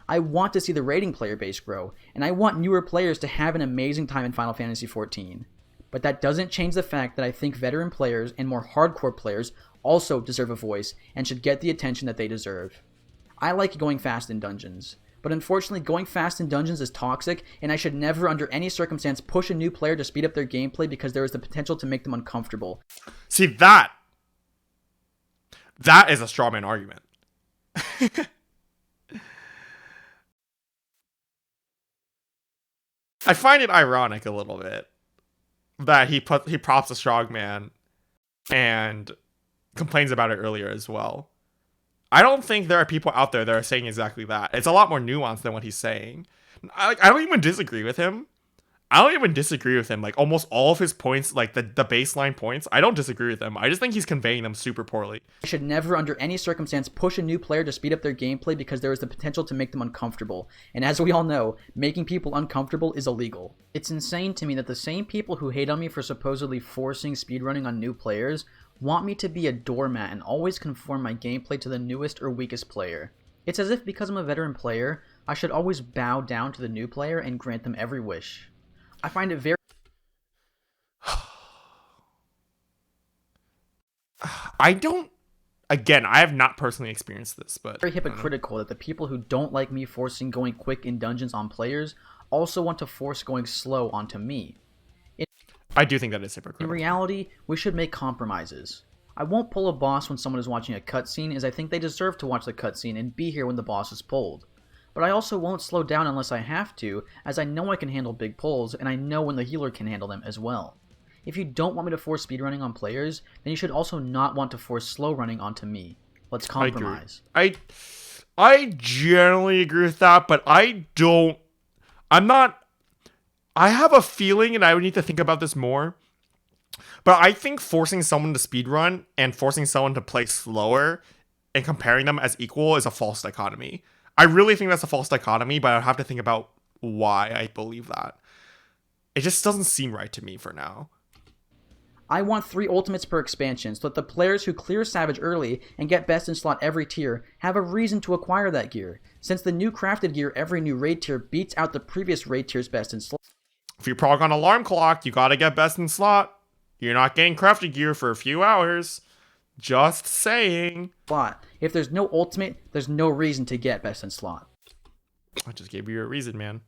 Speaker 4: I want to see the raiding player base grow, and I want newer players to have an amazing time in Final Fantasy XIV. But that doesn't change the fact that I think veteran players and more hardcore players also deserve a voice and should get the attention that they deserve. I like going fast in dungeons, but unfortunately going fast in dungeons is toxic, and I should never under any circumstance push a new player to speed up their gameplay because there is the potential to make them uncomfortable.
Speaker 1: See, that is a strawman argument. I find it ironic a little bit that he props a strongman and complains about it earlier as well. I don't think there are people out there that are saying exactly that. It's a lot more nuanced than what he's saying. I don't even disagree with him. Like, almost all of his points, like the baseline points, I don't disagree with him. I just think he's conveying them super poorly.
Speaker 4: I should never under any circumstance push a new player to speed up their gameplay because there is the potential to make them uncomfortable. And as we all know, making people uncomfortable is illegal. It's insane to me that the same people who hate on me for supposedly forcing speedrunning on new players want me to be a doormat and always conform my gameplay to the newest or weakest player. It's as if because I'm a veteran player, I should always bow down to the new player and grant them every wish. I find it very...
Speaker 1: Again, I have not personally experienced this, but...
Speaker 4: very hypocritical that the people who don't like me forcing going quick in dungeons on players also want to force going slow onto me.
Speaker 1: I do think that is hypocritical.
Speaker 4: In reality, we should make compromises. I won't pull a boss when someone is watching a cutscene, as I think they deserve to watch the cutscene and be here when the boss is pulled. But I also won't slow down unless I have to, as I know I can handle big pulls, and I know when the healer can handle them as well. If you don't want me to force speedrunning on players, then you should also not want to force slow running onto me. Let's compromise.
Speaker 1: I generally agree with that, but I have a feeling, and I would need to think about this more, but I think forcing someone to speedrun and forcing someone to play slower and comparing them as equal is a false dichotomy. I really think that's a false dichotomy, but I have to think about why I believe that. It just doesn't seem right to me for now.
Speaker 4: I want 3 ultimates per expansion so that the players who clear Savage early and get best in slot every tier have a reason to acquire that gear, since the new crafted gear every new raid tier beats out the previous raid tier's best in slot.
Speaker 1: If you prog on alarm clock, you gotta get best in slot. You're not getting crafted gear for a few hours. Just saying.
Speaker 4: Slot. If there's no ultimate, there's no reason to get best in slot.
Speaker 1: I just gave you a reason, man.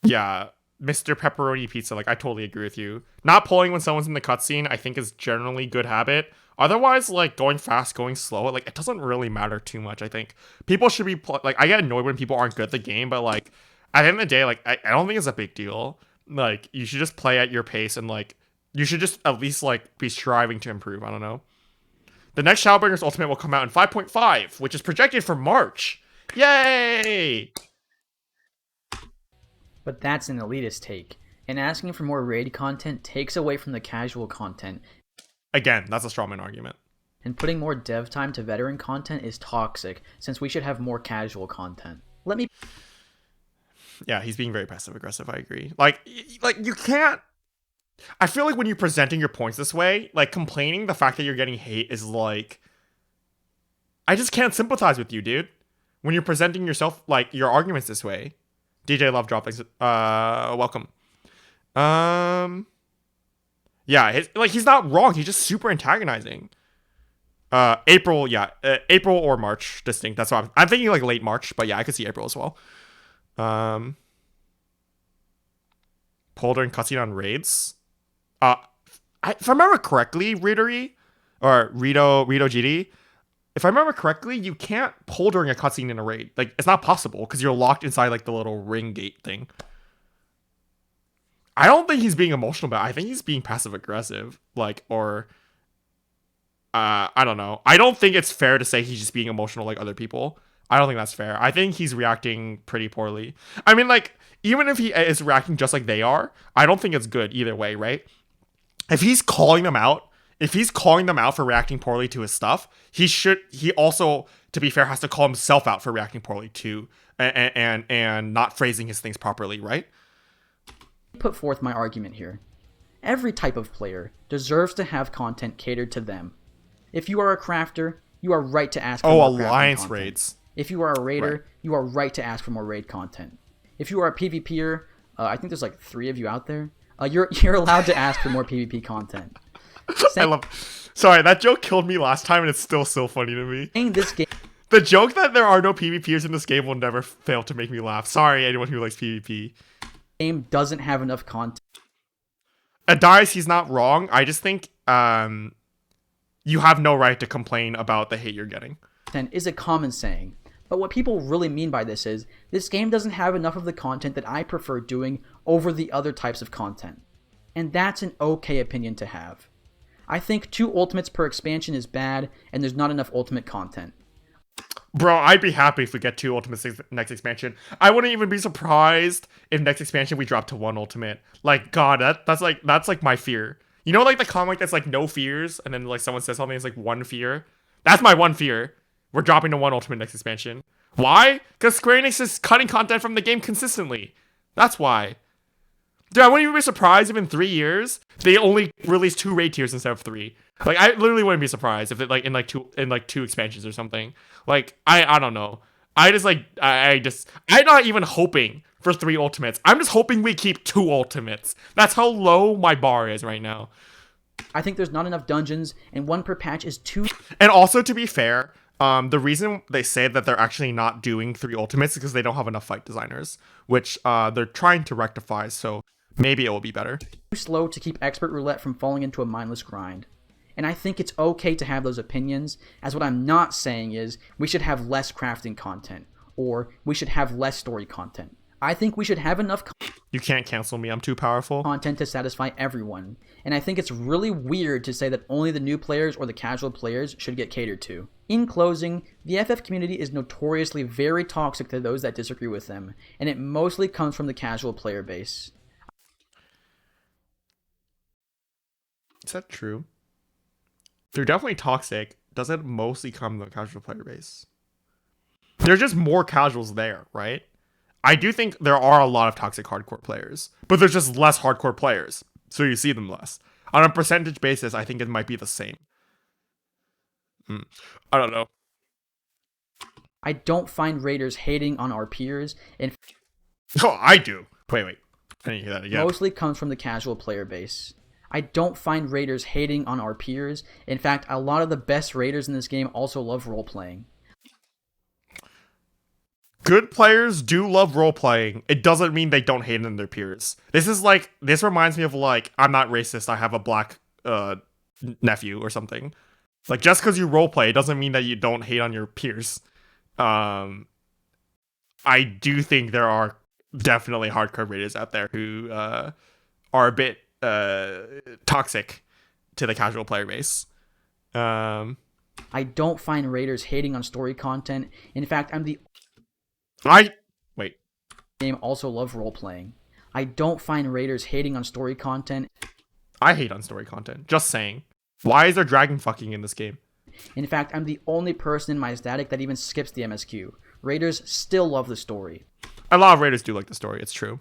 Speaker 1: Yeah, Mr. Pepperoni Pizza, like, I totally agree with you. Not pulling when someone's in the cutscene, I think, is generally good habit. Otherwise, like, going fast, going slow, like, it doesn't really matter too much, I think. People should be, like, I get annoyed when people aren't good at the game, but, like, at the end of the day, like, I don't think it's a big deal. Like, you should just play at your pace and, like, you should just at least, like, be striving to improve. I don't know. The next Shadowbringers Ultimate will come out in 5.5, which is projected for March. Yay!
Speaker 4: But that's an elitist take, and asking for more raid content takes away from the casual content.
Speaker 1: Again, that's a strawman argument.
Speaker 4: And putting more dev time to veteran content is toxic, since we should have more casual content. Let me...
Speaker 1: Yeah, he's being very passive-aggressive, I agree. Like, you can't... I feel like when you're presenting your points this way, like, complaining the fact that you're getting hate is like... I just can't sympathize with you, dude. When you're presenting yourself, like, your arguments this way. DJ Love Drop, thanks. Welcome. Yeah, he's not wrong. He's just super antagonizing. April, yeah. April or March, distinct. That's why I'm thinking, like, late March. But yeah, I could see April as well. Polder and cutscene on raids. If I remember correctly, Raidery or Rito GD, if I remember correctly, you can't pull during a cutscene in a raid. Like, it's not possible because you're locked inside like the little ring gate thing. I don't think he's being emotional about it. I think he's being passive aggressive. Like, or I don't know. I don't think it's fair to say he's just being emotional like other people. I don't think that's fair. I think he's reacting pretty poorly. I mean, like, even if he is reacting just like they are, I don't think it's good either way, right? If he's calling them out for reacting poorly to his stuff, he also, to be fair, has to call himself out for reacting poorly too, and not phrasing his things properly, right?
Speaker 4: Put forth my argument here. Every type of player deserves to have content catered to them. If you are a crafter, you are right to ask for more crafting
Speaker 1: alliance
Speaker 4: content.
Speaker 1: raids.
Speaker 4: If you are a raider,
Speaker 1: Right.
Speaker 4: you are right to ask for more raid content. If you are a PvPer, I think there's like 3 of you out there. You're allowed to ask for more PvP content.
Speaker 1: Sorry, that joke killed me last time, and it's still so funny to me.
Speaker 4: Saying this game,
Speaker 1: The joke that there are no PvPers in this game will never fail to make me laugh. Sorry, anyone who likes PvP.
Speaker 4: game doesn't have enough content.
Speaker 1: Adarius, he's not wrong. I just think you have no right to complain about the hate you're getting.
Speaker 4: Is a common saying. But what people really mean by this is, this game doesn't have enough of the content that I prefer doing over the other types of content. And that's an okay opinion to have. I think 2 ultimates per expansion is bad, and there's not enough ultimate content.
Speaker 1: Bro, I'd be happy if we get 2 ultimates next expansion. I wouldn't even be surprised if next expansion we drop to 1 ultimate. Like, God, that's like my fear. You know, like the comic that's like no fears, and then like someone says something that's like 1 fear? That's my 1 fear. We're dropping to 1 ultimate next expansion. Why? Because Square Enix is cutting content from the game consistently. That's why. Dude, I wouldn't even be surprised if in 3 years they only release 2 raid tiers instead of 3. Like, I literally wouldn't be surprised if it like in 2 expansions or something. Like, I don't know. I'm not even hoping for 3 ultimates. I'm just hoping we keep 2 ultimates. That's how low my bar is right now.
Speaker 4: I think there's not enough dungeons, and 1 per patch is too...
Speaker 1: And also, to be fair, the reason they say that they're actually not doing 3 ultimates is because they don't have enough fight designers, which they're trying to rectify, so maybe it will be better.
Speaker 4: Too slow to keep Expert Roulette from falling into a mindless grind. And I think it's okay to have those opinions, as what I'm not saying is we should have less crafting content, or we should have less story content. I think we should have enough
Speaker 1: You can't cancel me, I'm too powerful.
Speaker 4: Content to satisfy everyone. And I think it's really weird to say that only the new players or the casual players should get catered to. In closing, the FF community is notoriously very toxic to those that disagree with them, and it mostly comes from the casual player base.
Speaker 1: Is that true? They're definitely toxic. Does it mostly come from the casual player base? There's just more casuals there, right? I do think there are a lot of toxic hardcore players, but there's just less hardcore players, so you see them less. On a percentage basis, I think it might be the same. I don't know.
Speaker 4: I don't find raiders hating on our peers, and
Speaker 1: Oh, I do. Wait. I didn't hear that again.
Speaker 4: mostly comes from the casual player base. I don't find raiders hating on our peers. In fact, a lot of the best raiders in this game also love role-playing.
Speaker 1: Good players do love role-playing. It doesn't mean they don't hate on their peers. This reminds me of, like, I'm not racist, I have a black nephew or something. Like, just because you roleplay, it doesn't mean that you don't hate on your peers. I do think there are definitely hardcore raiders out there who are a bit toxic to the casual player base.
Speaker 4: I don't find raiders hating on story content. In fact, I'm the
Speaker 1: Wait.
Speaker 4: game also love role-playing. I don't find raiders hating on story content.
Speaker 1: I hate on story content. Just saying. Why is there dragon fucking in this game?
Speaker 4: In fact, I'm the only person in my static that even skips the MSQ. Raiders still love the story.
Speaker 1: A lot of raiders do like the story. It's true.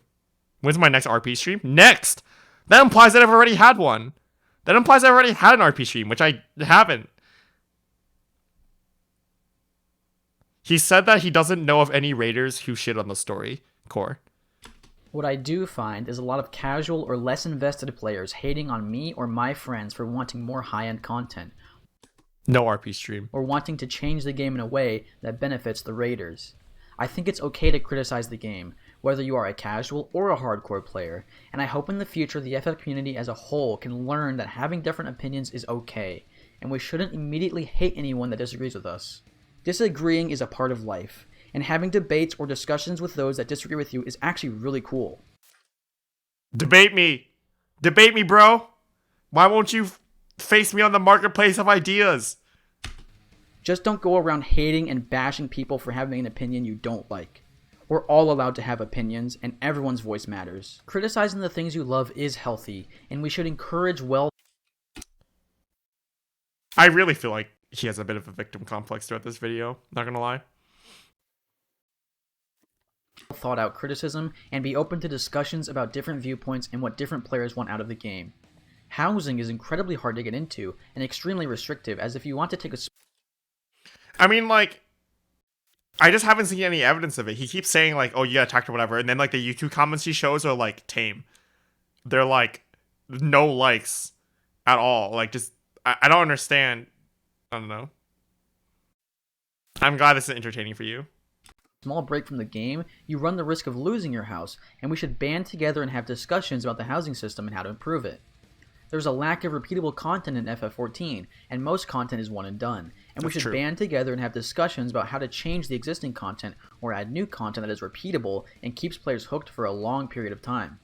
Speaker 1: When's my next RP stream? Next! That implies that I've already had one. That implies I already had an RP stream, which I haven't. He said that he doesn't know of any raiders who shit on the story core.
Speaker 4: What I do find is a lot of casual or less invested players hating on me or my friends for wanting more high-end content.
Speaker 1: No RP stream.
Speaker 4: Or wanting to change the game in a way that benefits the raiders. I think it's okay to criticize the game, whether you are a casual or a hardcore player, and I hope in the future the FF community as a whole can learn that having different opinions is okay, and we shouldn't immediately hate anyone that disagrees with us. Disagreeing is a part of life, and having debates or discussions with those that disagree with you is actually really cool.
Speaker 1: Debate me! Debate me, bro! Why won't you face me on the marketplace of ideas?
Speaker 4: Just don't go around hating and bashing people for having an opinion you don't like. We're all allowed to have opinions, and everyone's voice matters. Criticizing the things you love is healthy, and we should encourage
Speaker 1: I really feel like he has a bit of a victim complex throughout this video, not gonna lie.
Speaker 4: thought out criticism, and be open to discussions about different viewpoints and what different players want out of the game. Housing is incredibly hard to get into, and extremely restrictive, as if you want to take a...
Speaker 1: I mean, like, I just haven't seen any evidence of it. He keeps saying, like, oh, you got attacked or whatever, and then, like, the YouTube comments he shows are, like, tame. They're, like, no likes at all. Like, just, I don't understand. I don't know. I'm glad this is entertaining for you.
Speaker 4: Small break from the game, you run the risk of losing your house, and we should band together and have discussions about the housing system and how to improve it. There's a lack of repeatable content in FF14, and most content is one and done, and we should band together and have discussions about how to change the existing content or add new content that is repeatable and keeps players hooked for a long period of time.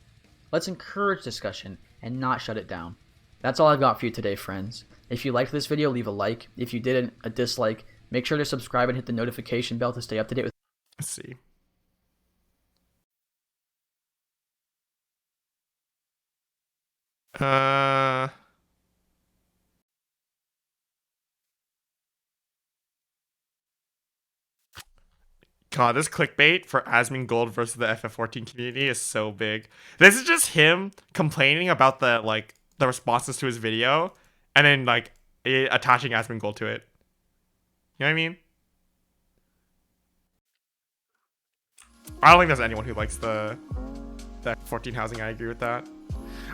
Speaker 4: Let's encourage discussion and not shut it down. That's all I've got for you today, friends. If you liked this video, leave a like. If you didn't, a dislike. Make sure to subscribe and hit the notification bell to stay up to date with...
Speaker 1: Let's see. God, this clickbait for Asmongold versus the FF14 community is so big. This is just him complaining about the responses to his video, and then attaching Asmongold to it. You know what I mean? I don't think there's anyone who likes the 14 housing. I agree with that.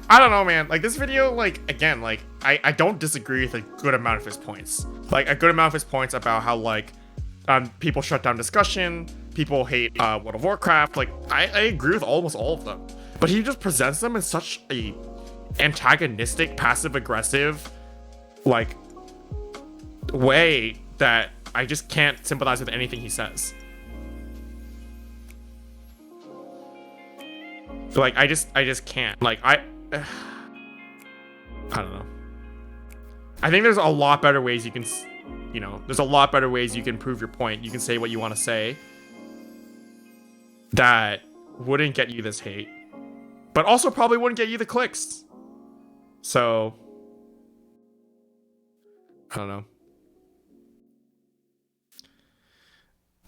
Speaker 1: I don't know, man. Like, this video, again, I don't disagree with a good amount of his points. Like, a good amount of his points about how, people shut down discussion, people hate World of Warcraft. I agree with almost all of them. But he just presents them in such a antagonistic, passive-aggressive, way that I just can't sympathize with anything he says. So, I just can't. I don't know. I think there's a lot better ways you can, there's a lot better ways you can prove your point. You can say what you want to say that wouldn't get you this hate, but also probably wouldn't get you the clicks. So, I don't know.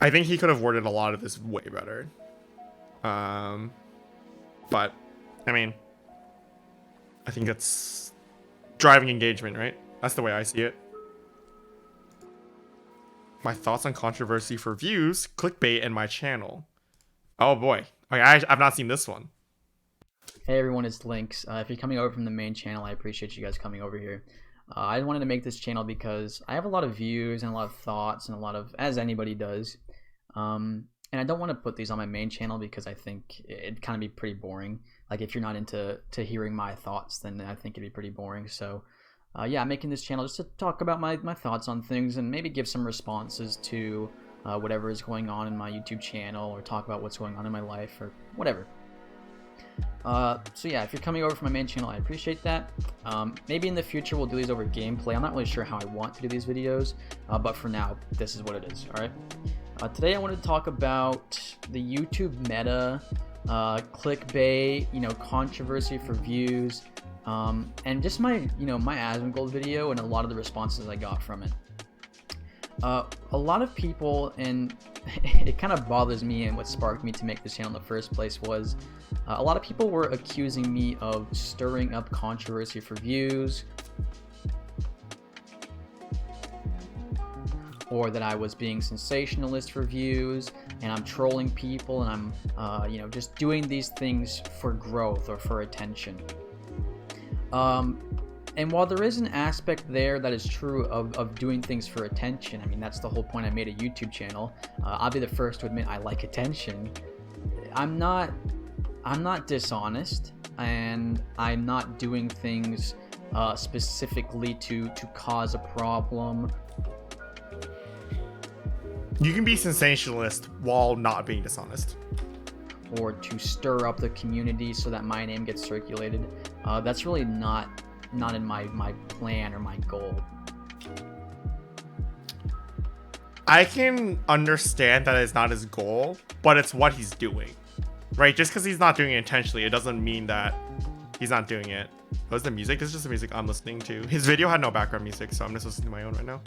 Speaker 1: I think he could have worded a lot of this way better. But, I mean, I think it's driving engagement, right? That's the way I see it. My thoughts on controversy for views, clickbait, and my channel. Oh boy. Okay, I've not seen this one.
Speaker 4: Hey everyone, it's Lynx. If you're coming over from the main channel, I appreciate you guys coming over here. I wanted to make this channel because I have a lot of views and a lot of thoughts and a lot of, as anybody does. And I don't want to put these on my main channel because I think it'd kind of be pretty boring. Like, if you're not into hearing my thoughts, then I think it'd be pretty boring. So, yeah, I'm making this channel just to talk about my thoughts on things and maybe give some responses to whatever is going on in my YouTube channel, or talk about what's going on in my life or whatever. So yeah, if you're coming over from my main channel, I appreciate that. Maybe in the future we'll do these over gameplay. I'm not really sure how I want to do these videos, but for now, this is what it is, alright? Today I wanted to talk about the YouTube meta, clickbait, controversy for views, and just my Asmongold video and a lot of the responses I got from it. A lot of people, and it kind of bothers me, and what sparked me to make this channel in the first place was a lot of people were accusing me of stirring up controversy for views, or that I was being sensationalist for views, and I'm trolling people, and I'm just doing these things for growth or for attention. And while there is an aspect there that is true of doing things for attention, I mean, that's the whole point I made a YouTube channel. I'll be the first to admit I like attention. I'm not dishonest, and I'm not doing things specifically to cause a problem.
Speaker 1: You can be sensationalist while not being dishonest.
Speaker 4: Or to stir up the community so that my name gets circulated. That's really not in my plan or my goal.
Speaker 1: I can understand that it's not his goal, but it's what he's doing, right? Just because he's not doing it intentionally, it doesn't mean that he's not doing it. What's the music? This is just the music I'm listening to. His video had no background music, so I'm just listening to my own right now.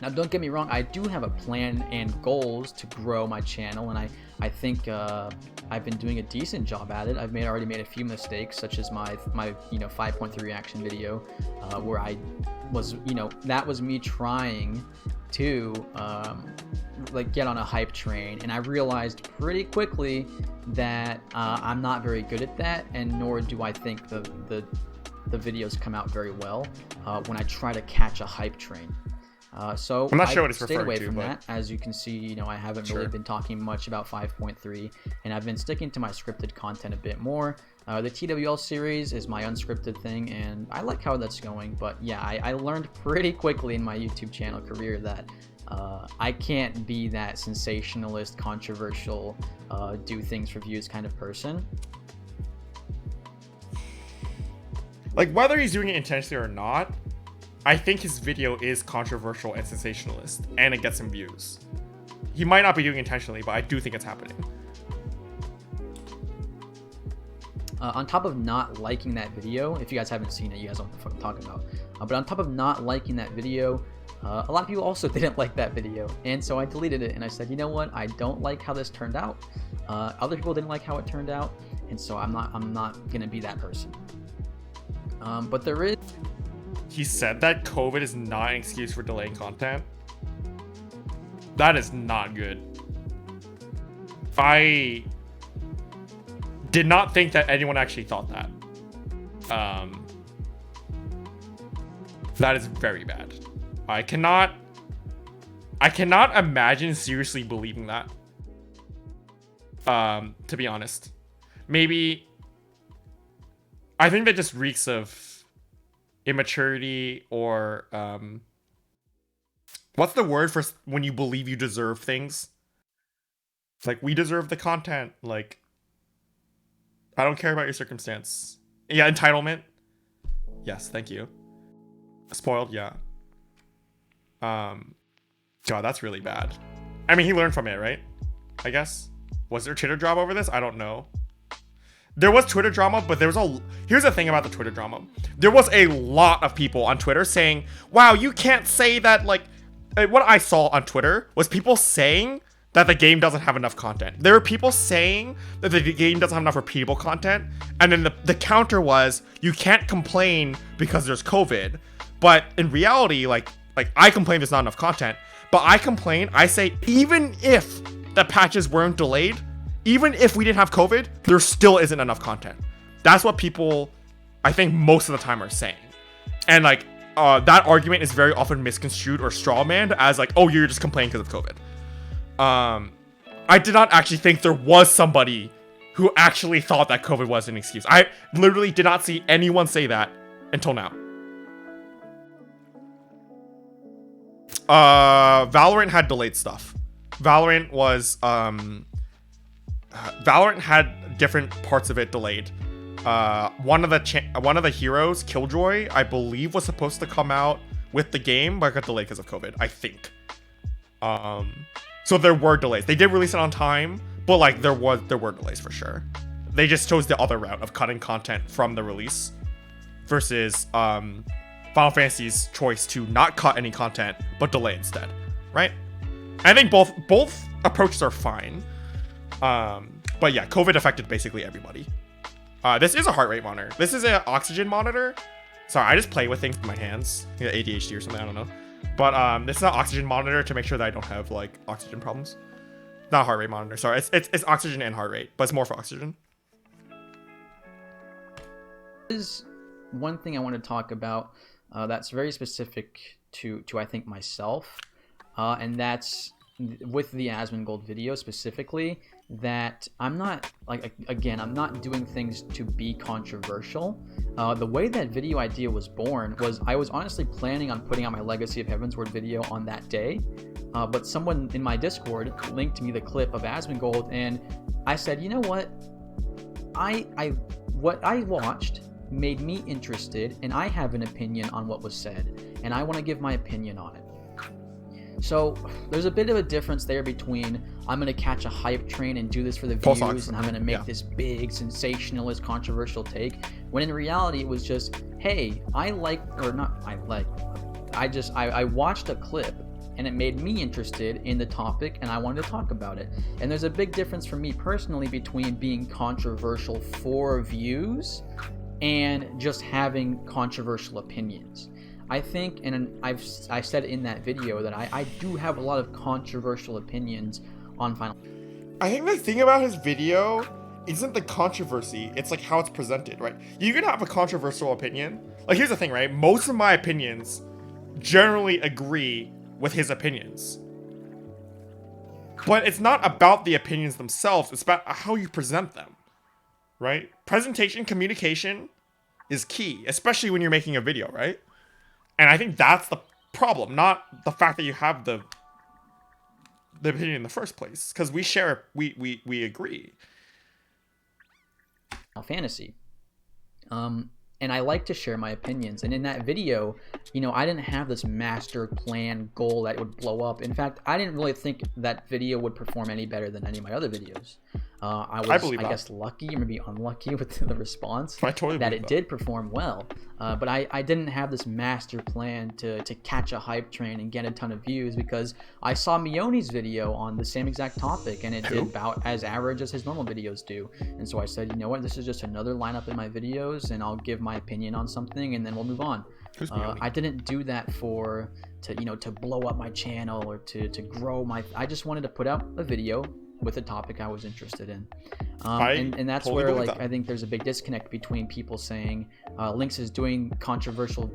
Speaker 4: Now, don't get me wrong, I do have a plan and goals to grow my channel, and I think I've been doing a decent job at it. I've already made a few mistakes, such as my 5.3 reaction video, where I was, that was me trying to get on a hype train, and I realized pretty quickly that I'm not very good at that, and nor do I think the videos come out very well when I try to catch a hype train. So
Speaker 1: I'm not sure what it's
Speaker 4: stayed
Speaker 1: referring
Speaker 4: away
Speaker 1: to,
Speaker 4: from
Speaker 1: but
Speaker 4: that. As you can see, I haven't really been talking much about 5.3, and I've been sticking to my scripted content a bit more. The TWL series is my unscripted thing, and I like how that's going. But yeah, I learned pretty quickly in my YouTube channel career that I can't be that sensationalist, controversial, do things for views kind of person.
Speaker 1: Like, whether he's doing it intentionally or not, I think his video is controversial and sensationalist, and it gets him views. He might not be doing it intentionally, but I do think it's happening.
Speaker 4: On top of not liking that video, if you guys haven't seen it, you guys don't know what I'm talking about. But on top of not liking that video, a lot of people also didn't like that video, and so I deleted it, and I said, you know what, I don't like how this turned out. Other people didn't like how it turned out, and so I'm not gonna be that person. But there is.
Speaker 1: He said that COVID is not an excuse for delaying content. That is not good. I did not think that anyone actually thought that. That is very bad. I cannot imagine seriously believing that. To be honest. Maybe I think that just reeks of immaturity, or what's the word for when you believe you deserve things? It's like, we deserve the content. Like, I don't care about your circumstance. Yeah, entitlement. Yes, thank you. Spoiled, yeah. God, that's really bad. I mean, he learned from it, right? I guess. Was there Twitter drama over this? I don't know. There was Twitter drama, but there was here's the thing about the Twitter drama. There was a lot of people on Twitter saying, wow, you can't say that, like, what I saw on Twitter was people saying that the game doesn't have enough content. There were people saying that the game doesn't have enough repeatable content, and then the counter was, you can't complain because there's COVID. But in reality, like I complain there's not enough content, but I say, even if the patches weren't delayed, even if we didn't have COVID, there still isn't enough content. That's what people, I think, most of the time are saying. And like, that argument is very often misconstrued or strawmanned as like, oh, you're just complaining because of COVID. I did not actually think there was somebody who actually thought that COVID was an excuse. I literally did not see anyone say that until now. Valorant had delayed stuff. Valorant was, Valorant had different parts of it delayed. One of the heroes, Killjoy, I believe was supposed to come out with the game, but got delayed because of COVID, I think. So there were delays. They did release it on time, but like there were delays for sure. They just chose the other route of cutting content from the release versus Final Fantasy's choice to not cut any content but delay instead, right? I think both approaches are fine. But yeah, COVID affected basically everybody. This is a heart rate monitor. This is an oxygen monitor. Sorry, I just play with things with my hands. Yeah, ADHD or something, I don't know. But this is an oxygen monitor to make sure that I don't have like oxygen problems. Not a heart rate monitor. Sorry, it's oxygen and heart rate, but it's more for oxygen.
Speaker 4: Is one thing I want to talk about that's very specific to I think myself, and that's with the Asmongold video specifically, that I'm not, like, again, I'm not doing things to be controversial. The way that video idea was born was I was honestly planning on putting out my Legacy of Heavensward video on that day, but someone in my Discord linked me the clip of Asmongold, and I said, you know what, what I watched made me interested, and I have an opinion on what was said, and I want to give my opinion on it. So there's a bit of a difference there between I'm going to catch a hype train and do this for the views, and I'm going to make this big sensationalist controversial take, when in reality it was just, hey, I watched a clip and it made me interested in the topic and I wanted to talk about it. And there's a big difference for me personally between being controversial for views and just having controversial opinions. I think, and I said in that video, that I do have a lot of controversial opinions on Final.
Speaker 1: I think the thing about his video isn't the controversy, it's like how it's presented, right? You can have a controversial opinion. Like, here's the thing, right? Most of my opinions generally agree with his opinions. But it's not about the opinions themselves, it's about how you present them, right? Presentation, communication is key, especially when you're making a video, right? And I think that's the problem, not the fact that you have the opinion in the first place, because we agree.
Speaker 4: Fantasy. And I like to share my opinions. And in that video, you know, I didn't have this master plan goal that would blow up. In fact, I didn't really think that video would perform any better than any of my other videos. I was, I guess, lucky or maybe unlucky with the response that it did perform well. But I didn't have this master plan to catch a hype train and get a ton of views, because I saw Mioni's video on the same exact topic and it did about as average as his normal videos do. And so I said, you know what, this is just another lineup in my videos and I'll give my opinion on something and then we'll move on. I didn't do that to blow up my channel or to grow my. I just wanted to put out a video with a topic I was interested in, and that's where I think there's a big disconnect between people saying Lynx is doing controversial.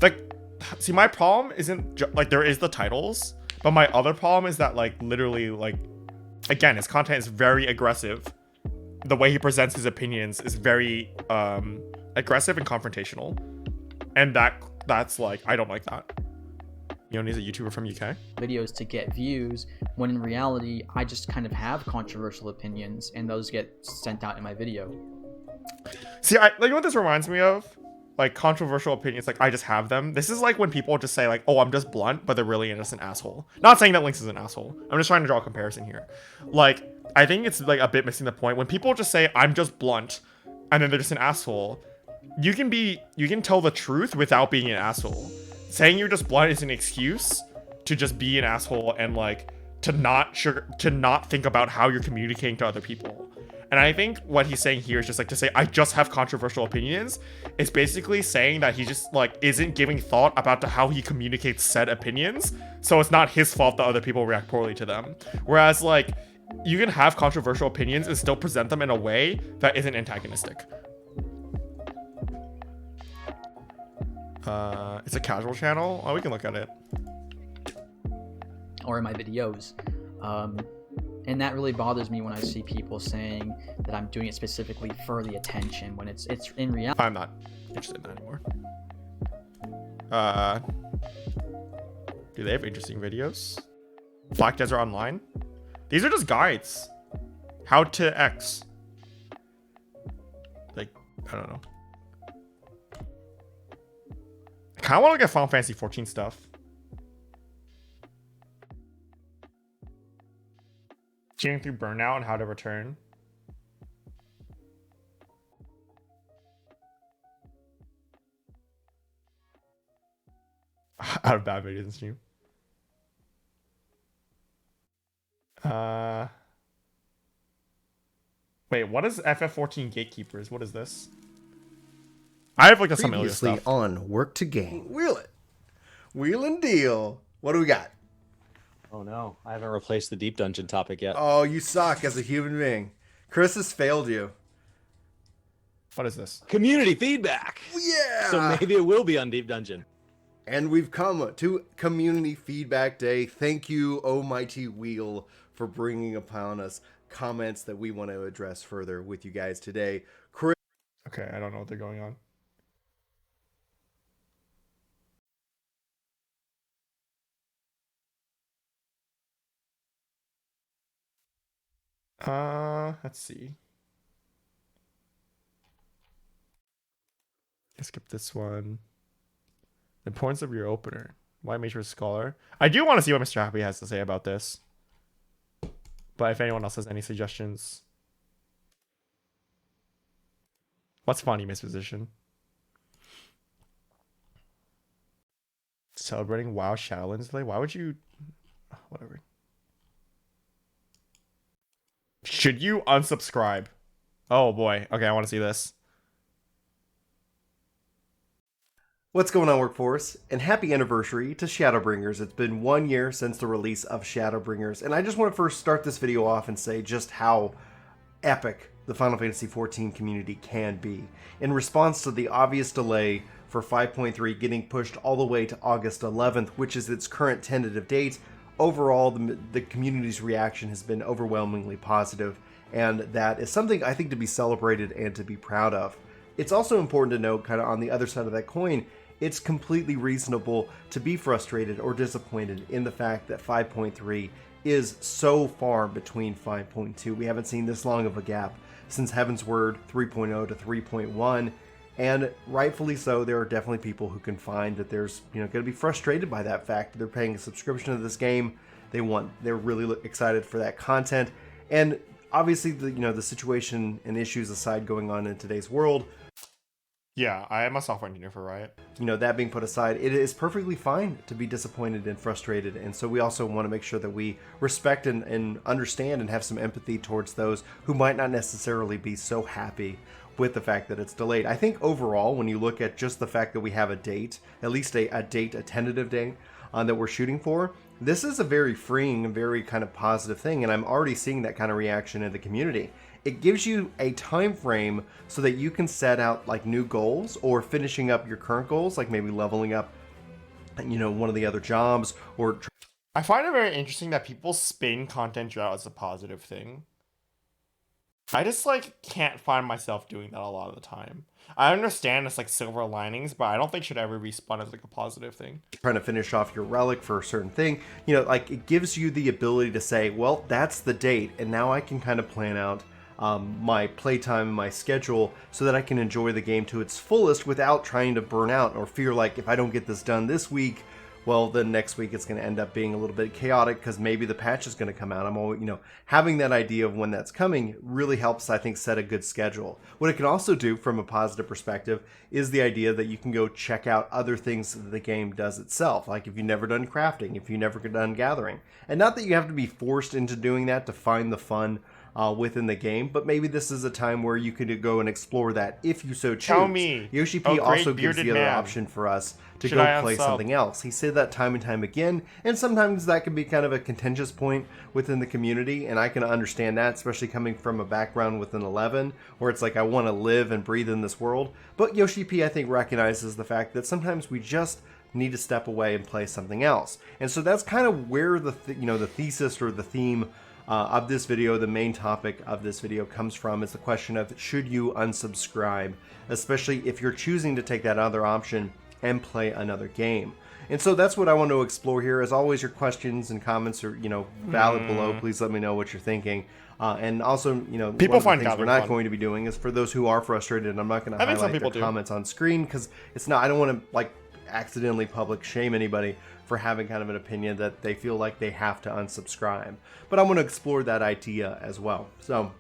Speaker 1: Like, see, my problem isn't like there is the titles, but my other problem is that like literally like, again, his content is very aggressive. The way he presents his opinions is very aggressive and confrontational, and that's like, I don't like that. Mioni's a YouTuber from UK.
Speaker 4: Videos to get views, when in reality I just kind of have controversial opinions and those get sent out in my video.
Speaker 1: See, like, you know what this reminds me of? Like, controversial opinions, like I just have them. This is like when people just say like, oh, I'm just blunt, but they're really just an asshole. Not saying that Lynx is an asshole. I'm just trying to draw a comparison here. Like, I think it's like a bit missing the point. When people just say I'm just blunt and then they're just an asshole, you can tell the truth without being an asshole. Saying you're just blunt is an excuse to just be an asshole and like to not think about how you're communicating to other people. And I think what he's saying here is just like to say I just have controversial opinions. It's basically saying that he just like isn't giving thought about how he communicates said opinions. So it's not his fault that other people react poorly to them. Whereas like you can have controversial opinions and still present them in a way that isn't antagonistic. It's a casual channel. Oh, we can look at it.
Speaker 4: Or in my videos. And that really bothers me when I see people saying that I'm doing it specifically for the attention when it's in reality.
Speaker 1: I'm not interested in that anymore. Do they have interesting videos? Black Desert Online? These are just guides. How to X. Like, I don't know. I kind of want to look at Final Fantasy 14 stuff. Cheating through burnout and how to return. Out of bad videos in stream. Wait, what is FF14 Gatekeepers? What is this? I have like some earlier
Speaker 5: Previously
Speaker 1: stuff.
Speaker 5: on Work to Game. Wheel it. Wheel and deal. What do we got?
Speaker 11: Oh no, I haven't replaced the deep dungeon topic yet.
Speaker 5: Oh, you suck as a human being. Chris has failed you.
Speaker 1: What is this?
Speaker 11: Community feedback.
Speaker 5: Yeah.
Speaker 11: So maybe it will be on deep dungeon.
Speaker 5: And we've come to Community Feedback Day. Thank you, Almighty Wheel, for bringing upon us comments that we want to address further with you guys today. Chris.
Speaker 1: Okay, I don't know what they're going on. Let's see. Let's skip this one. The points of your opener. Why Matrix Scholar? I do want to see what Mr. Happy has to say about this. But if anyone else has any suggestions. What's funny, Miss Physician? Celebrating WoW Shadowlands today? Why would you... Whatever. Should you unsubscribe? Oh boy. Okay, I want to see this.
Speaker 5: What's going on, Workforce? And happy anniversary to Shadowbringers. It's been 1 year since the release of Shadowbringers, and I just want to first start this video off and say just how epic the Final Fantasy XIV community can be. In response to the obvious delay for 5.3 getting pushed all the way to August 11th, which is its current tentative date, overall the community's reaction has been overwhelmingly positive, and that is something I think to be celebrated and to be proud of. It's also important to note, kind of on the other side of that coin, it's completely reasonable to be frustrated or disappointed in the fact that 5.3 is so far between 5.2. We haven't seen this long of a gap since Heaven's Word 3.0 to 3.1, and rightfully so. There are definitely people who can find that there's going to be frustrated by that fact. They're paying a subscription to this game. They're really excited for that content, and obviously the situation and issues aside going on in today's world.
Speaker 1: Yeah, I am a software engineer for Riot.
Speaker 5: That being put aside, it is perfectly fine to be disappointed and frustrated. And so we also want to make sure that we respect and understand and have some empathy towards those who might not necessarily be so happy with the fact that it's delayed. I think overall, when you look at just the fact that we have a date, at least a tentative date that we're shooting for, this is a very freeing and very kind of positive thing. And I'm already seeing that kind of reaction in the community. It gives you a time frame so that you can set out like new goals or finishing up your current goals, like maybe leveling up, one of the other jobs. Or
Speaker 1: I find it very interesting that people spin content drought as a positive thing. I just can't find myself doing that a lot of the time. I understand it's silver linings, but I don't think it should ever be spun as a positive thing.
Speaker 5: Trying to finish off your relic for a certain thing, it gives you the ability to say, well, that's the date, and now I can kind of plan out my playtime and my schedule so that I can enjoy the game to its fullest without trying to burn out or fear like if I don't get this done this week, well, then next week it's going to end up being a little bit chaotic because maybe the patch is going to come out. I'm always, having that idea of when that's coming really helps, I think, set a good schedule. What it can also do from a positive perspective is the idea that you can go check out other things that the game does itself. Like if you've never done crafting, if you've never done gathering. And not that you have to be forced into doing that to find the fun within the game, but maybe this is a time where you could go and explore that if you so choose.
Speaker 1: Tell me,
Speaker 5: Yoshi P also gives the other option for us to go play something else. He said that time and time again, and sometimes that can be kind of a contentious point within the community, and I can understand that, especially coming from a background within 11, where it's like I want to live and breathe in this world. But Yoshi P, I think, recognizes the fact that sometimes we just need to step away and play something else. And so that's kind of where the thesis or the theme of this video, the main topic of this video comes from, is the question of should you unsubscribe, especially if you're choosing to take that other option and play another game. And so that's what I want to explore here. As always, your questions and comments are valid below. Please let me know what you're thinking. And also, you know,
Speaker 1: People
Speaker 5: one of the
Speaker 1: find
Speaker 5: things we're
Speaker 1: gathering
Speaker 5: not
Speaker 1: fun.
Speaker 5: going to be doing is for those who are frustrated, and I'm not going to
Speaker 1: I think some
Speaker 5: highlight their
Speaker 1: people do.
Speaker 5: comments on screen because it's not, I don't want to like accidentally public shame anybody for having kind of an opinion that they feel like they have to unsubscribe. But I'm going to explore that idea as well. So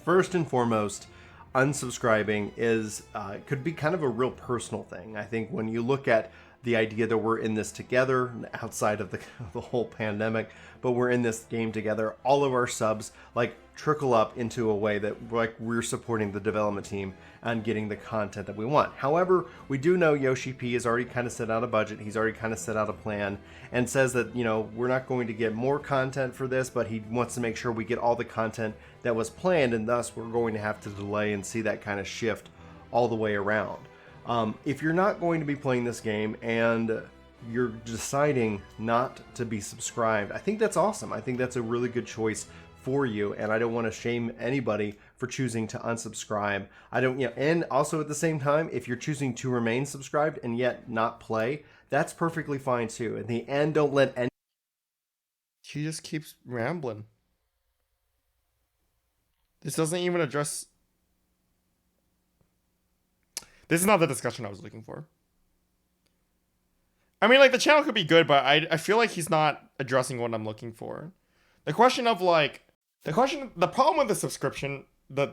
Speaker 5: first and foremost, unsubscribing is could be kind of a real personal thing. I think when you look at the idea that we're in this together outside of the whole pandemic, but we're in this game together, all of our subs like trickle up into a way that like we're supporting the development team and getting the content that we want. However, we do know Yoshi P has already kind of set out a budget. He's already kind of set out a plan and says that, you know, we're not going to get more content for this, but he wants to make sure we get all the content that was planned, and thus we're going to have to delay and see that kind of shift all the way around. If you're not going to be playing this game and you're deciding not to be subscribed, I think that's awesome. I think that's a really good choice for you, and I don't want to shame anybody for choosing to unsubscribe. I don't, you know, and also at the same time, if you're choosing to remain subscribed and yet not play, that's perfectly fine too. In the end, don't let any.
Speaker 1: He just keeps rambling. This doesn't even address. This is not the discussion I was looking for. I mean, like, the channel could be good, but I feel like he's not addressing what I'm looking for. The question of, like, the problem with the subscription, the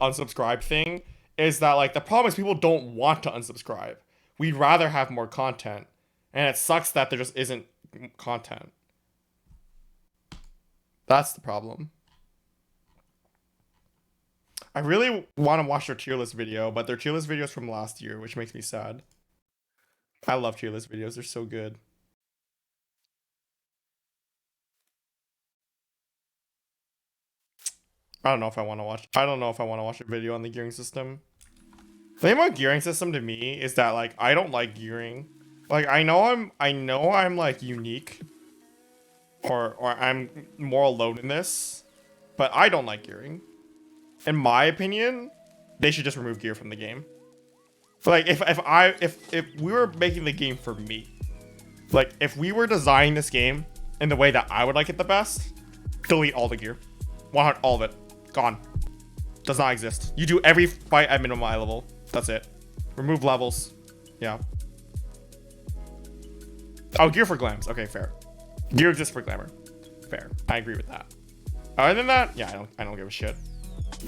Speaker 1: unsubscribe thing, is that, like, the problem is people don't want to unsubscribe. We'd rather have more content. And it sucks that there just isn't content. That's the problem. I really want to watch their tier list video, but their tier list video is from last year, which makes me sad. I love tier list videos. They're so good. I don't know if I want to watch a video on the gearing system. The thing about gearing system to me is that, like, I don't like gearing. Like, I know I'm like unique or I'm more alone in this, but I don't like gearing. In my opinion, they should just remove gear from the game. Like, if we were making the game for me, like, if we were designing this game in the way that I would like it the best, delete all the gear. Want all of it. Gone. Does not exist. You do every fight at minimum eye level. That's it. Remove levels. Yeah. Oh, gear for glams. Okay, fair. Gear exists for glamour. Fair. I agree with that. Other than that, yeah, I don't give a shit.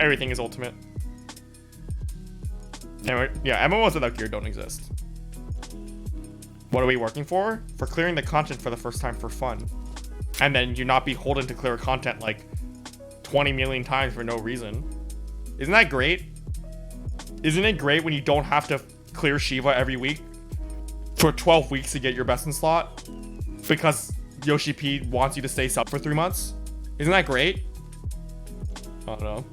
Speaker 1: Everything is ultimate. Anyway, yeah, MMOs without gear don't exist. What are we working for? For clearing the content for the first time for fun. And then you not be beholden to clear content like 20 million times for no reason. Isn't that great? Isn't it great when you don't have to clear Shiva every week for 12 weeks to get your best in slot? Because Yoshi P wants you to stay sub for 3 months? Isn't that great? I don't know.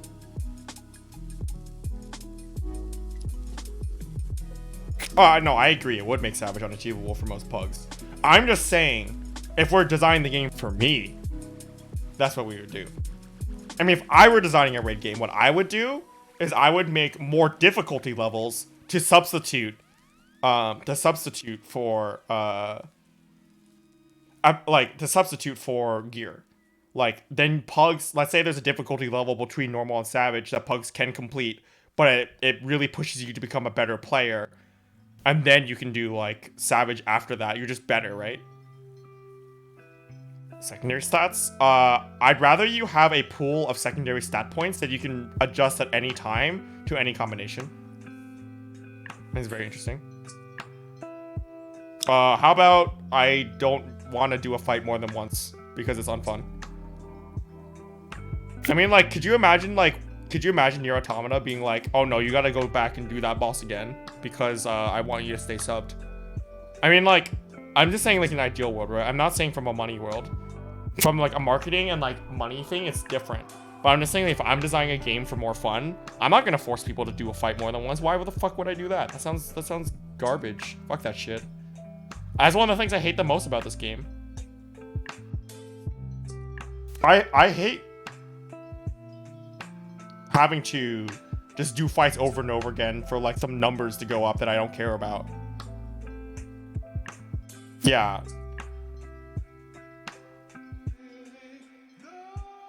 Speaker 1: Oh, no, I agree. It would make Savage unachievable for most pugs. I'm just saying, if we're designing the game for me, that's what we would do. I mean, if I were designing a raid game, what I would do is I would make more difficulty levels to substitute for gear. Like, then pugs, let's say there's a difficulty level between normal and savage that pugs can complete, but it really pushes you to become a better player. And then you can do, like, savage after that. You're just better, right? Secondary stats? I'd rather you have a pool of secondary stat points that you can adjust at any time to any combination. It's very interesting. How about I don't want to do a fight more than once because it's unfun? I mean, like, could you imagine Nier Automata being like, oh no, you gotta go back and do that boss again because I want you to stay subbed? I mean, like, I'm just saying, like, an ideal world, right? I'm not saying from a money world. From, like, a marketing and, like, money thing, it's different. But I'm just saying, like, if I'm designing a game for more fun, I'm not gonna force people to do a fight more than once. Why the fuck would I do that? That sounds garbage. Fuck that shit. That's one of the things I hate the most about this game. I hate having to just do fights over and over again for, like, some numbers to go up that I don't care about. Yeah.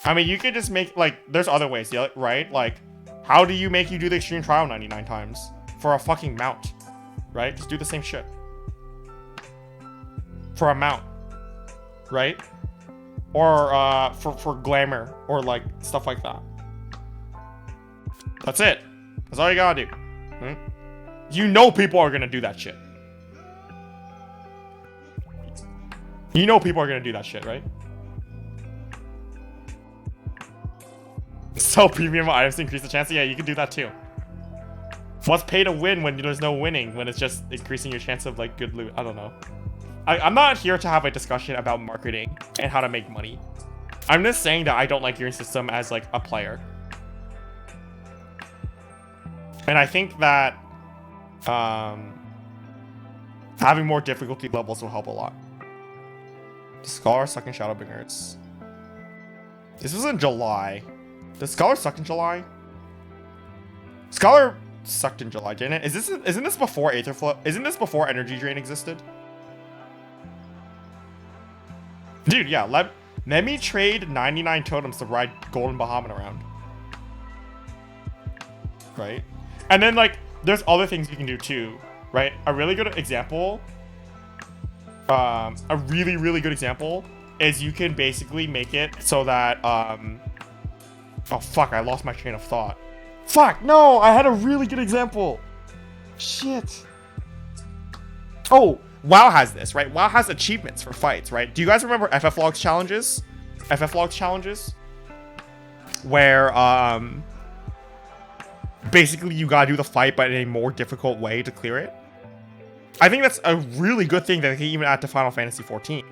Speaker 1: I mean, you could just make, like, there's other ways, yeah, right? Like, how do you make you do the extreme trial 99 times for a fucking mount, right? Just do the same shit. For a mount, right? Or for glamour or like stuff like that. That's it. That's all you gotta do. You know people are gonna do that shit. You know people are gonna do that shit, right? So premium items to increase the chance. Yeah, you can do that too. What's pay to win when there's no winning? When it's just increasing your chance of like good loot? I don't know. I'm not here to have a discussion about marketing and how to make money. I'm just saying that I don't like your system as like a player. And I think that having more difficulty levels will help a lot. Scholar suck in Shadowbringers. This was in July. Does Scholar suck in July? Scholar sucked in July, didn't it? Isn't this before Aetherflow? Isn't this before Energy Drain existed? Dude, yeah, let me trade 99 totems to ride Golden Bahamut around. Right? And then, like, there's other things you can do too, right? A really good example, a really, really good example is you can basically make it so that, oh fuck, I lost my train of thought. Fuck, no, I had a really good example. Shit. Oh, WoW has this, right? WoW has achievements for fights, right? Do you guys remember FFlogs challenges? FFlogs challenges? Where, basically you gotta do the fight, but in a more difficult way to clear it. I think that's a really good thing that they can even add to Final Fantasy XIV,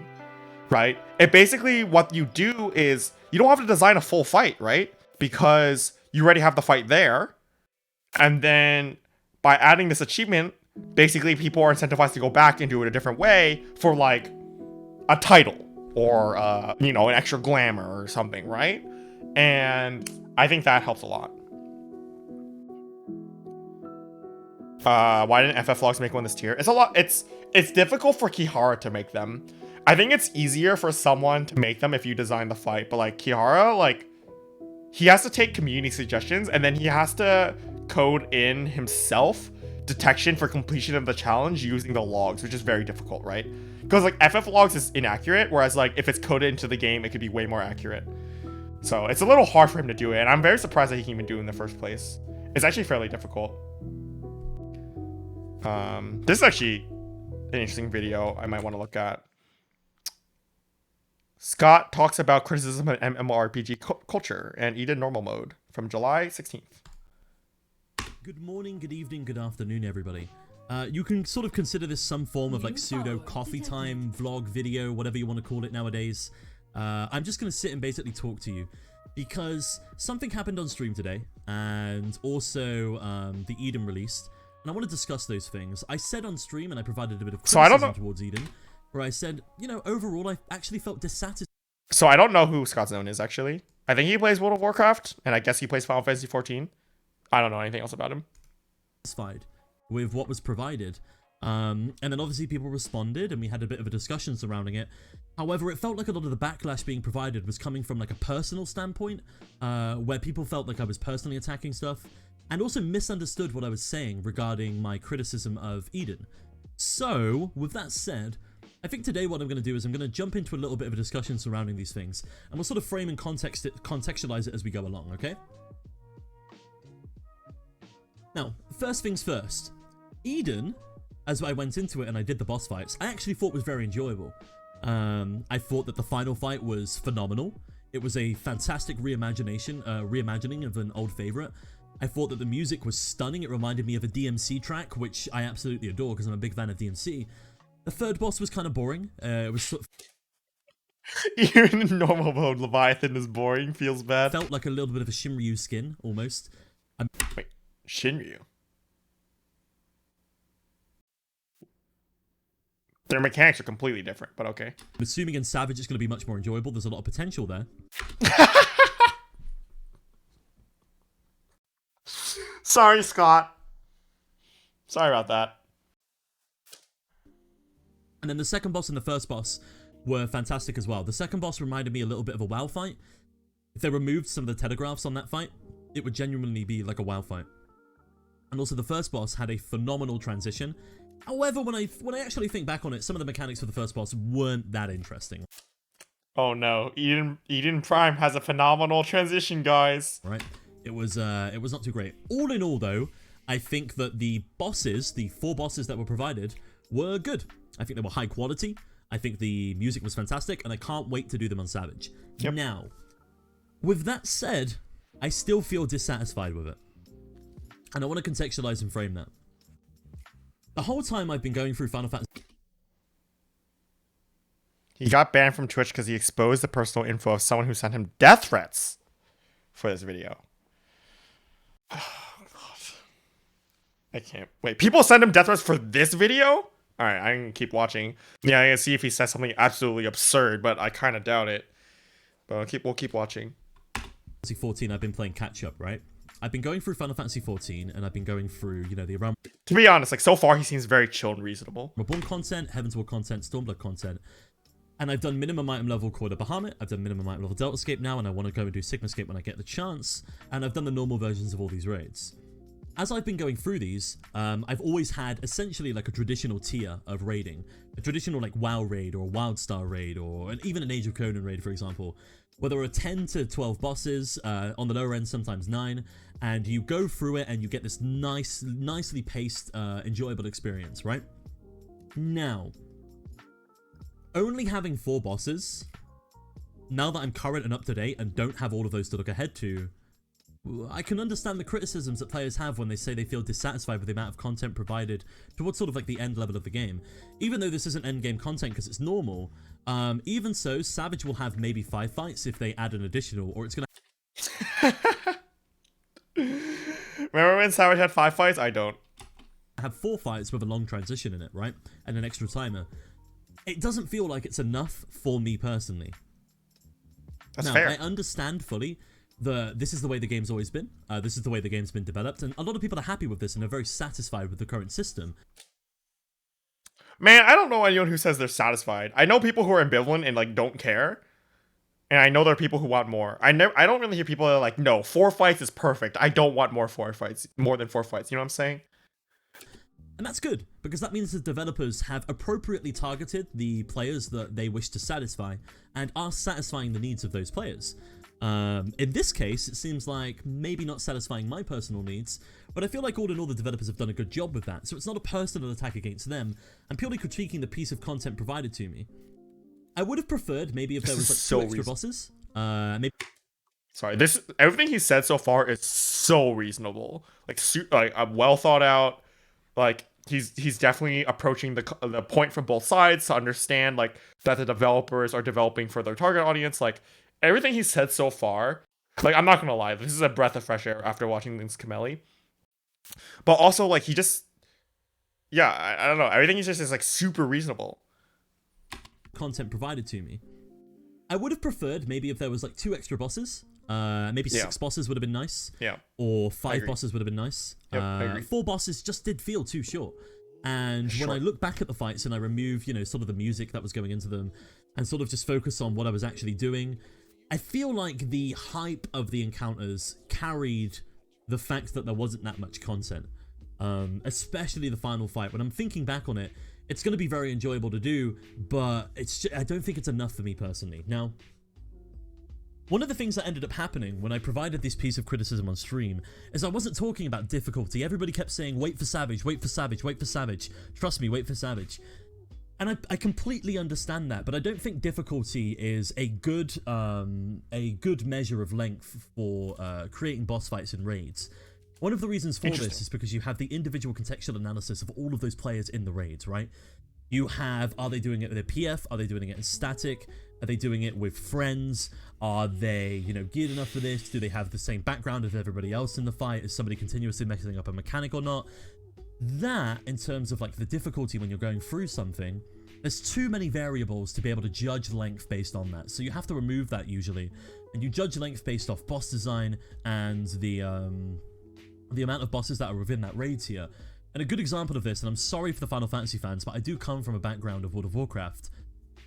Speaker 1: right? It basically, what you do is, you don't have to design a full fight, right? Because you already have the fight there. And then, by adding this achievement, basically people are incentivized to go back and do it a different way for like a title or you know, an extra glamour or something, right? And I think that helps a lot. Why didn't FFlogs make one this tier? It's difficult for Kihara to make them. I think it's easier for someone to make them if you design the fight, but like Kihara, like he has to take community suggestions and then he has to code in himself detection for completion of the challenge using the logs, which is very difficult, right? Because like FFlogs is inaccurate, whereas like if it's coded into the game, it could be way more accurate. So it's a little hard for him to do it, and I'm very surprised that he can even do it in the first place. It's actually fairly difficult. This is actually an interesting video I might want to look at. Scott talks about criticism of MMORPG culture and Eden normal mode from July 16th.
Speaker 8: Good morning, good evening, good afternoon, everybody. You can sort of consider this some form of like pseudo coffee time vlog video, whatever you want to call it nowadays. I'm just going to sit and basically talk to you because something happened on stream today, and also the Eden released, and I want to discuss those things. I said on stream, and I provided a bit of criticism towards Eden, where I said, you know, overall I actually felt dissatisfied.
Speaker 1: So I don't know who Scott Zone is actually. I think he plays World of Warcraft, and I guess he plays Final Fantasy XIV. I don't know anything else about him.
Speaker 8: Satisfied with what was provided. And then obviously people responded and we had a bit of a discussion surrounding it. However, it felt like a lot of the backlash being provided was coming from like a personal standpoint, where people felt like I was personally attacking stuff and also misunderstood what I was saying regarding my criticism of Eden. So, with that said, I think today what I'm going to do is I'm going to jump into a little bit of a discussion surrounding these things, and we'll sort of frame and contextualize it as we go along, okay? Now, first things first, Eden, as I went into it and I did the boss fights, I actually thought was very enjoyable. I thought that the final fight was phenomenal. It was a fantastic reimagining of an old favorite. I thought that the music was stunning. It reminded me of a DMC track, which I absolutely adore because I'm a big fan of DMC. The third boss was kind of boring. It was sort of...
Speaker 1: Even in normal mode, Leviathan is boring, feels bad.
Speaker 8: Felt like a little bit of a Shinryu skin, almost.
Speaker 1: Wait, Shinryu? Their mechanics are completely different, but okay.
Speaker 8: I'm assuming in Savage it's going to be much more enjoyable. There's a lot of potential there.
Speaker 1: Sorry, Scott. Sorry about that.
Speaker 8: And then the second boss and the first boss were fantastic as well. The second boss reminded me a little bit of a WoW fight. if they removed some of the telegraphs on that fight, it would genuinely be like a WoW fight. And also the first boss had a phenomenal transition. However, when I actually think back on it, some of the mechanics for the first boss weren't that interesting.
Speaker 1: Oh no, Eden Prime has a phenomenal transition, guys.
Speaker 8: Right? It was not too great. All in all, though, I think that the bosses, the 4 bosses that were provided, were good. I think they were high quality. I think the music was fantastic, and I can't wait to do them on Savage.
Speaker 1: Yep.
Speaker 8: Now, with that said, I still feel dissatisfied with it. And I want to contextualize and frame that. The whole time I've been going through Final Fantasy...
Speaker 1: He got banned from Twitch because he exposed the personal info of someone who sent him death threats for this video. Oh, God. I can't. Wait, people send him death threats for this video? Alright, I can keep watching. Yeah, I can see if he says something absolutely absurd, but I kind of doubt it. But we'll keep watching.
Speaker 8: Fantasy 14, I've been playing catch-up, right? I've been going through Final Fantasy 14, and I've been going through, you know, the around...
Speaker 1: To be honest, like, so far he seems very chill and reasonable.
Speaker 8: Reborn content, Heavensward content, Stormblood content. And I've done minimum item level Coil of Bahamut, I've done minimum item level Deltascape now, and I want to go and do Sigmascape when I get the chance. And I've done the normal versions of all these raids. As I've been going through these, I've always had essentially like a traditional tier of raiding. A traditional like WoW raid or a WildStar raid or even an Age of Conan raid, for example. Where there are 10 to 12 bosses, on the lower end sometimes 9, and you go through it and you get this nicely paced, enjoyable experience, right? Now, only having 4 bosses, now that I'm current and up to date and don't have all of those to look ahead to, I can understand the criticisms that players have when they say they feel dissatisfied with the amount of content provided towards sort of like the end level of the game. Even though this isn't end game content because it's normal, even so, Savage will have maybe 5 fights if they add an additional, or it's gonna...
Speaker 1: Remember when Savage had 5 fights? I don't.
Speaker 8: Have 4 fights with a long transition in it, right? And an extra timer. It doesn't feel like it's enough for me personally.
Speaker 1: That's
Speaker 8: now,
Speaker 1: fair.
Speaker 8: I understand fully this is the way the game's always been. This is the way the game's been developed, and a lot of people are happy with this and are very satisfied with the current system.
Speaker 1: Man, I don't know anyone who says they're satisfied. I know people who are ambivalent and like don't care. And I know there are people who want more. I don't really hear people that are like, no, 4 fights is perfect. I don't want more than 4 fights. You know what I'm saying?
Speaker 8: And that's good, because that means the developers have appropriately targeted the players that they wish to satisfy, and are satisfying the needs of those players. In this case, it seems like maybe not satisfying my personal needs, but I feel like all in all the developers have done a good job with that, so it's not a personal attack against them. I'm purely critiquing the piece of content provided to me. I would have preferred maybe if there was like 2 extra bosses. Maybe.
Speaker 1: Sorry, everything he said so far is so reasonable. Like well thought out. Like he's definitely approaching the point from both sides to understand like that the developers are developing for their target audience. Like everything he said so far, like I'm not gonna lie, this is a breath of fresh air after watching Link's Camelli. But also like he just, yeah, I don't know, everything he says is like super reasonable.
Speaker 8: Content provided to me. I would have preferred maybe if there was like 2 extra bosses. Maybe 6 bosses would have been nice.
Speaker 1: Yeah.
Speaker 8: Or 5 bosses would have been nice.
Speaker 1: Yep, I agree.
Speaker 8: 4 bosses just did feel too short. And when I look back at the fights and I remove, you know, sort of the music that was going into them and sort of just focus on what I was actually doing, I feel like the hype of the encounters carried the fact that there wasn't that much content. Especially the final fight. When I'm thinking back on it, it's going to be very enjoyable to do, but I don't think it's enough for me personally. Now, one of the things that ended up happening when I provided this piece of criticism on stream is I wasn't talking about difficulty. Everybody kept saying, wait for Savage, wait for Savage, wait for Savage. Trust me, wait for Savage. And I completely understand that, but I don't think difficulty is a good measure of length for creating boss fights and raids. One of the reasons for this is because you have the individual contextual analysis of all of those players in the raids, right? You have, are they doing it with a PF? Are they doing it in static? Are they doing it with friends? Are they, you know, geared enough for this? Do they have the same background as everybody else in the fight? Is somebody continuously messing up a mechanic or not? That, in terms of like the difficulty when you're going through something, there's too many variables to be able to judge length based on that. So you have to remove that usually. And you judge length based off boss design and the amount of bosses that are within that raid tier. And a good example of this, and I'm sorry for the Final Fantasy fans, but I do come from a background of World of Warcraft,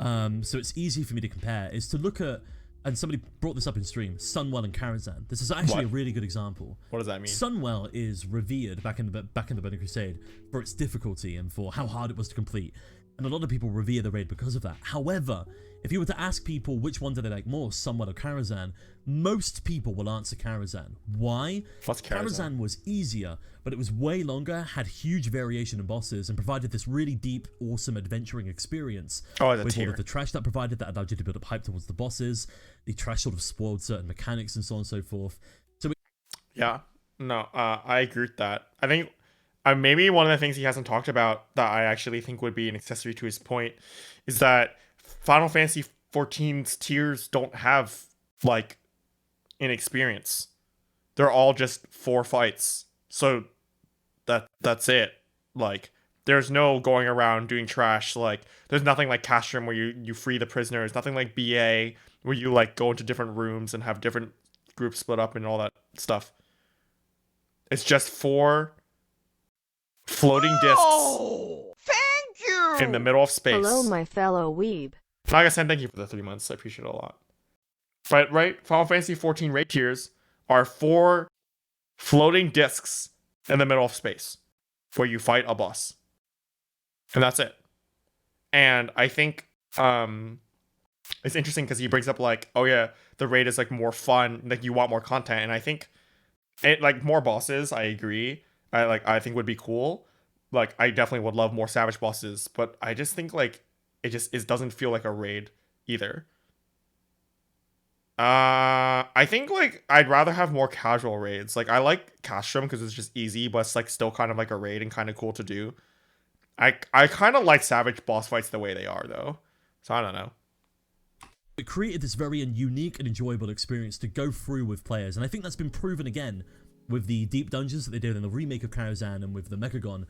Speaker 8: so it's easy for me to compare, is to look at and somebody brought this up in stream, Sunwell and Karazhan. This is actually a really good example.
Speaker 1: What does that mean?
Speaker 8: Sunwell is revered back in the Burning Crusade for its difficulty and for how hard it was to complete. And a lot of people revere the raid because of that. However, if you were to ask people which one do they like more, Sunwell or Karazhan, most people will answer Karazhan. Why?
Speaker 1: What's Karazhan?
Speaker 8: Karazhan was easier, but it was way longer, had huge variation in bosses, and provided this really deep, awesome adventuring experience.
Speaker 1: Oh, as a
Speaker 8: with
Speaker 1: tier.
Speaker 8: all of the trash that provided that allowed you to build up hype towards the bosses. The trash sort of spoiled certain mechanics and so on and so forth. So
Speaker 1: Yeah, no, I agree with that. I think maybe one of the things he hasn't talked about that I actually think would be an accessory to his point is that Final Fantasy XIV's tiers don't have, like, an experience. They're all just 4 fights. So that's it. Like, there's no going around doing trash. Like, there's nothing like Castrum where you free the prisoners. Nothing like BA where you, like, go into different rooms and have different groups split up and all that stuff. It's just 4 floating discs
Speaker 2: Thank you!
Speaker 1: in the middle of space.
Speaker 3: Hello, my fellow weeb.
Speaker 1: Like I said, thank you for the 3 months. I appreciate it a lot. But, right, Final Fantasy XIV raid tiers are 4 floating discs in the middle of space where you fight a boss. And that's it. And I think it's interesting because he brings up, like, oh yeah, the raid is, like, more fun, like, you want more content. And I think it, like, more bosses, I agree. I think would be cool. Like, I definitely would love more Savage bosses, but I just think, like, it doesn't feel like a raid either. I think, like, I'd rather have more casual raids. Like, I like Castrum because it's just easy, but it's, like, still kind of like a raid and kind of cool to do. I kind of like Savage boss fights the way they are, though. So I don't know.
Speaker 8: it created this very unique and enjoyable experience to go through with players, and I think that's been proven again with the deep dungeons that they did in the remake of Karazhan and with the Mechagon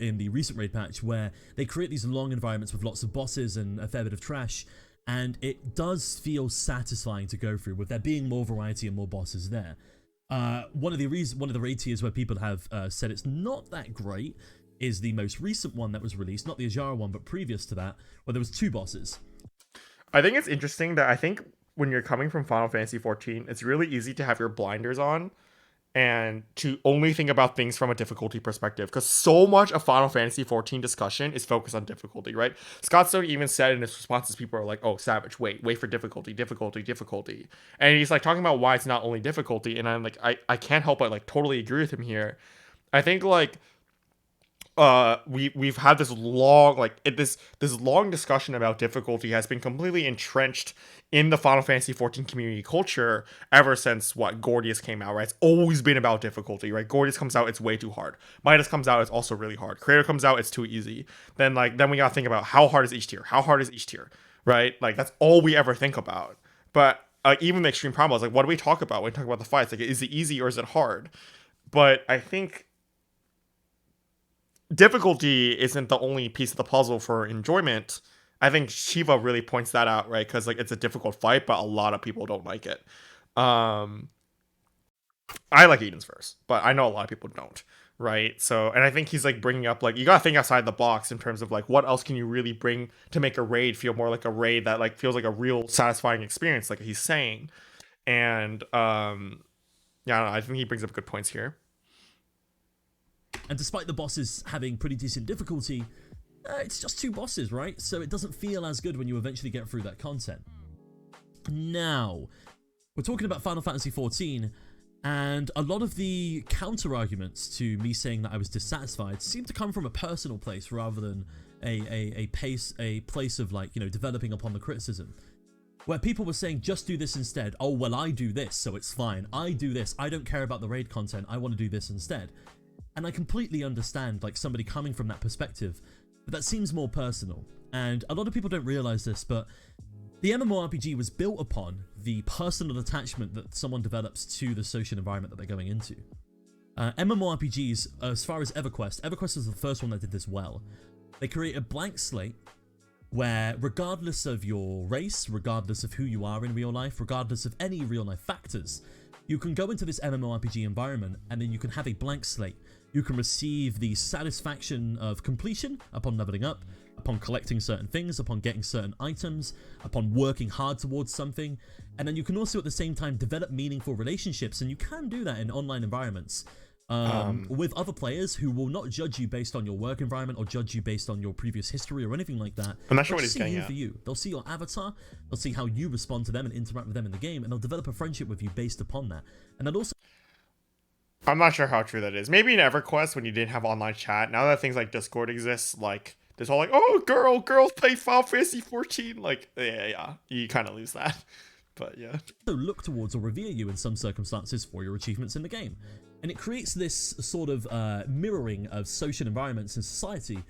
Speaker 8: in the recent raid patch, where they create these long environments with lots of bosses and a fair bit of trash, and it does feel satisfying to go through with there being more variety and more bosses there. One of the raid tiers where people have said it's not that great is the most recent one that was released, not the Ajara one, but previous to that, where there was 2 bosses.
Speaker 1: I think it's interesting that I think when you're coming from Final Fantasy XIV, it's really easy to have your blinders on and to only think about things from a difficulty perspective, because so much of Final Fantasy XIV discussion is focused on difficulty, right? Scott Stone even said in his responses, people are like, oh, Savage, wait for difficulty. And he's like talking about why it's not only difficulty, and I'm like, I can't help but like totally agree with him here. I think like we've had this long this long discussion about difficulty has been completely entrenched in the Final Fantasy XIV community culture ever since Gordius came out, right? It's always been about difficulty, right? Gordius comes out, it's way too hard. Midas comes out, it's also really hard. Creator comes out, it's too easy. Then we gotta think about how hard is each tier, right? Like that's all we ever think about. But even the extreme promos, like what do we talk about when we talk about the fights? Like, is it easy or is it hard? But I think difficulty isn't the only piece of the puzzle for enjoyment. I think Shiva really points that out, right? Because like it's a difficult fight, but a lot of people don't like it. I like Eden's Verse, but I know a lot of people don't, right? So, and I think he's like bringing up like you gotta think outside the box in terms of like what else can you really bring to make a raid feel more like a raid that like feels like a real satisfying experience, like he's saying. And yeah, I don't know, I think he brings up good points here.
Speaker 8: And despite the bosses having pretty decent difficulty, it's just 2 bosses, right? So it doesn't feel as good when you eventually get through that content. Now, we're talking about Final Fantasy XIV, and a lot of the counter-arguments to me saying that I was dissatisfied seem to come from a personal place rather than a place of like, you know, developing upon the criticism. Where people were saying, just do this instead. Oh, well, I do this, so it's fine. I do this. I don't care about the raid content. I want to do this instead. And I completely understand, like, somebody coming from that perspective, but that seems more personal. And a lot of people don't realize this, but the MMORPG was built upon the personal attachment that someone develops to the social environment that they're going into. MMORPGs, as far as EverQuest was the first one that did this well. They create a blank slate where, regardless of your race, regardless of who you are in real life, regardless of any real life factors, you can go into this MMORPG environment and then you can have a blank slate. You can receive the satisfaction of completion upon leveling up. upon collecting certain things, upon getting certain items, upon working hard towards something. And then you can also at the same time develop meaningful relationships, and you can do that in online environments with other players who will not judge you based on your work environment or judge you based on your previous history or anything like that.
Speaker 1: I'm not sure what
Speaker 8: They'll
Speaker 1: he's
Speaker 8: see
Speaker 1: getting
Speaker 8: you
Speaker 1: at.
Speaker 8: for you. They'll see your avatar, they'll see how you respond to them and interact with them in the game, and they'll develop a friendship with you based upon that. And they'll also
Speaker 1: I'm not sure how true that is. Maybe in EverQuest when you didn't have online chat. Now that things like Discord exist, like there's all like, oh, girls play Final Fantasy 14. Like, yeah, you kind of lose that. But yeah.
Speaker 8: look towards or revere you in some circumstances for your achievements in the game. And it creates this sort of mirroring of social environments in society,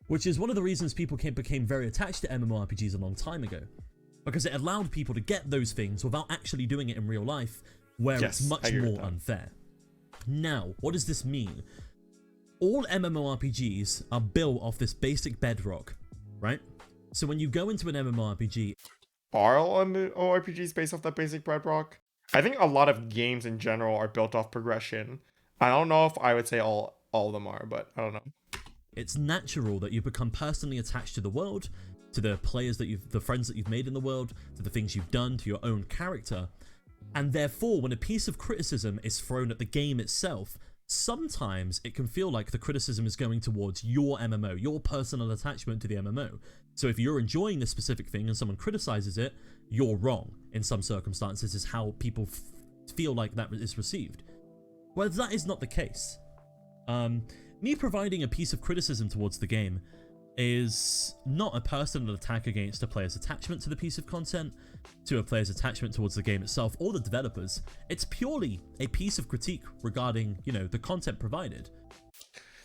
Speaker 8: which is one of the reasons people became very attached to MMORPGs a long time ago. Because it allowed people to get those things without actually doing it in real life, where
Speaker 1: Yes,
Speaker 8: it's much
Speaker 1: I agree with
Speaker 8: more
Speaker 1: that.
Speaker 8: unfair. Now, what does this mean? All MMORPGs are built off this basic bedrock, right? So when you go into an MMORPG,
Speaker 1: Are all MMORPGs based off that basic bedrock? I think a lot of games in general are built off progression. I don't know if I would say all of them are, but I don't know.
Speaker 8: it's natural that you become personally attached to the world, to the players the friends that you've made in the world, to the things you've done, to your own character. And therefore, when a piece of criticism is thrown at the game itself, sometimes it can feel like the criticism is going towards your MMO, your personal attachment to the MMO. So if you're enjoying this specific thing and someone criticizes it, you're wrong in some circumstances, is how people feel like that is received. Whereas that is not the case. Me providing a piece of criticism towards the game is not a personal attack against a player's attachment to the piece of content, to a player's attachment towards the game itself or the developers. It's purely a piece of critique regarding, the content provided.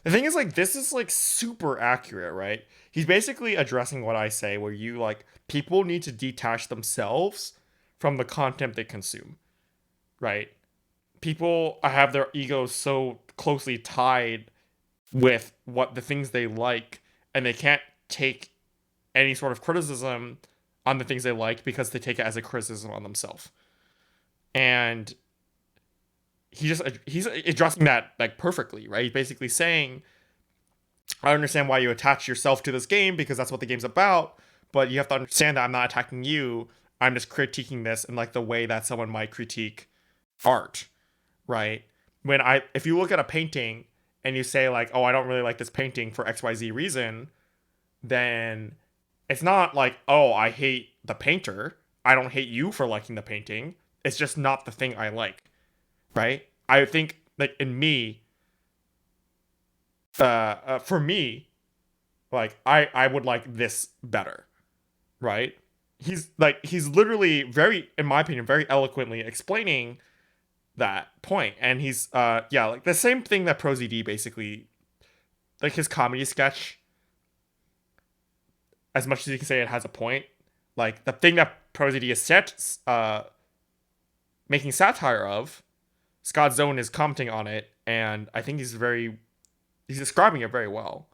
Speaker 1: The thing is, like, this is like super accurate, right? He's basically addressing what I say, where you like people need to detach themselves from the content they consume, right? People have their egos so closely tied with what the things they like, and they can't take any sort of criticism on the things they like because they take it as a criticism on themselves. And he's addressing that like perfectly, right? He's basically saying, I understand why you attach yourself to this game because that's what the game's about, but you have to understand that I'm not attacking you. I'm just critiquing this in like the way that someone might critique art, right? If you look at a painting and you say like, oh, I don't really like this painting for XYZ reason, then it's not like, oh, I hate the painter. I don't hate you for liking the painting. It's just not the thing I like, right? I think like in me, for me, like I would like this better, right? He's literally very, in my opinion, very eloquently explaining that point. And he's like the same thing that ProZD basically, like his comedy sketch, as much as you can say it has a point, like the thing that ProZD is making satire of, Scott Zone is commenting on it, and I think he's describing it very well.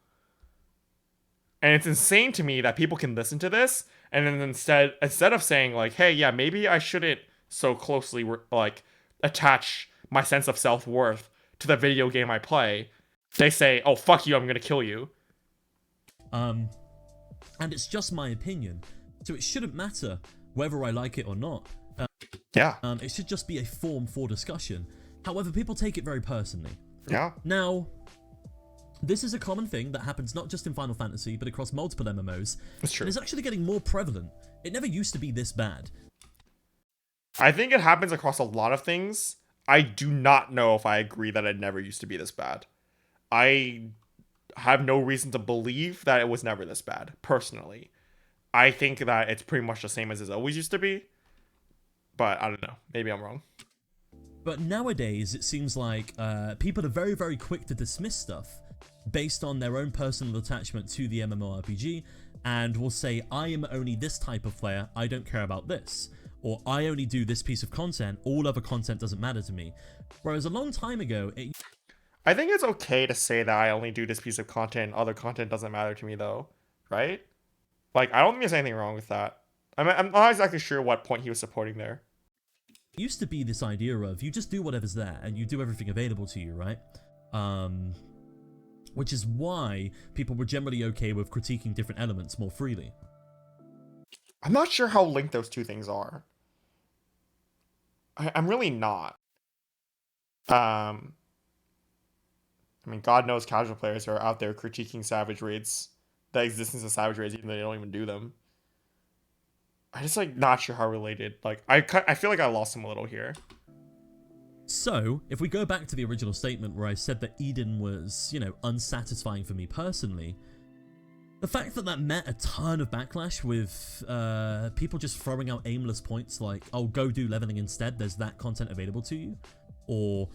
Speaker 1: And it's insane to me that people can listen to this and then instead of saying like, hey, yeah, maybe I shouldn't so closely like attach my sense of self-worth to the video game I play, they say, oh, fuck you, I'm gonna kill you.
Speaker 8: And it's just my opinion, so it shouldn't matter whether I like it or not. It should just be a forum for discussion. However, people take it very personally.
Speaker 1: Yeah.
Speaker 8: Now, this is a common thing that happens not just in Final Fantasy, but across multiple MMOs.
Speaker 1: That's true.
Speaker 8: And it's actually getting more prevalent. It never used to be this bad.
Speaker 1: I think it happens across a lot of things. I do not know if I agree that it never used to be this bad. I have no reason to believe that it was never this bad, personally. I think that it's pretty much the same as it always used to be. But I don't know. Maybe I'm wrong.
Speaker 8: But nowadays, it seems like people are very, very quick to dismiss stuff based on their own personal attachment to the MMORPG, and will say, I am only this type of player, I don't care about this. Or I only do this piece of content, all other content doesn't matter to me. Whereas a long time ago,
Speaker 1: I think it's okay to say that I only do this piece of content, other content doesn't matter to me though, right? Like, I don't think there's anything wrong with that. I'm not exactly sure what point he was supporting there.
Speaker 8: It used to be this idea of you just do whatever's there and you do everything available to you, right? which is why people were generally okay with critiquing different elements more freely.
Speaker 1: I'm not sure how linked those two things are. I'm really not. I mean, God knows casual players are out there critiquing Savage raids, the existence of Savage raids, even though they don't even do them. I just like not sure how related. Like I feel like I lost him a little here.
Speaker 8: So, if we go back to the original statement where I said that Eden was, you know, unsatisfying for me personally, the fact that that met a ton of backlash with people just throwing out aimless points like, oh, go do leveling instead, there's that content available to you, or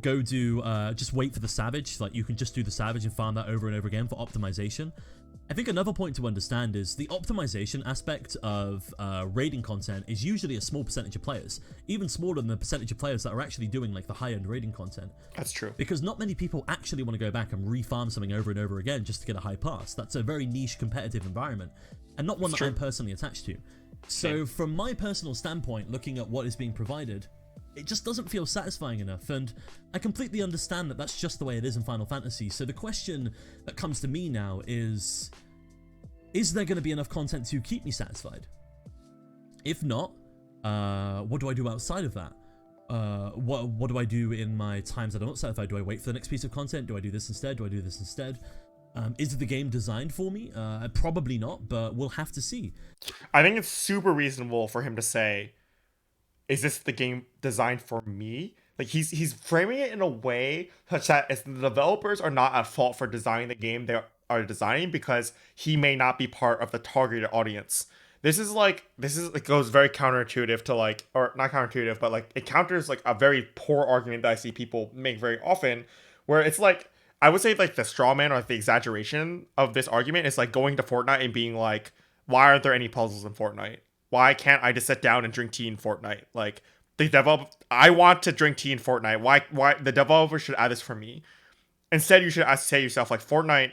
Speaker 8: go do, just wait for the Savage, like you can just do the Savage and farm that over and over again for optimization. I think another point to understand is the optimization aspect of raiding content is usually a small percentage of players, even smaller than the percentage of players that are actually doing like the high-end raiding content.
Speaker 1: That's true.
Speaker 8: Because not many people actually want to go back and refarm something over and over again just to get a high pass. That's a very niche competitive environment, and not one that I'm personally attached to. So from my personal standpoint, looking at what is being provided, it just doesn't feel satisfying enough, and I completely understand that that's just the way it is in Final Fantasy. So the question that comes to me now is there going to be enough content to keep me satisfied? If not, what do I do outside of that? What do I do in my times that I'm not satisfied? Do I wait for the next piece of content? Do I do this instead? Do I do this instead? Is the game designed for me? Probably not, but we'll have to see.
Speaker 1: I think it's super reasonable for him to say, is this the game designed for me? Like he's framing it in a way such that as the developers are not at fault for designing the game they are designing, because he may not be part of the targeted audience. It goes very counterintuitive to like, or not counterintuitive, but like it counters like a very poor argument that I see people make very often, where it's like, I would say like the straw man or like the exaggeration of this argument is like going to Fortnite and being like, why aren't there any puzzles in Fortnite? Why can't I just sit down and drink tea in Fortnite? Like I want to drink tea in Fortnite. Why the developer should add this for me? Instead, you should say to yourself, like, Fortnite,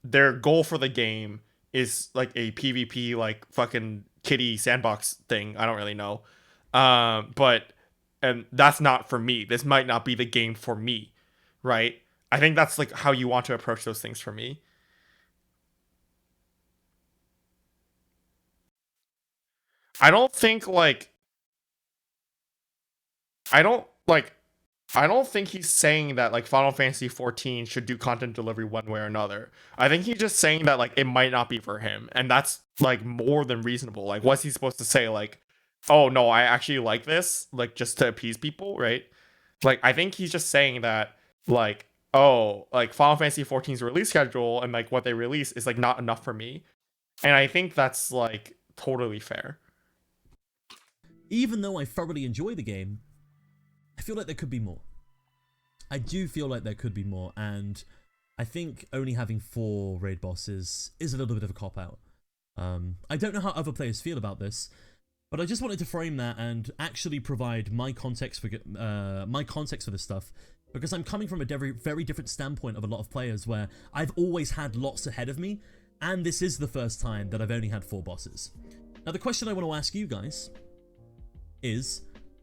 Speaker 1: their goal for the game is like a PvP like fucking kitty sandbox thing. I don't really know. But that's not for me. This might not be the game for me, right? I think that's like how you want to approach those things for me. I don't think he's saying that like Final Fantasy 14 should do content delivery one way or another. I think he's just saying that like it might not be for him, and that's like more than reasonable. Like, what's he supposed to say? Like, oh no, I actually like this, like just to appease people, right? Like, I think he's just saying that like, oh, like Final Fantasy 14's release schedule and like what they release is like not enough for me, and I think that's like totally fair.
Speaker 8: Even though I thoroughly enjoy the game, I feel like there could be more. I do feel like there could be more, and I think only having 4 raid bosses is a little bit of a cop-out. I don't know how other players feel about this, but I just wanted to frame that and actually provide my context for this stuff, because I'm coming from a very different standpoint of a lot of players where I've always had lots ahead of me, and this is the first time that I've only had 4 bosses. Now the question I want to ask you guys is,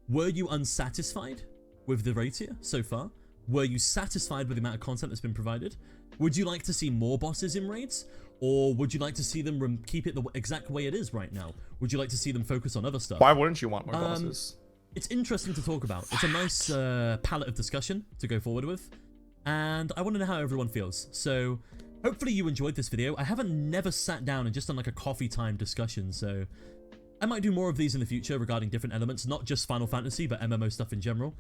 Speaker 8: were you unsatisfied with the raid tier so far? Were you satisfied with the amount of content that's been provided? Would you like to see more bosses in raids? Or would you like to see them keep it the exact way it is right now? Would you like to see them focus on other stuff?
Speaker 1: Why wouldn't you want more bosses?
Speaker 8: It's interesting to talk about. It's a nice palette of discussion to go forward with. And I want to know how everyone feels. So hopefully you enjoyed this video. I haven't never sat down and just done like a coffee time discussion, so I might do more of these in the future regarding different elements, not just Final Fantasy, but MMO stuff in general.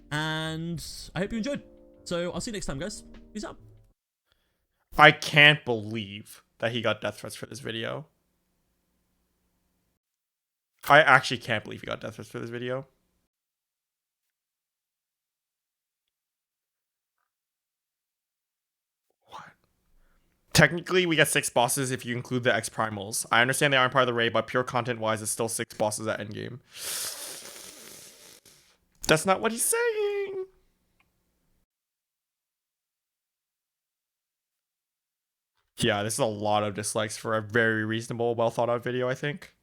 Speaker 8: And I hope you enjoyed. So I'll see you next time, guys. Peace out.
Speaker 1: I can't believe that he got death threats for this video. I actually can't believe he got death threats for this video. Technically, we get 6 bosses if you include the X Primals. I understand they aren't part of the raid, but pure content-wise, it's still 6 bosses at endgame. That's not what he's saying! Yeah, this is a lot of dislikes for a very reasonable, well-thought-out video, I think.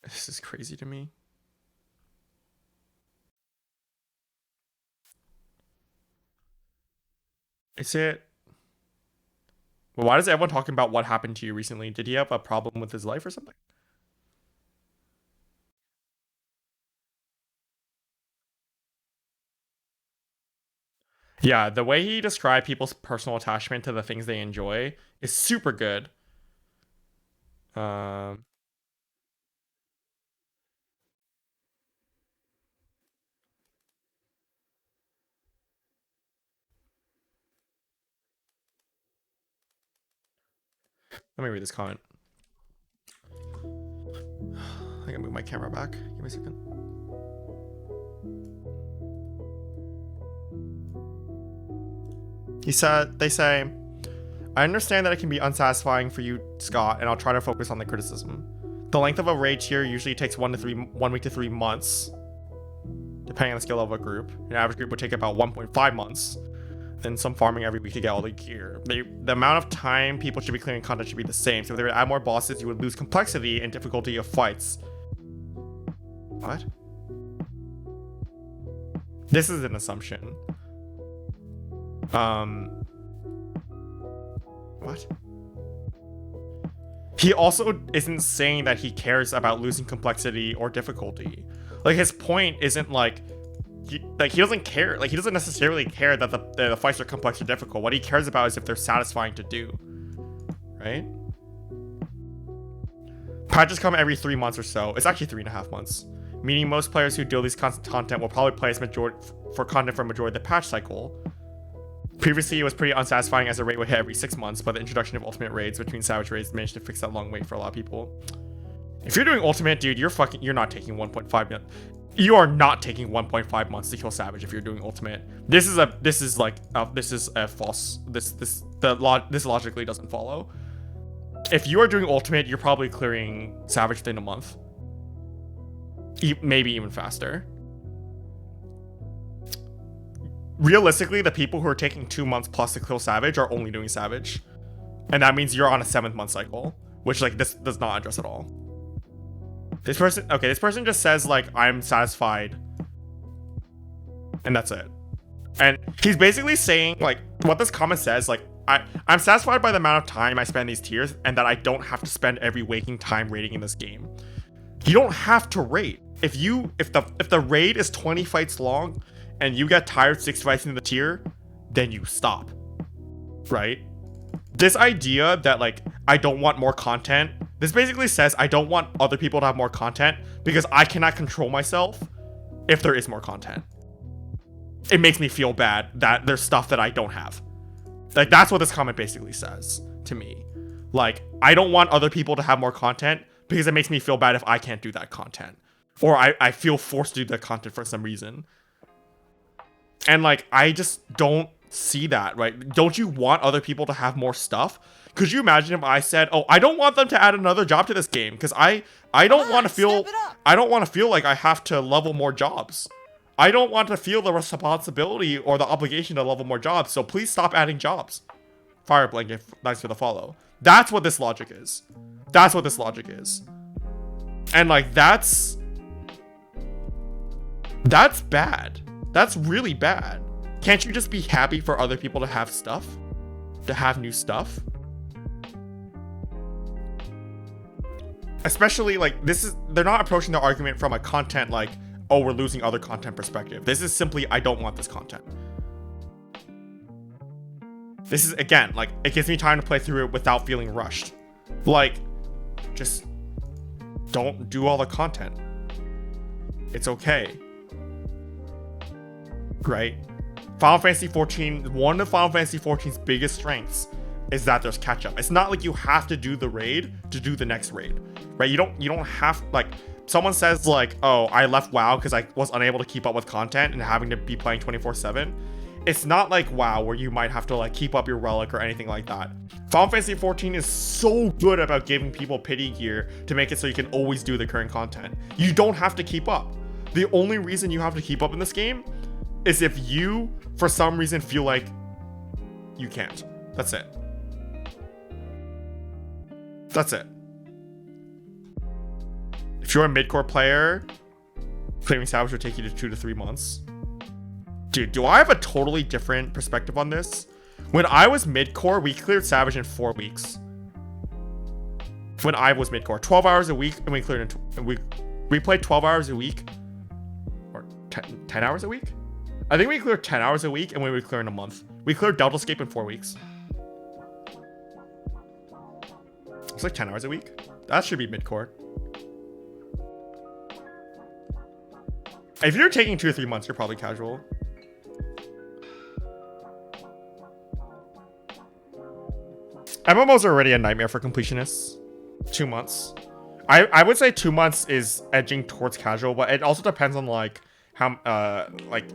Speaker 1: This is crazy to me. Is it? Well, why is everyone talking about what happened to you recently? Did he have a problem with his life or something? Yeah, the way he described people's personal attachment to the things they enjoy is super good. Let me read this comment. I gotta move my camera back. Give me a second. They say, I understand that it can be unsatisfying for you, Scott, and I'll try to focus on the criticism. The length of a raid tier usually takes 1 week to 3 months, depending on the skill level of a group. An average group would take about 1.5 months. Then some farming every week to get all the gear. The amount of time people should be clearing content should be the same. So if they were to add more bosses, you would lose complexity and difficulty of fights. What? This is an assumption. What? He also isn't saying that he cares about losing complexity or difficulty. Like, his point isn't like he doesn't care. Like, he doesn't necessarily care that the fights are complex or difficult. What he cares about is if they're satisfying to do. Right? Patches come every 3 months or so. It's actually 3.5 months. Meaning most players who do this content will probably play for content for a majority of the patch cycle. Previously, it was pretty unsatisfying as a raid would hit every 6 months, but the introduction of ultimate raids between Savage raids managed to fix that long wait for a lot of people. If you're doing ultimate, dude, you're not taking 1.5 months. You are not taking 1.5 months to kill Savage if you're doing ultimate. This logically doesn't follow. If you are doing ultimate, you're probably clearing Savage within a month. Maybe even faster. Realistically, the people who are taking 2 months plus to kill Savage are only doing Savage. And that means you're on a 7th month cycle, which, like, this does not address at all. This person just says, like, I'm satisfied. And that's it. And he's basically saying, like, what this comment says, like, I'm satisfied by the amount of time I spend these tiers and that I don't have to spend every waking time raiding in this game. You don't have to raid. If the raid is 20 fights long and you get tired 6 fights into the tier, then you stop. Right? This idea that, like, I don't want more content, this basically says I don't want other people to have more content because I cannot control myself if there is more content. It makes me feel bad that there's stuff that I don't have. Like, that's what this comment basically says to me. Like, I don't want other people to have more content because it makes me feel bad if I can't do that content. Or I feel forced to do that content for some reason. And, like, I just don't see that, right? Don't you want other people to have more stuff? Could you imagine if I said, oh, I don't want them to add another job to this game because I don't want to feel like I have to level more jobs. I don't want to feel the responsibility or the obligation to level more jobs, so please stop adding jobs. Fire Blanket, thanks for the follow. That's what this logic is. That's what this logic is. And, like, that's bad. That's really bad. Can't you just be happy for other people to have stuff? To have new stuff? Especially, like, they're not approaching the argument from a content, like, oh, we're losing other content perspective. This is simply, I don't want this content. This is, again, like, it gives me time to play through it without feeling rushed. Like, just don't do all the content. It's okay. Right? Final Fantasy XIV, one of Final Fantasy XIV's biggest strengths is that there's catch up. It's not like you have to do the raid to do the next raid, right? You don't have, like, someone says, like, oh, I left WoW because I was unable to keep up with content and having to be playing 24/7. It's not like WoW where you might have to, like, keep up your relic or anything like that. Final Fantasy XIV is so good about giving people pity gear to make it so you can always do the current content. You don't have to keep up. The only reason you have to keep up in this game is if you, for some reason, feel like you can't. That's it. That's it. If you're a mid-core player, clearing Savage would take you to 2 to 3 months. Dude, do I have a totally different perspective on this? When I was mid-core, we cleared Savage in 4 weeks. When I was mid-core, 12 hours a week, and we cleared in we played 12 hours a week, or 10 hours a week. I think we cleared 10 hours a week, and we would clear in a month. We cleared Deltascape in 4 weeks. It's like 10 hours a week. That should be mid-core. If you're taking 2 or 3 months, you're probably casual. MMOs are already a nightmare for completionists. 2 months. I would say 2 months is edging towards casual, but it also depends on like how like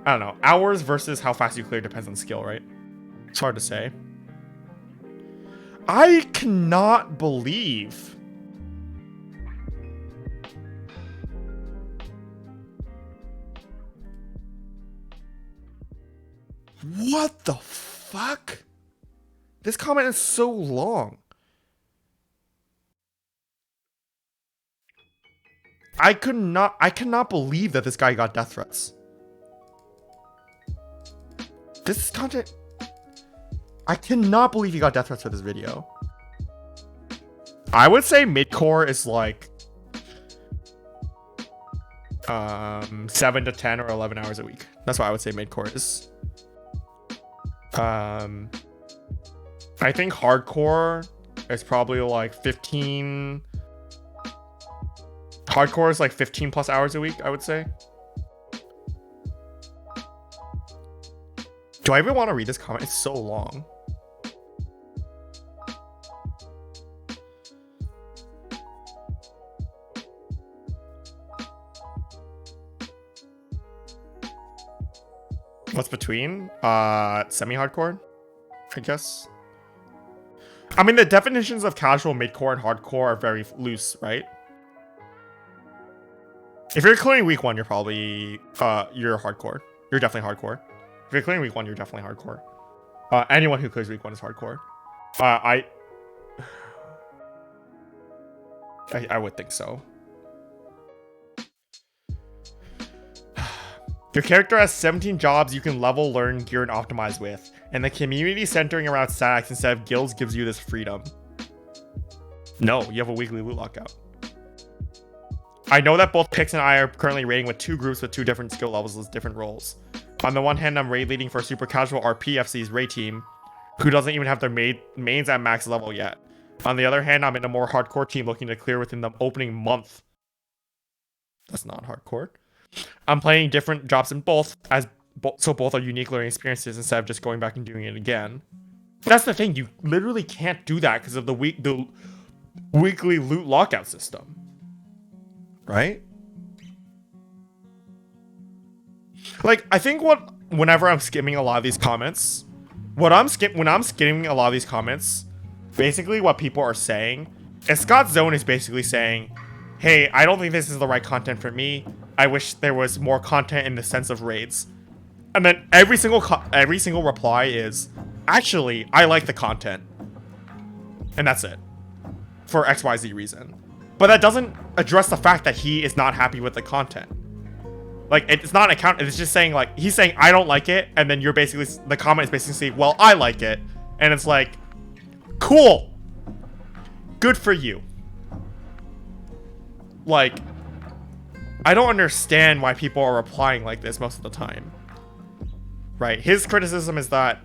Speaker 1: I don't know, hours versus how fast you clear depends on skill, right? It's hard to say. I cannot believe what the fuck? This comment is so long. I cannot believe that this guy got death threats. This content, I cannot believe he got death threats for this video. I would say mid-core is like 7 to 10 or 11 hours a week. That's what I would say mid-core is. I think hardcore is probably like 15. Hardcore is like 15 plus hours a week, I would say. Do I even want to read this comment? It's so long. What's between? Semi-hardcore, I guess. I mean, the definitions of casual, mid-core, and hardcore are very loose, right? If you're clearing week 1, you're probably you're hardcore. You're definitely hardcore. If you're clearing week 1, you're definitely hardcore. Anyone who clears week 1 is hardcore. I would think so. Your character has 17 jobs you can level, learn, gear, and optimize with, and the community centering around stacks instead of guilds gives you this freedom. No, you have a weekly loot lockout. I know that both Pix and I are currently raiding with 2 groups with 2 different skill levels with different roles. On the one hand, I'm raid leading for a super casual RPFC's raid team, who doesn't even have their mains at max level yet. On the other hand, I'm in a more hardcore team looking to clear within the opening month. That's not hardcore. I'm playing different jobs in both, so both are unique learning experiences instead of just going back and doing it again. That's the thing, you literally can't do that because of the weekly loot lockout system. Right? Like, I think whenever I'm skimming a lot of these comments, when I'm skimming a lot of these comments, basically what people are saying, and Scott Zone is basically saying, hey, I don't think this is the right content for me. I wish there was more content in the sense of raids. And then every single reply is, actually, I like the content. And that's it. For XYZ reason. But that doesn't address the fact that he is not happy with the content. Like, it's not an account, it's just saying, like, he's saying, I don't like it, and then you're basically, the comment is basically saying, well, I like it. And it's like, cool. Good for you. Like, I don't understand why people are replying like this most of the time. Right? His criticism is that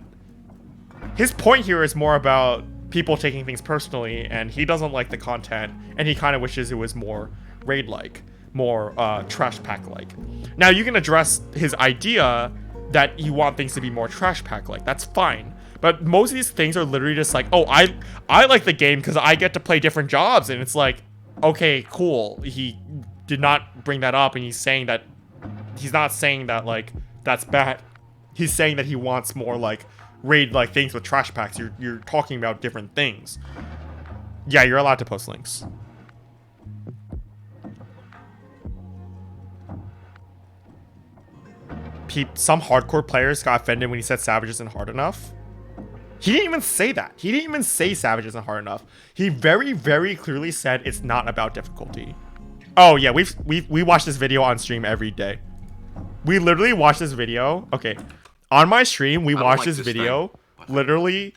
Speaker 1: his point here is more about people taking things personally, and he doesn't like the content, and he kind of wishes it was more raid-like, more trash pack-like. Now, you can address his idea that you want things to be more trash pack-like. That's fine. But most of these things are literally just like, oh, I like the game because I get to play different jobs, and it's like, okay, cool. He did not bring that up, and he's not saying that, like, that's bad. He's saying that he wants more, like, raid-like things with trash packs. You're talking about different things. Yeah, you're allowed to post links. Some hardcore players got offended when he said Savage isn't hard enough. He didn't even say that. He didn't even say Savage isn't hard enough. He very, very clearly said it's not about difficulty. Oh yeah, we watch this video on stream every day. We literally watch this video. Okay, on my stream we watch this video literally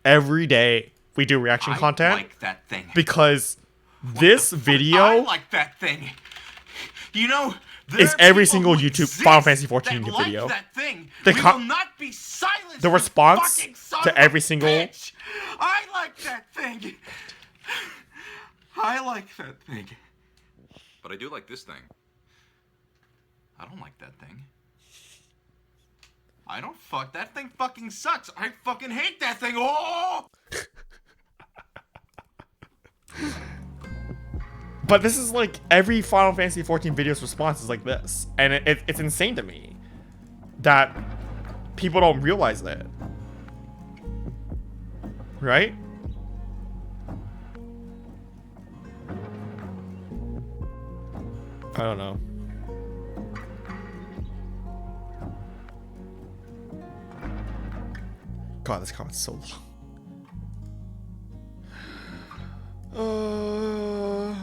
Speaker 1: every day we do reaction content
Speaker 2: like that thing.
Speaker 1: because this video
Speaker 2: I like that thing. You know,
Speaker 1: is every single YouTube Final Fantasy 14 video.
Speaker 2: That thing.
Speaker 1: The
Speaker 2: We
Speaker 1: co-
Speaker 2: will not be silenced.
Speaker 1: the
Speaker 2: you
Speaker 1: response
Speaker 2: fucking son
Speaker 1: to
Speaker 2: of a
Speaker 1: every single
Speaker 2: bitch. I like that thing. I like that thing.
Speaker 12: But I do like this thing. I don't like that thing.
Speaker 2: I don't fuck. That thing fucking sucks. I fucking hate that thing. Oh!
Speaker 1: But this is like every Final Fantasy 14 video's response is like this, and it's insane to me that people don't realize that, right? I don't know. God, this comment's so long.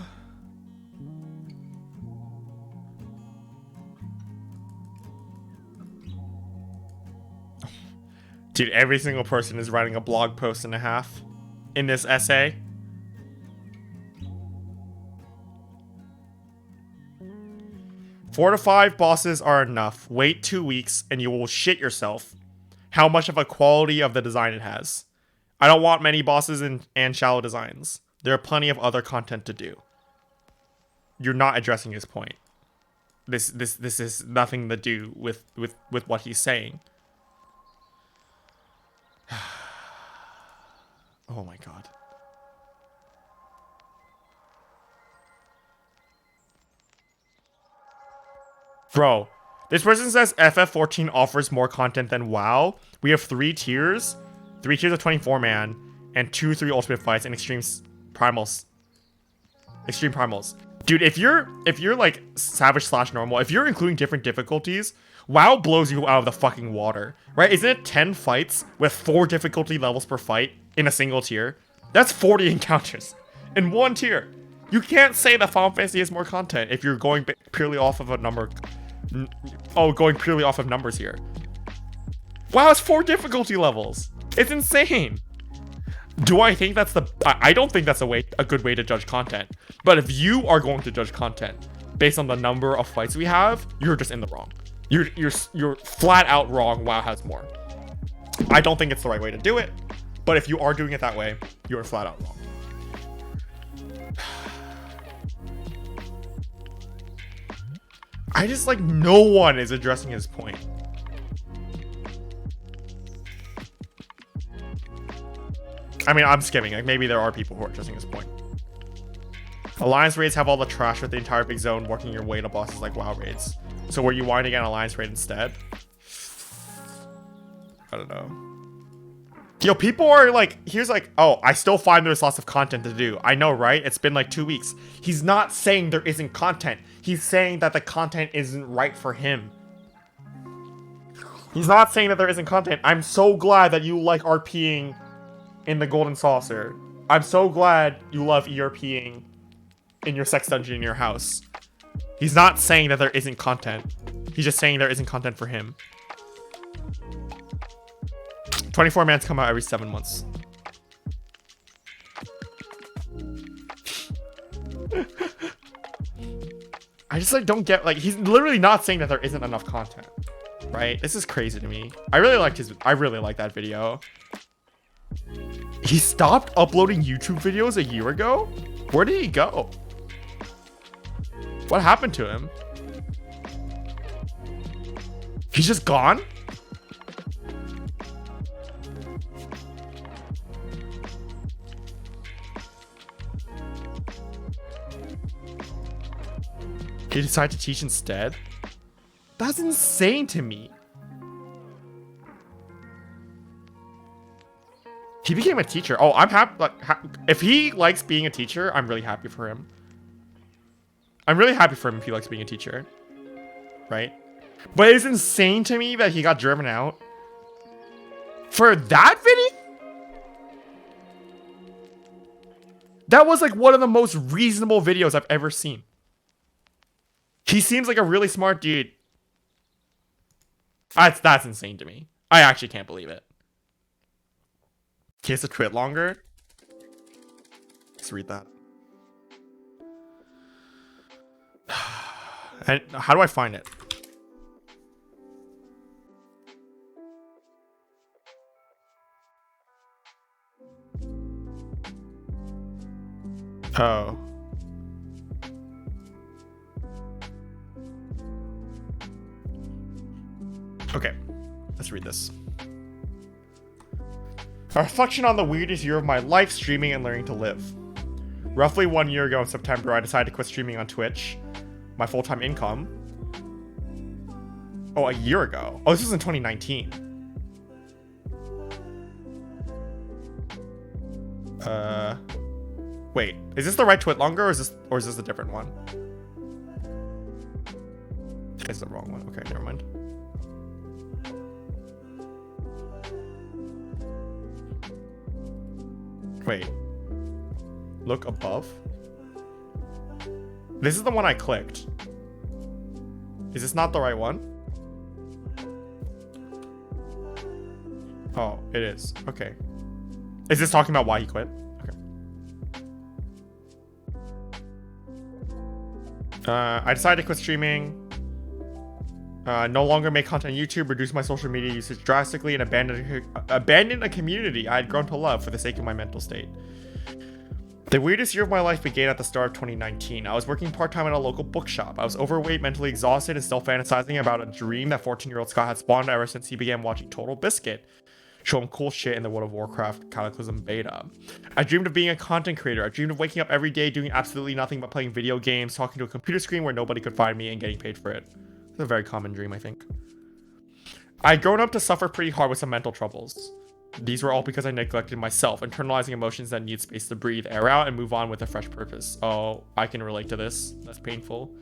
Speaker 1: Dude, every single person is writing a blog post and a half in this essay. Four to 5 bosses are enough. Wait 2 weeks and you will shit yourself how much of a quality of the design it has. I don't want many bosses and shallow designs. There are plenty of other content to do. You're not addressing his point. This is nothing to do with what he's saying. Oh my god. Bro, this person says FF14 offers more content than WoW. We have 3 tiers. 3 tiers of 24-man and 3 ultimate fights and extreme primals. Extreme primals. Dude, if you're like savage / normal, if you're including different difficulties, WoW blows you out of the fucking water, right? Isn't it 10 fights with 4 difficulty levels per fight in a single tier? That's 40 encounters in 1 tier. You can't say that Final Fantasy has more content if you're going purely off of a number. Oh, going purely off of numbers here. WoW has 4 difficulty levels. It's insane. Do I think that's I don't think that's a good way to judge content. But if you are going to judge content based on the number of fights we have, you're just in the wrong. You're flat out wrong. WoW has more. I don't think it's the right way to do it. But if you are doing it that way, you're flat out wrong. I just like no one is addressing his point. I mean, I'm skimming. Like, maybe there are people who are addressing his point. Alliance raids have all the trash with the entire big zone working your way to bosses like WoW raids. So were you winding an Alliance raid instead? I don't know. Yo, people are like, here's like, oh, I still find there's lots of content to do. I know, right? It's been like 2 weeks. He's not saying there isn't content. He's saying that the content isn't right for him. He's not saying that there isn't content. I'm so glad that you like RPing in the Golden Saucer. I'm so glad you love ERPing in your sex dungeon in your house. He's not saying that there isn't content. He's just saying there isn't content for him. 24-mans come out every 7 months. I just like don't get, like, he's literally not saying that there isn't enough content, right? This is crazy to me. I really like that video. He stopped uploading YouTube videos a year ago? Where did he go? What happened to him? He's just gone? He decided to teach instead? That's insane to me. He became a teacher. Oh, I'm happy. Like, if he likes being a teacher, I'm really happy for him. I'm really happy for him if he likes being a teacher. Right? But it's insane to me that he got driven out for that video? That was like one of the most reasonable videos I've ever seen. He seems like a really smart dude. That's insane to me. I actually can't believe it. Case of Twit longer. Let's read that. And how do I find it? Oh. Okay, let's read this. A reflection on the weirdest year of my life, streaming and learning to live. Roughly 1 year ago in September, I decided to quit streaming on Twitch, my full-time income. Oh, a year ago. Oh, this was in 2019. Wait, is this the right Twit longer, or is this a different one? It's the wrong one. Okay, never mind. Wait. Look above. This is the one I clicked. Is this not the right one? Oh, it is. Okay. Is this talking about why he quit? Okay. I decided to quit streaming. No longer make content on YouTube, reduce my social media usage drastically, and abandon a community I had grown to love for the sake of my mental state. The weirdest year of my life began at the start of 2019. I was working part-time at a local bookshop. I was overweight, mentally exhausted, and still fantasizing about a dream that 14-year-old Scott had spawned ever since he began watching Total Biscuit. Show him cool shit in the World of Warcraft Cataclysm beta. I dreamed of being a content creator. I dreamed of waking up every day doing absolutely nothing but playing video games, talking to a computer screen where nobody could find me, and getting paid for it. It's a very common dream, I think. I'd grown up to suffer pretty hard with some mental troubles. These were all because I neglected myself, internalizing emotions that need space to breathe, air out, and move on with a fresh purpose. Oh, I can relate to this. That's painful.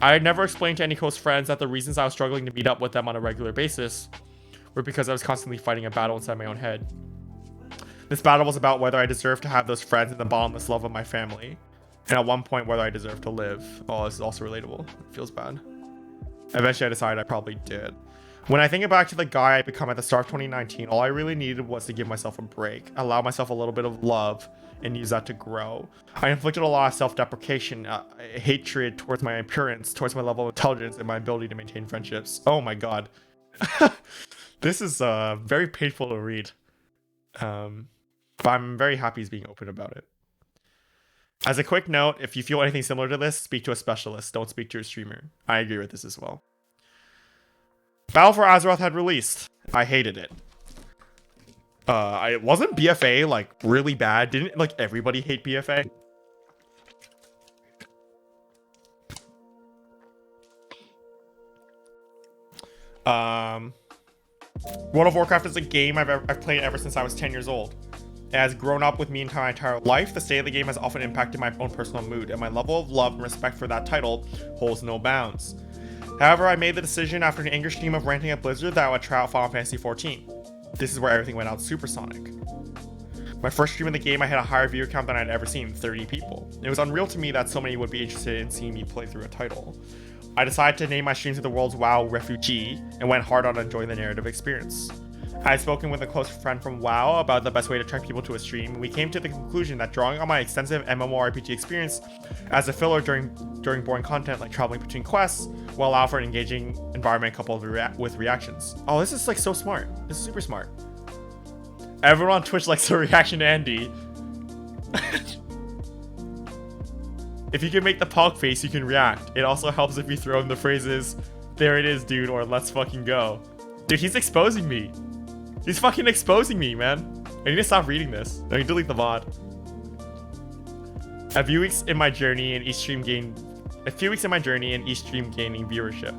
Speaker 1: I had never explained to any close friends that the reasons I was struggling to meet up with them on a regular basis were because I was constantly fighting a battle inside my own head. This battle was about whether I deserved to have those friends and the bottomless love of my family, and at one point whether I deserved to live. Oh, this is also relatable. It feels bad. Eventually I decided I probably did. When I think back to the guy I become at the start of 2019, all I really needed was to give myself a break, allow myself a little bit of love, and use that to grow. I inflicted a lot of self-deprecation, hatred towards my appearance, towards my level of intelligence, and my ability to maintain friendships. Oh my god. This is very painful to read. But I'm very happy he's being open about it. As a quick note, if you feel anything similar to this, speak to a specialist. Don't speak to a streamer. I agree with this as well. Battle for Azeroth had released. I hated it. Wasn't BFA like really bad? Didn't like everybody hate BFA? World of Warcraft is a game I've played ever since I was 10 years old. It has grown up with me my entire life. The state of the game has often impacted my own personal mood, and my level of love and respect for that title holds no bounds. However, I made the decision after an angry stream of ranting at Blizzard that I would try out Final Fantasy XIV. This is where everything went out supersonic. My first stream in the game, I had a higher viewer count than I'd ever seen, 30 people. It was unreal to me that so many would be interested in seeing me play through a title. I decided to name my stream to the world's WoW Refugee, and went hard on enjoying the narrative experience. I had spoken with a close friend from WoW about the best way to attract people to a stream, and we came to the conclusion that drawing on my extensive MMORPG experience as a filler during boring content like traveling between quests will allow for an engaging environment coupled with reactions. Oh, this is like so smart. This is super smart. Everyone on Twitch likes the reaction to Andy. If you can make the Pog face, you can react. It also helps if you throw in the phrases, "There it is, dude," or "Let's fucking go." Dude, he's exposing me. He's fucking exposing me, man. I need to stop reading this. I need to delete the VOD. A few weeks in my journey and each stream gaining viewership.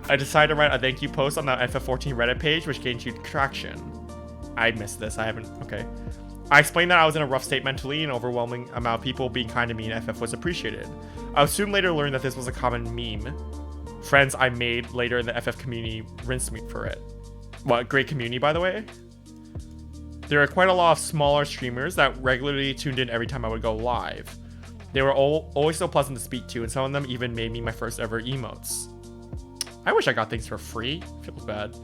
Speaker 1: I decided to write a thank you post on the FF14 Reddit page, which gained huge traction. I missed this. I haven't. Okay. I explained that I was in a rough state mentally, and an overwhelming amount of people being kind to me in FF was appreciated. I would soon later learn that this was a common meme. Friends I made later in the FF community rinsed me for it. What, great community, by the way? There are quite a lot of smaller streamers that regularly tuned in every time I would go live. They were always so pleasant to speak to, and some of them even made me my first ever emotes. I wish I got things for free. Feels bad.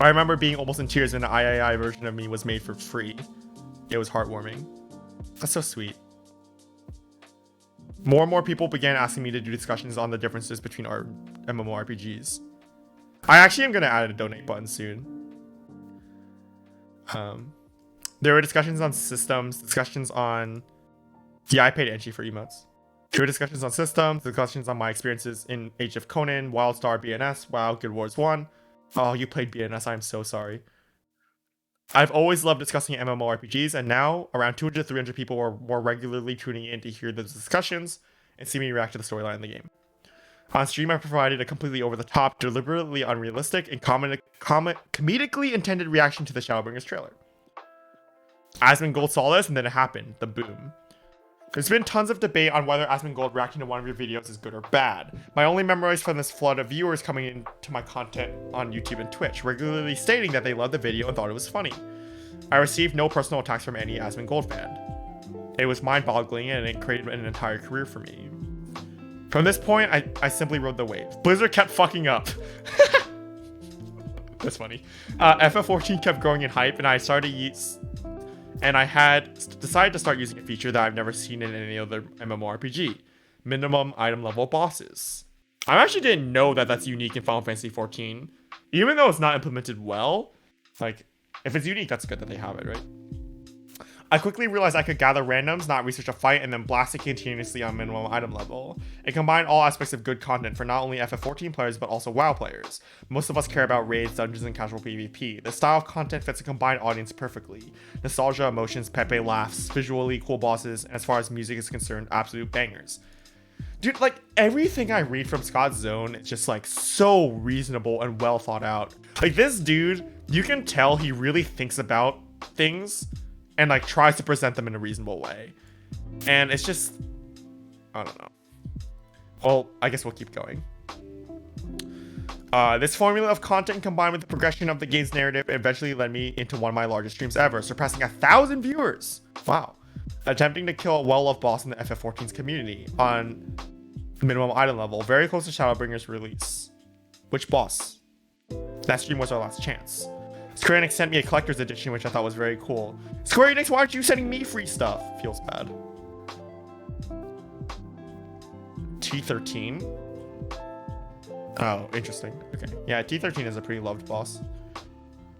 Speaker 1: I remember being almost in tears when the III version of me was made for free. It was heartwarming. That's so sweet. More and more people began asking me to do discussions on the differences between our MMORPGs. I actually am going to add a donate button soon. There were discussions on systems, discussions on... Yeah, I paid entry for emotes. There were discussions on systems, discussions on my experiences in Age of Conan, Wildstar, BNS, WoW, Guild Wars 1. Oh, you played BNS, I'm so sorry. I've always loved discussing MMORPGs, and now around 200 to 300 people are more regularly tuning in to hear those discussions and see me react to the storyline in the game. On stream, I provided a completely over-the-top, deliberately unrealistic, and comedically intended reaction to the Shadowbringers trailer. Asmongold saw this, and then it happened. The boom. There's been tons of debate on whether Asmongold reacting to one of your videos is good or bad. My only memories from this flood of viewers coming into my content on YouTube and Twitch, regularly stating that they loved the video and thought it was funny. I received no personal attacks from any Asmongold fan. It was mind-boggling, and it created an entire career for me. From this point, I simply rode the wave. Blizzard kept fucking up. That's funny. FF14 kept growing in hype, and I had decided to start using a feature that I've never seen in any other MMORPG. Minimum item level bosses. I actually didn't know that that's unique in Final Fantasy XIV. Even though it's not implemented well, like, if it's unique, that's good that they have it, right? I quickly realized I could gather randoms, not research a fight, and then blast it continuously on minimum item level. It combined all aspects of good content for not only FF14 players, but also WoW players. Most of us care about raids, dungeons, and casual PvP. The style of content fits a combined audience perfectly. Nostalgia, emotions, Pepe laughs, visually cool bosses, and as far as music is concerned, absolute bangers. Dude, like, everything I read from Scott Zone is just, like, so reasonable and well thought out. Like, this dude, you can tell he really thinks about things and, like, tries to present them in a reasonable way. And it's just... I don't know. Well, I guess we'll keep going. This formula of content combined with the progression of the game's narrative eventually led me into one of my largest streams ever, surpassing 1,000 viewers! Wow. Attempting to kill a well-loved boss in the FF14's community on minimum item level, very close to Shadowbringers release. Which boss? That stream was our last chance. Square Enix sent me a collector's edition, which I thought was very cool. Square Enix, why aren't you sending me free stuff? Feels bad. T13. Oh, interesting. Okay. Yeah, T13 is a pretty loved boss.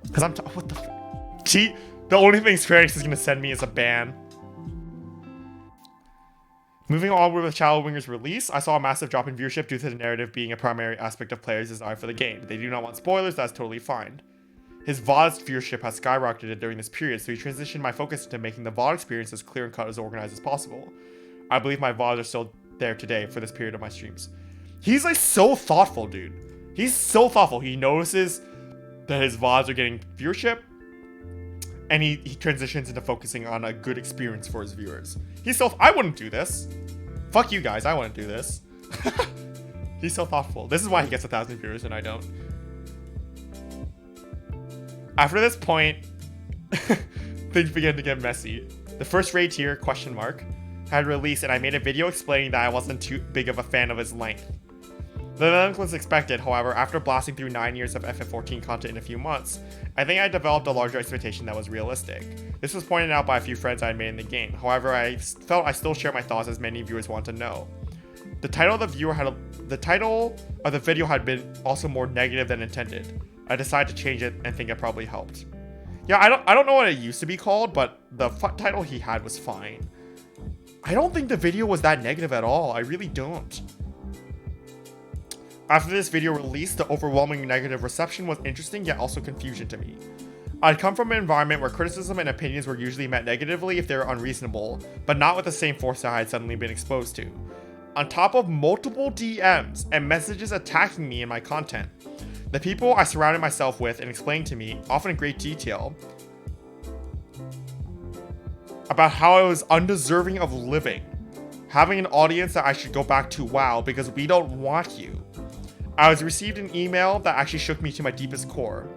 Speaker 1: Because what the the only thing Square Enix is going to send me is a ban. Moving on with Shadowbringers release, I saw a massive drop in viewership due to the narrative being a primary aspect of players' desire for the game. They do not want spoilers, that's totally fine. His VOD's viewership has skyrocketed during this period, so he transitioned my focus into making the VOD experience as clear and cut as organized as possible. I believe my VODs are still there today for this period of my streams. He's like so thoughtful, dude. He's so thoughtful. He notices that his VODs are getting viewership, and he transitions into focusing on a good experience for his viewers. I wouldn't do this. Fuck you guys, I wouldn't do this. He's so thoughtful. This is why he gets 1,000 viewers and I don't. After this point, things began to get messy. The first raid tier, had released, and I made a video explaining that I wasn't too big of a fan of his length. The length was expected, however, after blasting through 9 years of FF14 content in a few months, I think I developed a larger expectation that was realistic. This was pointed out by a few friends I had made in the game, however, I felt I still shared my thoughts as many viewers want to know. The title of the video had been also more negative than intended. I decided to change it and think it probably helped. Yeah, I don't know what it used to be called, but the title he had was fine. I don't think the video was that negative at all. I really don't. After this video released, the overwhelming negative reception was interesting yet also confusion to me. I'd come from an environment where criticism and opinions were usually met negatively if they were unreasonable, but not with the same force that I had suddenly been exposed to. On top of multiple DMs and messages attacking me and my content, the people I surrounded myself with and explained to me, often in great detail, about how I was undeserving of living, having an audience that I should go back to WoW because we don't want you. I was received an email that actually shook me to my deepest core.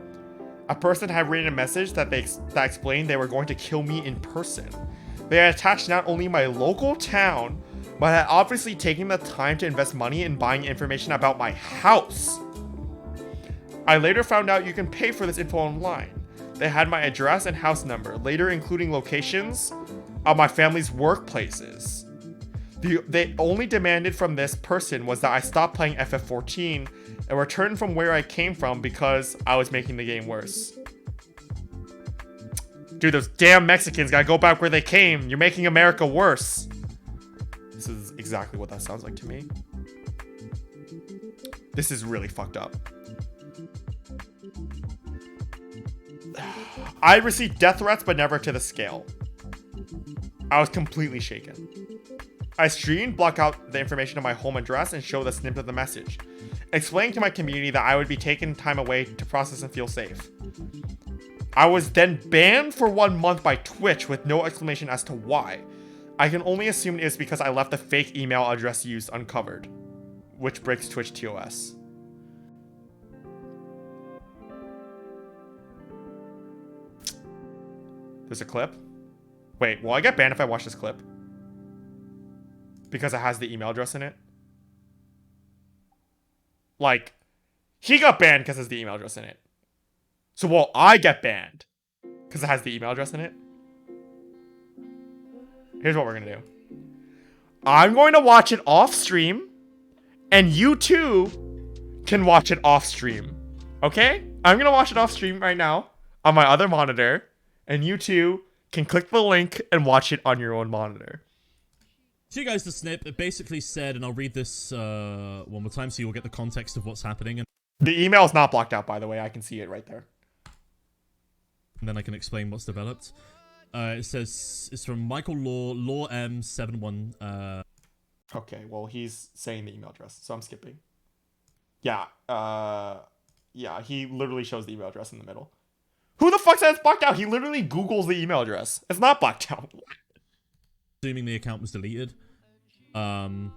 Speaker 1: A person had written a message that explained they were going to kill me in person. They had attached not only my local town, but had obviously taken the time to invest money in buying information about my house. I later found out you can pay for this info online. They had my address and house number, later including locations of my family's workplaces. They only demanded from this person was that I stop playing FF14 and return from where I came from because I was making the game worse. Dude, those damn Mexicans gotta go back where they came. You're making America worse. This is exactly what that sounds like to me. This is really fucked up. I received death threats, but never to the scale. I was completely shaken. I screened, block out the information of my home address, and show the snippet of the message, explaining to my community that I would be taking time away to process and feel safe. I was then banned for 1 month by Twitch with no explanation as to why. I can only assume it is because I left the fake email address used uncovered, which breaks Twitch TOS. There's a clip. Wait, will I get banned if I watch this clip? Because it has the email address in it? Like, he got banned because it has the email address in it. So will I get banned because it has the email address in it? Here's what we're gonna do. I'm going to watch it off stream, and you too can watch it off stream. Okay? I'm gonna watch it off stream right now on my other monitor, and you too can click the link and watch it on your own monitor.
Speaker 8: So you guys, the snip, it basically said, and I'll read this one more time so you'll get the context of what's happening. And
Speaker 1: the email is not blocked out, by the way. I can see it right there.
Speaker 8: And then I can explain what's developed. It says it's from Michael Law M71.
Speaker 1: Okay, well, he's saying the email address, so I'm skipping. Yeah, yeah, he literally shows the email address in the middle. Who the fuck said it's blocked out? He literally Googles the email address. It's not blocked out.
Speaker 8: Assuming the account was deleted. Google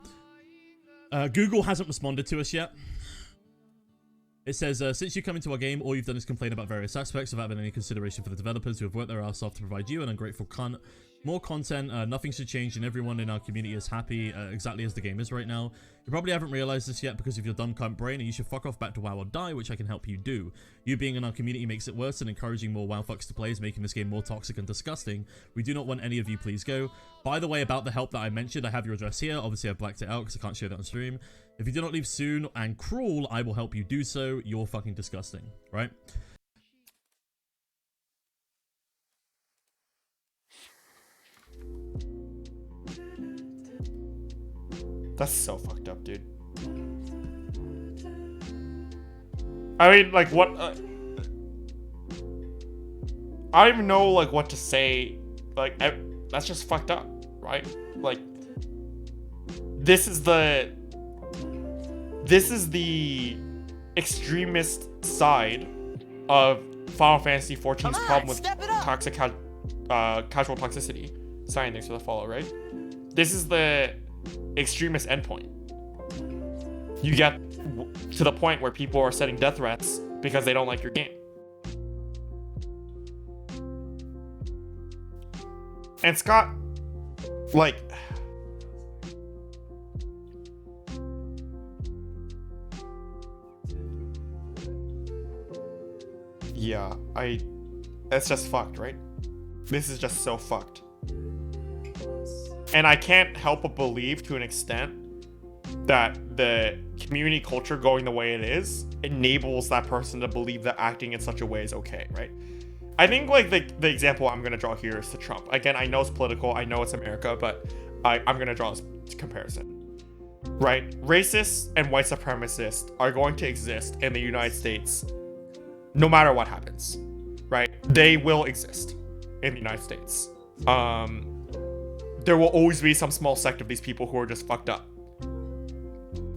Speaker 8: hasn't responded to us yet. It says, since you come into our game, all you've done is complain about various aspects without having any consideration for the developers who have worked their ass off to provide you an ungrateful cunt. More content, nothing should change, and everyone in our community is happy exactly as the game is right now. You probably haven't realized this yet because of your dumb cunt brain, and you should fuck off back to WoW or die, which I can help you do. You being in our community makes it worse, and encouraging more WoW fucks to play is making this game more toxic and disgusting. We do not want any of you, please go. By the way, about the help that I mentioned, I have your address here. Obviously, I blacked it out because I can't show that on stream. If you do not leave soon and cruel, I will help you do so. You're fucking disgusting, right?
Speaker 1: That's so fucked up, dude. I mean, like, what? I don't even know, like, what to say. Like, that's just fucked up, right? Like, this is the extremist side of Final Fantasy XIV's problem with toxic casual toxicity. Sign, thanks for the follow, right? This is the extremist endpoint. You get to the point where people are setting death threats because they don't like your game. And Scott, like, yeah, that's just fucked, right? This is just so fucked. And I can't help but believe, to an extent, that the community culture going the way it is enables that person to believe that acting in such a way is okay, right? I think, like, the example I'm going to draw here is to Trump. Again, I know it's political, I know it's America, but I'm going to draw this comparison, right? Racists and white supremacists are going to exist in the United States no matter what happens, right? They will exist in the United States. There will always be some small sect of these people who are just fucked up.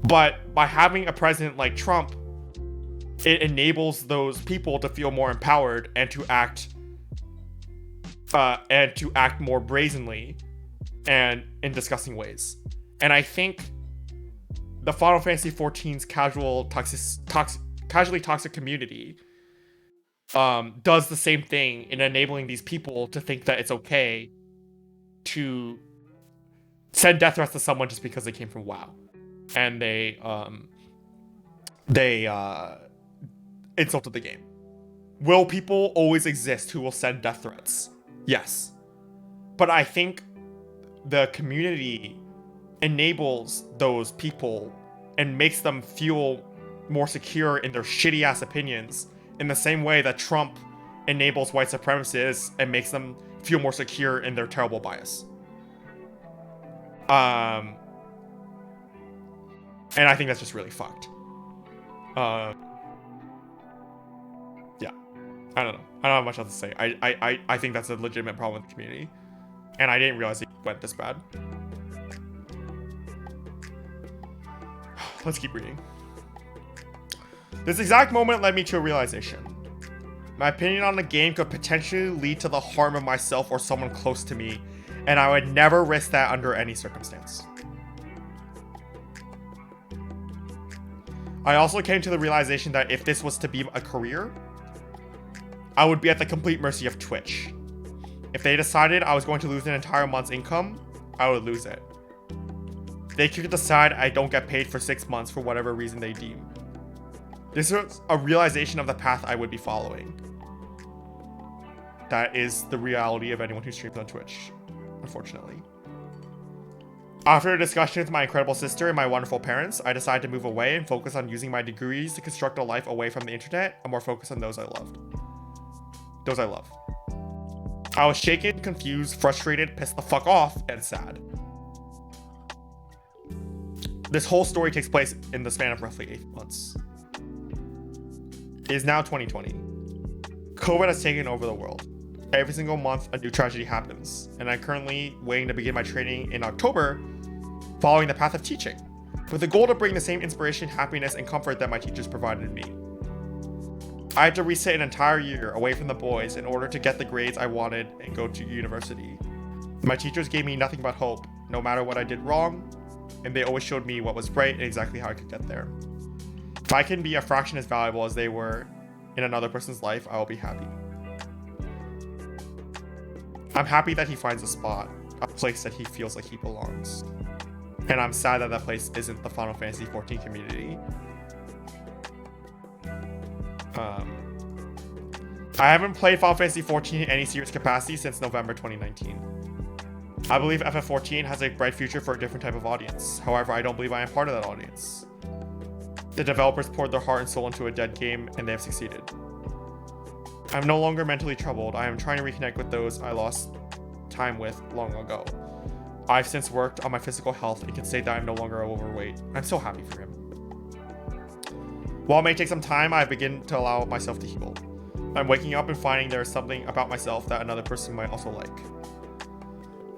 Speaker 1: But by having a president like Trump, it enables those people to feel more empowered and to act more brazenly and in disgusting ways. And I think the Final Fantasy XIV's casually toxic community does the same thing in enabling these people to think that it's okay to send death threats to someone just because they came from WoW, and they insult to the game. Will people always exist who will send death threats? Yes. But I think the community enables those people and makes them feel more secure in their shitty ass opinions in the same way that Trump enables white supremacists and makes them feel more secure in their terrible bias. And I think that's just really fucked. Yeah. I don't know. I don't have much else to say. I think that's a legitimate problem with the community. And I didn't realize it went this bad. Let's keep reading. This exact moment led me to a realization. My opinion on the game could potentially lead to the harm of myself or someone close to me, and I would never risk that under any circumstance. I also came to the realization that if this was to be a career, I would be at the complete mercy of Twitch. If they decided I was going to lose an entire month's income, I would lose it. They could decide I don't get paid for 6 months for whatever reason they deem. This was a realization of the path I would be following. That is the reality of anyone who streams on Twitch, unfortunately. After a discussion with my incredible sister and my wonderful parents, I decided to move away and focus on using my degrees to construct a life away from the internet and more focus on those I loved. Those I love. I was shaken, confused, frustrated, pissed the fuck off, and sad. This whole story takes place in the span of roughly 8 months. It is now 2020. COVID has taken over the world. Every single month, a new tragedy happens, and I'm currently waiting to begin my training in October, following the path of teaching, with the goal to bring the same inspiration, happiness, and comfort that my teachers provided me. I had to reset an entire year away from the boys in order to get the grades I wanted and go to university. My teachers gave me nothing but hope, no matter what I did wrong, and they always showed me what was right and exactly how I could get there. If I can be a fraction as valuable as they were in another person's life, I will be happy. I'm happy that he finds a spot, a place that he feels like he belongs. And I'm sad that that place isn't the Final Fantasy XIV community. I haven't played Final Fantasy XIV in any serious capacity since November 2019. I believe FF14 has a bright future for a different type of audience. However, I don't believe I am part of that audience. The developers poured their heart and soul into a dead game, and they have succeeded. I'm no longer mentally troubled. I am trying to reconnect with those I lost time with long ago. I've since worked on my physical health and can say that I'm no longer overweight. I'm so happy for him. While it may take some time, I've begun to allow myself to heal. I'm waking up and finding there is something about myself that another person might also like.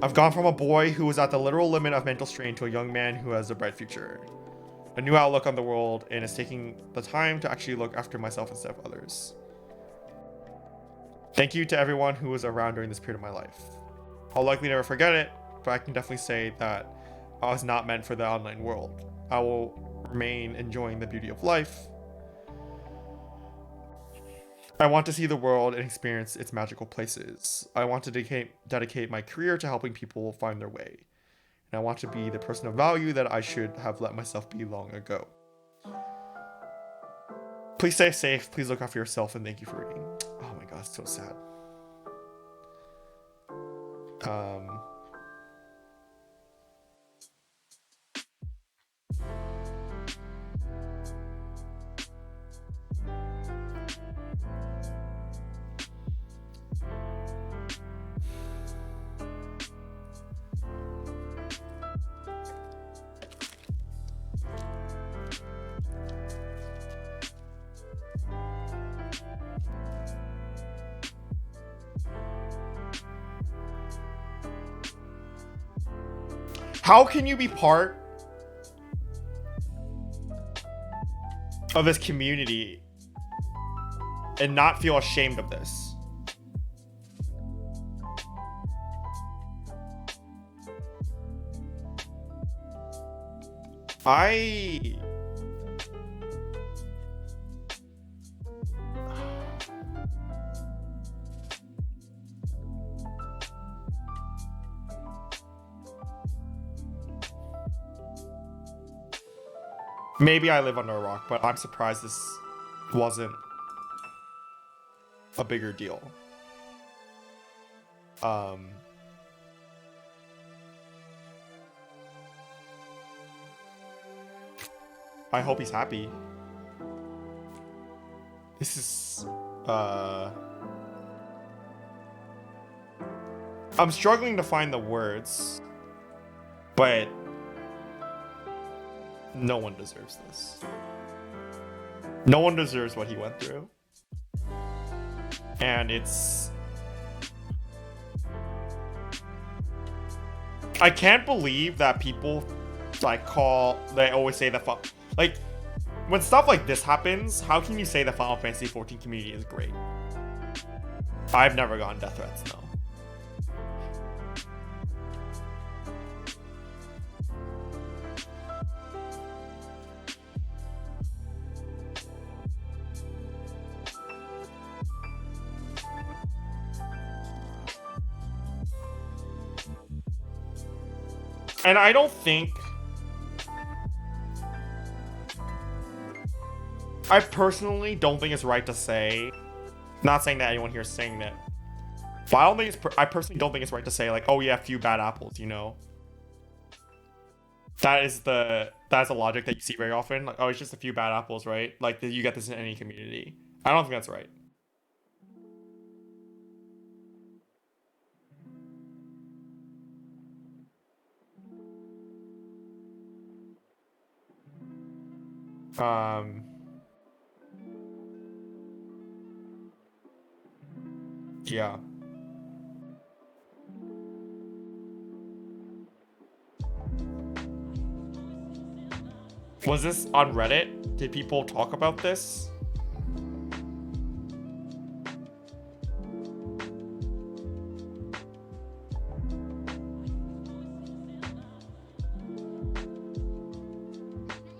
Speaker 1: I've gone from a boy who was at the literal limit of mental strain to a young man who has a bright future. A new outlook on the world, and is taking the time to actually look after myself instead of others. Thank you to everyone who was around during this period of my life. I'll likely never forget it, but I can definitely say that I was not meant for the online world. I will remain enjoying the beauty of life. I want to see the world and experience its magical places. I want to dedicate my career to helping people find their way. And I want to be the person of value that I should have let myself be long ago. Please stay safe, please look after yourself, and thank you for reading. Oh my god, it's so sad. How can you be part of this community and not feel ashamed of this? Maybe I live under a rock, but I'm surprised this wasn't a bigger deal. I hope he's happy. This is I'm struggling to find the words, but no one deserves this. No one deserves what he went through. And it's... I can't believe that people like they always say that like when stuff like this happens, how can you say the Final Fantasy 14 community is great? I've never gotten death threats, no. And I don't think... I personally don't think it's right to say... Not saying that anyone here is saying that. But I don't think it's... I personally don't think it's right to say, like, oh yeah, a few bad apples, you know? That's a logic that you see very often. Like, oh, it's just a few bad apples, right? Like, you get this in any community. I don't think that's right. Yeah. Was this on Reddit? Did people talk about this?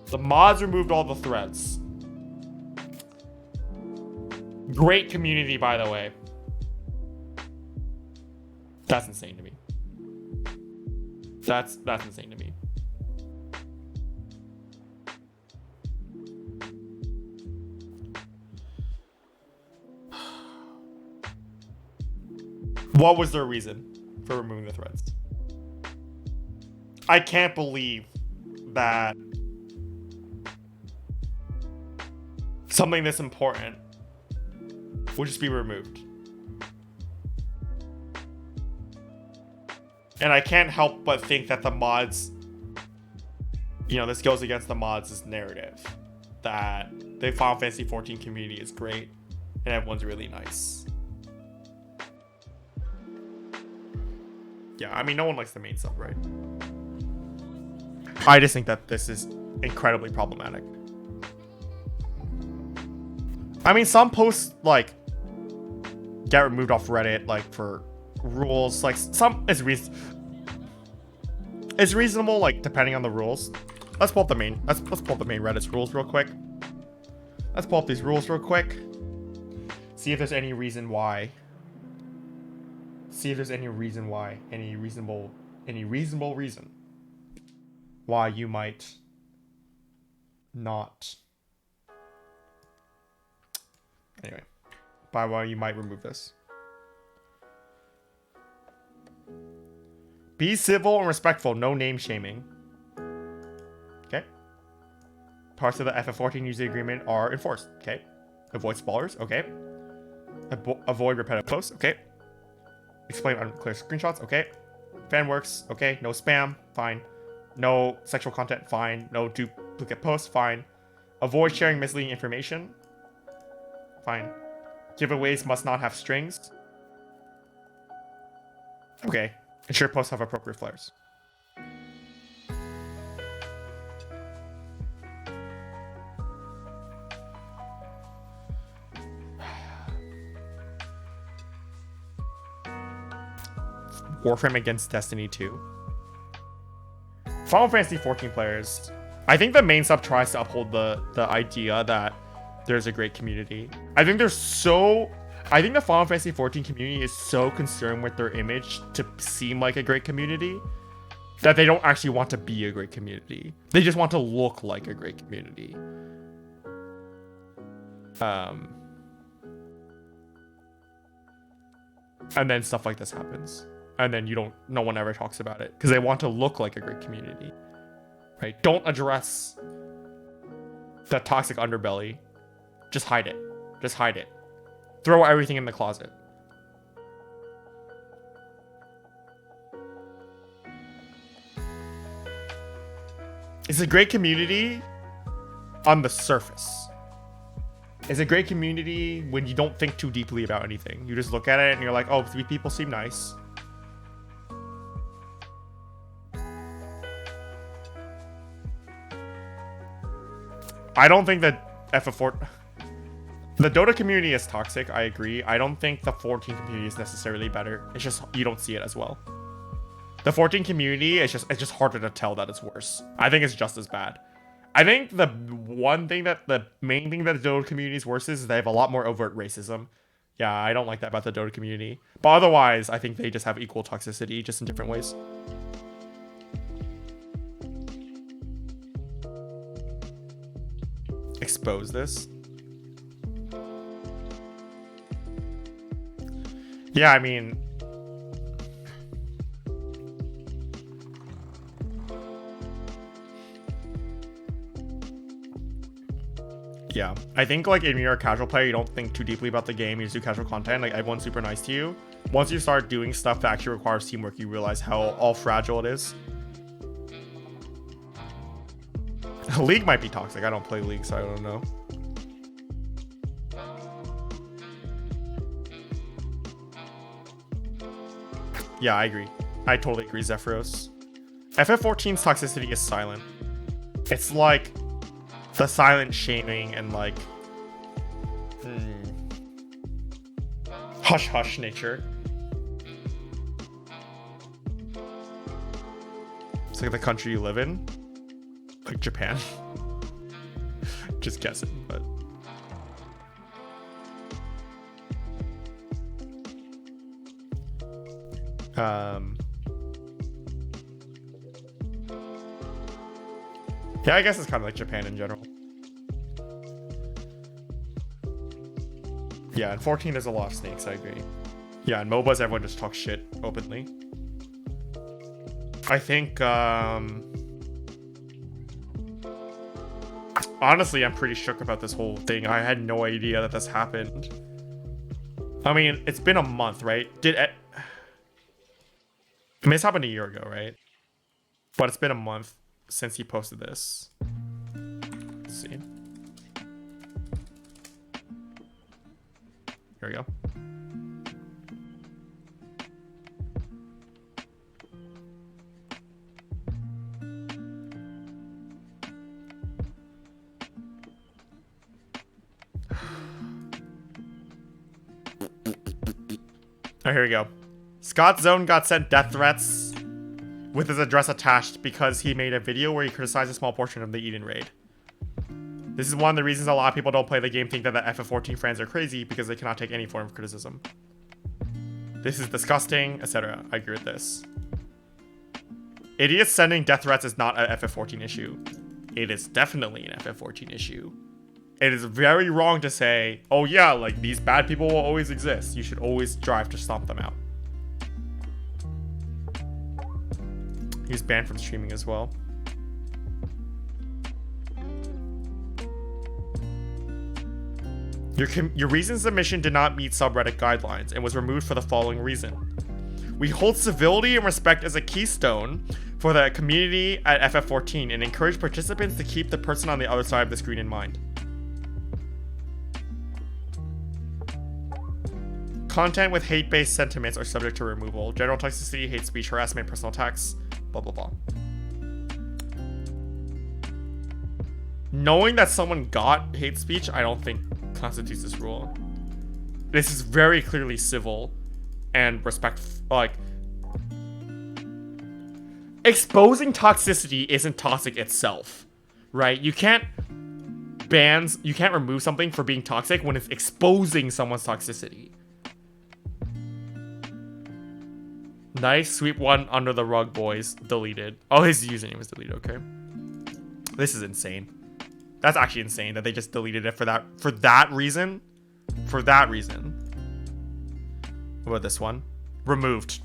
Speaker 1: The mods removed all the threads. Great community, by the way. That's insane to me. That's insane to me. What was their reason for removing the threads? I can't believe that something this important would just be removed. And I can't help but think that the mods, you know, this goes against the mods' narrative that the Final Fantasy 14 community is great and everyone's really nice. Yeah, I mean, no one likes the main sub, right? I just think that this is incredibly problematic. I mean, some posts, like, get removed off Reddit, like, for rules. Like, some, it's reasonable, like, depending on the rules. Let's pull up the main, let's pull up the main Reddit's rules real quick. Let's pull up these rules real quick. See if there's any reason why. See if there's any reason why, any reasonable reason why you might not. Anyway, by why you might remove this. Be civil and respectful, no name shaming. Okay. Parts of the FF14 user agreement are enforced. Okay. Avoid spoilers. Okay. Avoid repetitive posts. Okay. Explain unclear screenshots. Okay. Fan works. Okay. No spam. Fine. No sexual content. Fine. No duplicate posts. Fine. Avoid sharing misleading information. Fine. Giveaways must not have strings. Okay. Ensure posts have appropriate flares. Warframe against Destiny 2. Final Fantasy 14 players. I think the main sub tries to uphold the idea that there's a great community. I think the Final Fantasy 14 community is so concerned with their image to seem like a great community that they don't actually want to be a great community. They just want to look like a great community. And then stuff like this happens. And then no one ever talks about it because they want to look like a great community, right? Don't address the toxic underbelly. Just hide it. Just hide it. Throw everything in the closet. It's a great community on the surface. It's a great community when you don't think too deeply about anything. You just look at it and you're like, oh, 3 people seem nice. I don't think that FF4... The Dota community is toxic, I agree. I don't think the 14 community is necessarily better. It's just, you don't see it as well. The 14 community, it's just harder to tell that it's worse. I think it's just as bad. I think the main thing that the Dota community is worse is they have a lot more overt racism. Yeah, I don't like that about the Dota community. But otherwise, I think they just have equal toxicity, just in different ways. Expose this. Yeah, I mean... Yeah, I think like if you're a casual player, you don't think too deeply about the game, you just do casual content, like everyone's super nice to you. Once you start doing stuff that actually requires teamwork, you realize how all fragile it is. League might be toxic, I don't play League, so I don't know. Yeah, I agree. I totally agree, Zephyros. FF14's toxicity is silent. It's like the silent shaming and like hush hush nature. It's like the country you live in, like Japan. Just guessing, but yeah, I guess it's kind of like Japan in general. Yeah, in 14 there's a lot of snakes, I agree. Yeah, in MOBAs everyone just talks shit openly. I think, honestly, I'm pretty shook about this whole thing. I had no idea that this happened. I mean, it's been a month, right? I mean, this happened a year ago, right? But it's been a month since he posted this. Let's see. Here we go. Oh, here we go. Scott Zone got sent death threats with his address attached because he made a video where he criticized a small portion of the Eden raid. This is one of the reasons a lot of people don't play the game, think that the FF14 fans are crazy because they cannot take any form of criticism. This is disgusting, etc. I agree with this. Idiots sending death threats is not an FF14 issue. It is definitely an FF14 issue. It is very wrong to say, oh yeah, like these bad people will always exist. You should always strive to stomp them out. He's banned from streaming as well. Your recent submission did not meet subreddit guidelines and was removed for the following reason. We hold civility and respect as a keystone for the community at FF14 and encourage participants to keep the person on the other side of the screen in mind. Content with hate-based sentiments are subject to removal. General toxicity, hate speech, harassment, personal attacks, blah blah blah. Knowing that someone got hate speech, I don't think constitutes this rule. This is very clearly civil and respect. Like, exposing toxicity isn't toxic itself, right? You can't remove something for being toxic when it's exposing someone's toxicity. Nice, sweep one under the rug, boys. Deleted. Oh, his username was deleted. Okay, this is insane. That's actually insane that they just deleted it for that reason. For that reason. What about this one? Removed.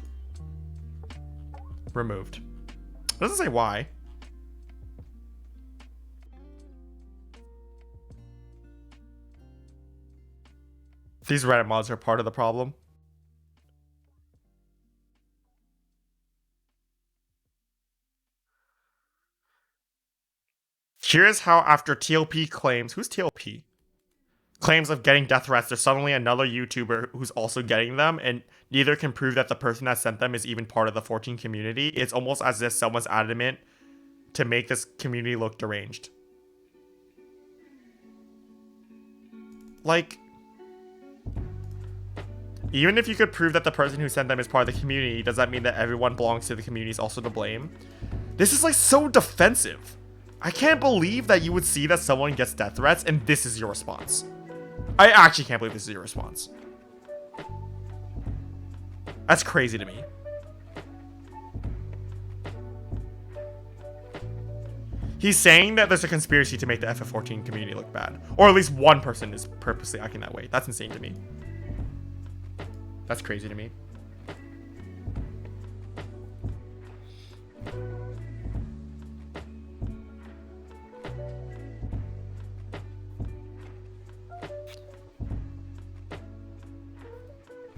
Speaker 1: Removed. It doesn't say why. These Reddit mods are part of the problem. Here's how after TLP claims, who's TLP? Claims of getting death threats, there's suddenly another YouTuber who's also getting them, and neither can prove that the person that sent them is even part of the 14 community. It's almost as if someone's adamant to make this community look deranged. Like, even if you could prove that the person who sent them is part of the community, does that mean that everyone belongs to the community is also to blame? This is like so defensive. I can't believe that you would see that someone gets death threats and this is your response. I actually can't believe this is your response. That's crazy to me. He's saying that there's a conspiracy to make the FF14 community look bad. Or at least one person is purposely acting that way. That's insane to me. That's crazy to me.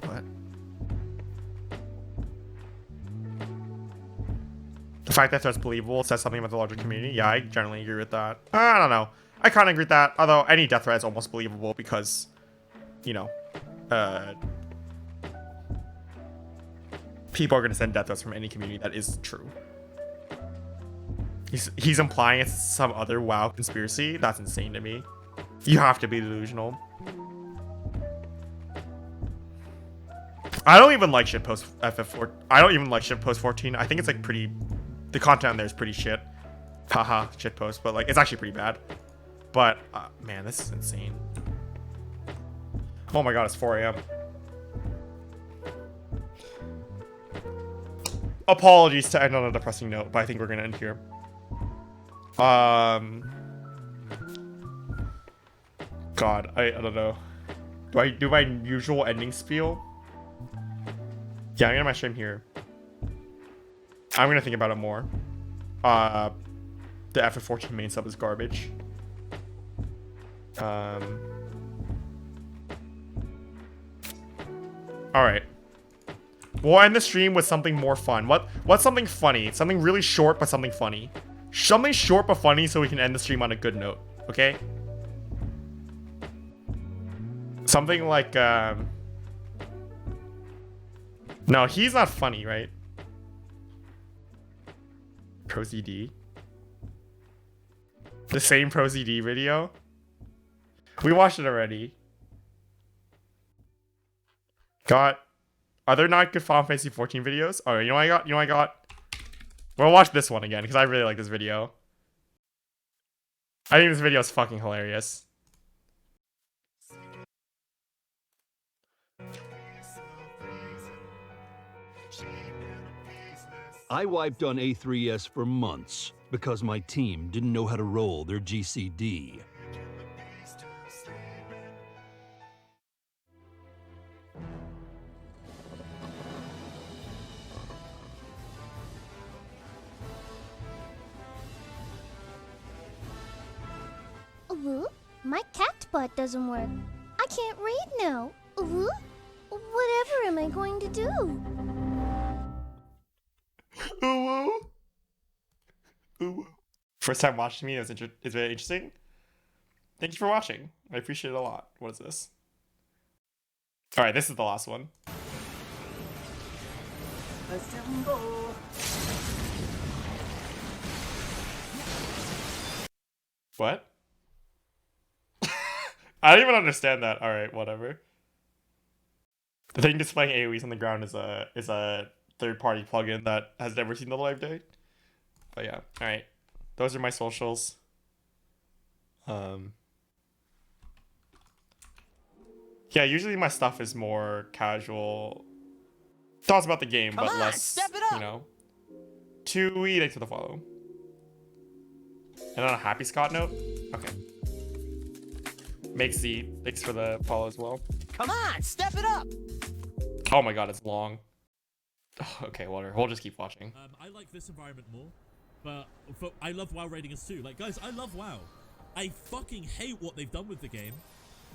Speaker 1: What? The fact that that's believable says something about the larger community. Yeah, I generally agree with that. I don't know. I kind of agree with that. Although any death threat is almost believable because, you know, people are going to send death threats from any community. That is true. He's implying it's some other WoW conspiracy. That's insane to me. You have to be delusional. I don't even like shitpost FF4. I don't even like shitpost 14. I think it's like pretty. The content on there is pretty shit. Haha, shitpost, but like it's actually pretty bad. But man, this is insane. Oh my god, it's 4 a.m. Apologies to end on a depressing note, but I think we're gonna end here. God, I don't know. Do I do my usual ending spiel? Yeah, I'm gonna end my stream here. I'm gonna think about it more. The FF14 main sub is garbage. Alright. We'll end the stream with something more fun. What's something funny? Something really short, but something funny. Something short but funny so we can end the stream on a good note. Okay? Something like, no, he's not funny, right? ProZD. The same ProZD video? We watched it already. Are there not good Final Fantasy 14 videos? Oh, you know what I got? You know what I got? We'll watch this one again, because I really like this video. I think this video is fucking hilarious.
Speaker 13: I wiped on A3S for months because my team didn't know how to roll their GCD.
Speaker 14: Ooh, my cat butt doesn't work. I can't read now. Ooh, whatever am I going to do?
Speaker 1: Ooh. First time watching me, it's very interesting. Thank you for watching. I appreciate it a lot. What is this? Alright, this is the last one. What? I don't even understand that. Alright, whatever. The thing displaying AoEs on the ground is a third-party plugin that has never seen the live day. But yeah, alright. Those are my socials. Yeah, usually my stuff is more casual. Thoughts about the game, but less, you know. Tui, thanks for the follow. And on a happy Scott note, okay. Make Z, thanks for the follow as well.
Speaker 15: Come on, step it up.
Speaker 1: Oh my god, it's long. Okay, whatever. We'll just keep watching.
Speaker 8: I like this environment more, but I love WoW Ratings too. Like, guys, I love WoW. I fucking hate what they've done with the game,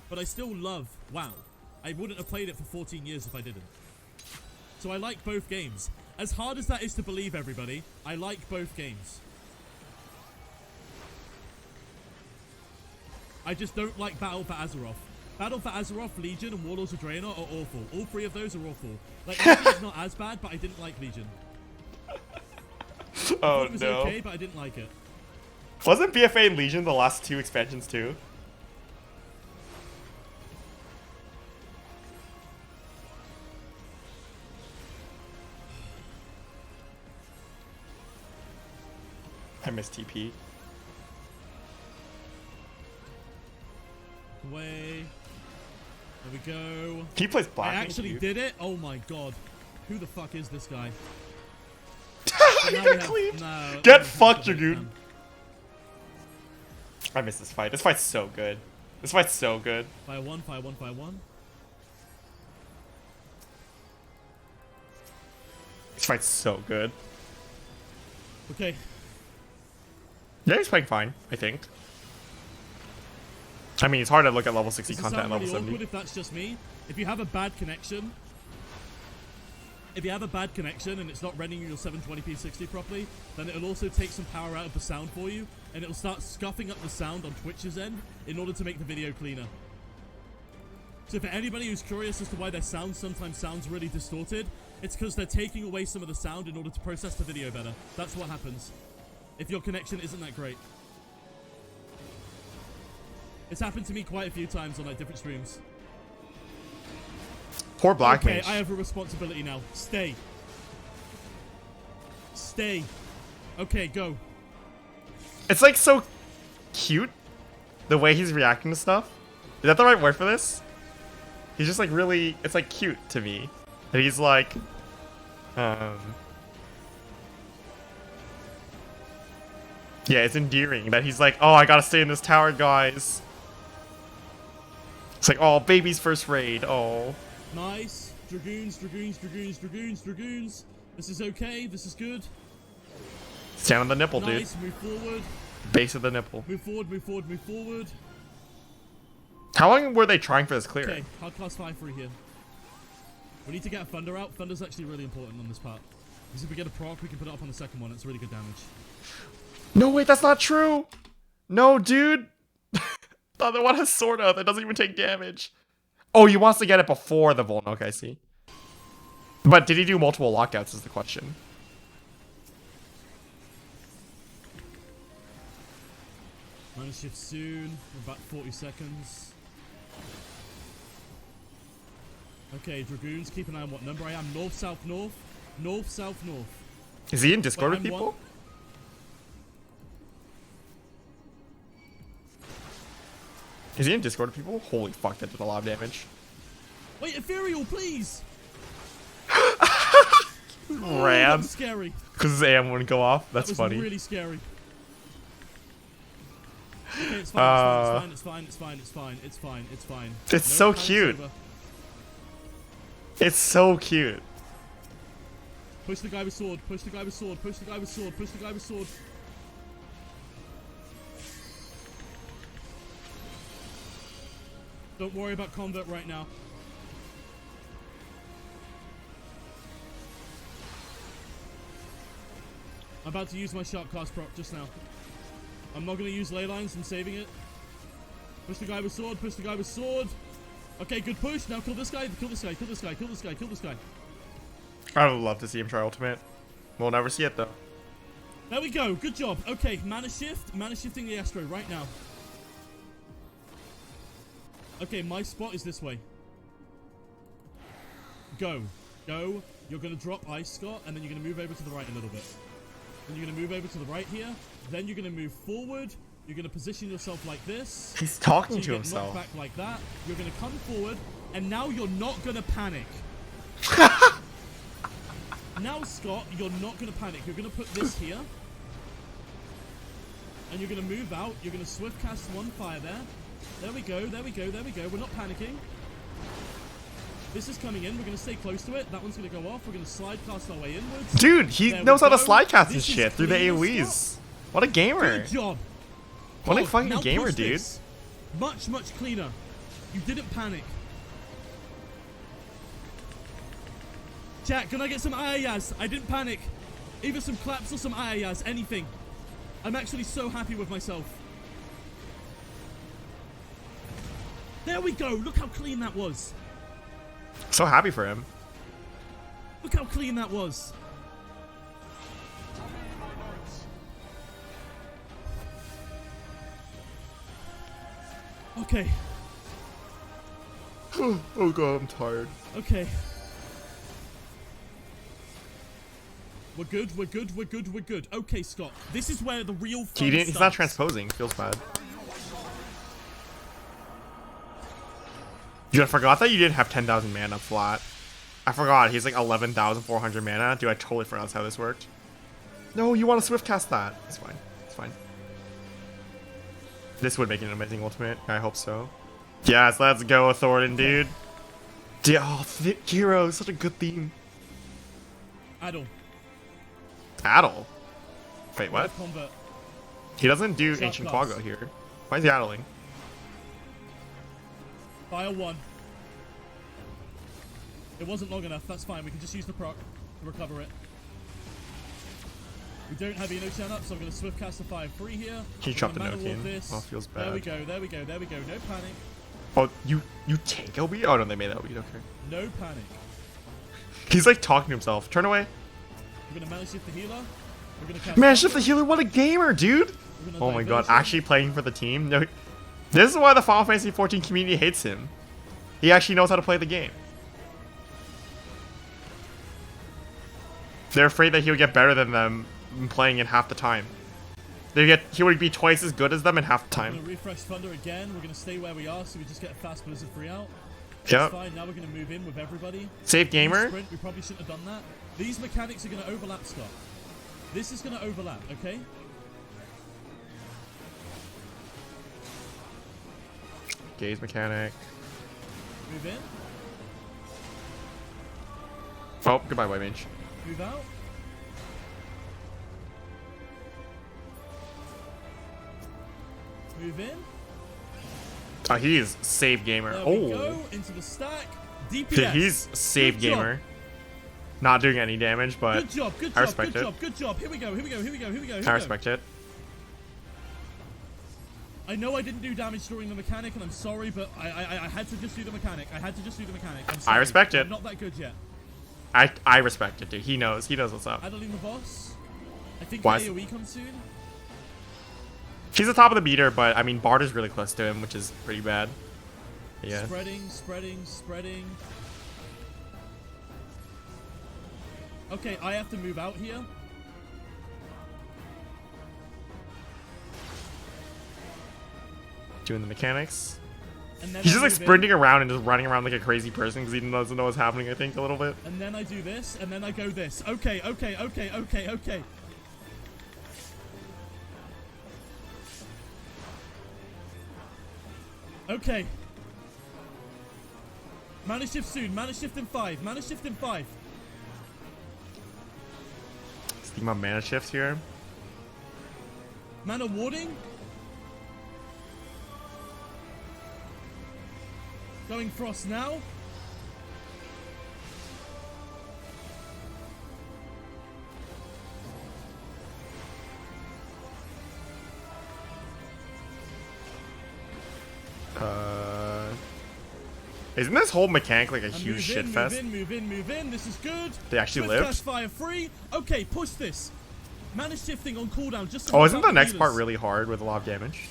Speaker 8: but I still love WoW. I wouldn't have played it for 14 years if I didn't. So I like both games. As hard as that is to believe, everybody, I like both games. I just don't like Battle for Azeroth. Battle for Azeroth, Legion, and Warlords of Draenor are awful. All three of those are awful. Like, Legion's not as bad, but I didn't like Legion.
Speaker 1: Oh
Speaker 8: it was
Speaker 1: no.
Speaker 8: okay, but I didn't like it.
Speaker 1: Wasn't BFA and Legion the last 2 expansions too? I miss TP.
Speaker 8: Away. There we go.
Speaker 1: He plays Black.
Speaker 8: I actually did it? Oh my god. Who the fuck is this guy?
Speaker 1: You got cleaved.
Speaker 8: No,
Speaker 1: Get fucked, Dragoon. I miss this fight. This fight's so good. This fight's so good.
Speaker 8: Fire 1, fire 1, fire 1.
Speaker 1: This fight's so good.
Speaker 8: Okay.
Speaker 1: Yeah, he's playing fine, I think. I mean, it's hard to look at level 60 content at level
Speaker 8: really
Speaker 1: 70.
Speaker 8: Awkward if that's just me. If you have a bad connection, and it's not rendering your 720p 60 properly, then it'll also take some power out of the sound for you, and it'll start scuffing up the sound on Twitch's end in order to make the video cleaner. So for anybody who's curious as to why their sound sometimes sounds really distorted, it's because they're taking away some of the sound in order to process the video better. That's what happens if your connection isn't that great. It's happened to me quite a few times on like different streams.
Speaker 1: Poor Black
Speaker 8: Okay,
Speaker 1: Mage.
Speaker 8: I have a responsibility now. Stay. Stay. Okay, go.
Speaker 1: It's like so cute, the way he's reacting to stuff. Is that the right word for this? He's just like really, it's like cute to me. And he's like, yeah, it's endearing that he's like, oh, I gotta stay in this tower, guys. It's like, oh, baby's first raid, oh.
Speaker 8: Nice. Dragoons, dragoons, dragoons, dragoons, dragoons. This is okay. This is good.
Speaker 1: Stand on the nipple,
Speaker 8: nice.
Speaker 1: dude.
Speaker 8: Move forward.
Speaker 1: Base of the nipple.
Speaker 8: Move forward, move forward, move forward.
Speaker 1: How long were they trying for this clear?
Speaker 8: Okay, hard class 5-3 here. We need to get Thunder out. Thunder's actually really important on this part. Because if we get a proc, we can put it up on the second one. It's really good damage.
Speaker 1: No, wait, that's not true. No, dude. The other one has Sword Oath. It doesn't even take damage. Oh, he wants to get it before the Vuln. Okay, I see. But did he do multiple lockouts is the question.
Speaker 8: Mana shift soon. About 40 seconds. Okay, Dragoons, keep an eye on what number I am. North, south, north. North, south, north.
Speaker 1: Is he in Discord with
Speaker 8: I'm
Speaker 1: people?
Speaker 8: one.
Speaker 1: Is he in Discord with people? Holy fuck, that did a lot of damage.
Speaker 8: Wait, Ethereal, please!
Speaker 1: Ran.
Speaker 8: That's scary.
Speaker 1: Because his AM wouldn't go off. That's
Speaker 8: that was
Speaker 1: funny.
Speaker 8: Really scary. Okay, it's fine, it's fine, it's fine, it's fine, it's fine, it's fine, it's fine.
Speaker 1: It's so cute. It's so cute.
Speaker 8: Push the guy with sword, push the guy with sword, push the guy with sword, push the guy with sword. Don't worry about convert right now. I'm about to use my sharp cast proc just now. I'm not going to use ley lines, I'm saving it. Push the guy with sword, push the guy with sword. Okay, good push. Now kill this guy, kill this guy, kill this guy, kill this guy, kill this guy.
Speaker 1: I would love to see him try ultimate. We'll never see it though.
Speaker 8: There we go, good job. Okay, mana shifting the Astro right now. Okay, my spot is this way. Go. Go. You're going to drop Ice Scott, and then you're going to move over to the right a little bit. Then you're going to move over to the right here. Then you're going to move forward. You're going to position yourself like this.
Speaker 1: He's talking
Speaker 8: so
Speaker 1: to
Speaker 8: you get
Speaker 1: himself.
Speaker 8: knocked back like that. You're going to come forward, and now you're not going to panic. Now, Scott, you're not going to panic. You're going to put this here. And you're going to move out. You're going to swift cast one fire there. There we go, there we go, there we go. We're not panicking. This is coming in. We're gonna stay close to it. That one's gonna go off. We're gonna slide cast our way inwards.
Speaker 1: Dude, he
Speaker 8: There
Speaker 1: knows
Speaker 8: we
Speaker 1: how to
Speaker 8: go.
Speaker 1: slide cast his
Speaker 8: This is
Speaker 1: shit through the
Speaker 8: clean as
Speaker 1: AoEs. What a gamer.
Speaker 8: Good job.
Speaker 1: What a
Speaker 8: Pod,
Speaker 1: fucking
Speaker 8: now
Speaker 1: gamer,
Speaker 8: push
Speaker 1: dude.
Speaker 8: this. Much, much cleaner. You didn't panic. Chat, can I get some ayayas? I didn't panic. Either some claps or some ayayas, anything. I'm actually so happy with myself. There we go. Look how clean that was.
Speaker 1: So happy for him.
Speaker 8: Look how clean that was. Okay.
Speaker 1: Oh god, I'm tired.
Speaker 8: Okay. We're good, we're good, we're good, we're good. Okay, Scott. This is where the real fun
Speaker 1: He's not
Speaker 8: starts.
Speaker 1: transposing. Feels bad. Dude, I forgot that you didn't have 10,000 mana flat. I forgot. He's like 11,400 mana. Dude, I totally forgot that's how this worked. No, you want to swift cast that. It's fine. It's fine. This would make an amazing ultimate. I hope so. Yes, let's go, Thornton, dude. Oh, hero, such a good theme.
Speaker 8: Addle.
Speaker 1: Addle? Wait, what?
Speaker 8: Combat.
Speaker 1: He doesn't do
Speaker 8: Sharp
Speaker 1: Ancient
Speaker 8: class.
Speaker 1: Quagga here. Why is he addling?
Speaker 8: Fire 1. It wasn't long enough. That's fine. We can just use the proc to recover it. We don't have Eno up, so I'm going to swift cast the fire 3 here.
Speaker 1: He
Speaker 8: We're
Speaker 1: dropped
Speaker 8: gonna
Speaker 1: the
Speaker 8: mana ward
Speaker 1: Nokian.
Speaker 8: this.
Speaker 1: Oh, feels
Speaker 8: There we
Speaker 1: bad.
Speaker 8: go, there we go, there we go. No panic.
Speaker 1: Oh, you take LB? Oh no, they made LB. Okay.
Speaker 8: No panic.
Speaker 1: He's like talking to himself. Turn away.
Speaker 8: We're going to mana shift the healer. We're going to cast
Speaker 1: Man, Shift the Healer, what a gamer, dude! Oh my god, actually playing for the team? No, this is why the Final Fantasy XIV community hates him. He actually knows how to play the game. They're afraid that he would get better than them playing in half the time. He would be twice as good as them in half the
Speaker 8: We're
Speaker 1: time.
Speaker 8: going to refresh Thunder again. We're going to stay where we are, so we just get a fast Blizzard 3 out.
Speaker 1: Yep.
Speaker 8: That's fine. Now we're going to move in with everybody.
Speaker 1: Save gamer.
Speaker 8: Sprint, we probably shouldn't have done that. These mechanics are going to overlap, Scott. This is going to overlap, okay?
Speaker 1: Gaze mechanic.
Speaker 8: Move in.
Speaker 1: Oh, goodbye, White Mage.
Speaker 8: Move out. Move in.
Speaker 1: Oh, he's save gamer.
Speaker 8: There we
Speaker 1: Oh,
Speaker 8: go. Into the stack. DPS.
Speaker 1: dude, he's save
Speaker 8: Good job.
Speaker 1: gamer. Not doing any damage, but
Speaker 8: Good job, good
Speaker 1: I
Speaker 8: job,
Speaker 1: respect
Speaker 8: good
Speaker 1: it.
Speaker 8: job, good job. Here we go, here we go, here we go, here we go. Here we
Speaker 1: I
Speaker 8: go.
Speaker 1: respect it.
Speaker 8: I know I didn't do damage during the mechanic, and I'm sorry, but I had to just do the mechanic. I had to just do the mechanic. I'm sorry.
Speaker 1: respect it.
Speaker 8: I'm not that good yet.
Speaker 1: I respect it, dude. He knows what's up.
Speaker 8: Adeline the boss. I think
Speaker 1: Why-
Speaker 8: AoE comes soon.
Speaker 1: She's the top of the meter, but I mean, Bard is really close to him, which is pretty bad. Yeah.
Speaker 8: Spreading, spreading, spreading. Okay, I have to move out here.
Speaker 1: Doing the mechanics.
Speaker 8: And then
Speaker 1: He's
Speaker 8: I
Speaker 1: just like
Speaker 8: move in.
Speaker 1: sprinting around and just running around like a crazy person because he doesn't know what's happening, I think, a little bit.
Speaker 8: And then I do this, and then I go this. Okay, okay, okay, okay, okay. Okay. Mana shift soon. Mana shift in 5. Mana shift in 5.
Speaker 1: See my mana shifts here.
Speaker 8: Mana warding. Going frost now.
Speaker 1: Isn't this whole mechanic like a
Speaker 8: And
Speaker 1: huge
Speaker 8: move
Speaker 1: shit
Speaker 8: in,
Speaker 1: fest?
Speaker 8: Move in, move in, move in. This is good.
Speaker 1: They actually
Speaker 8: Swift
Speaker 1: lived?
Speaker 8: cast fire free. Okay, push this. Mana shifting on cooldown. Just to
Speaker 1: Oh,
Speaker 8: help
Speaker 1: isn't
Speaker 8: out
Speaker 1: the next
Speaker 8: healers.
Speaker 1: part really hard with a lot of damage?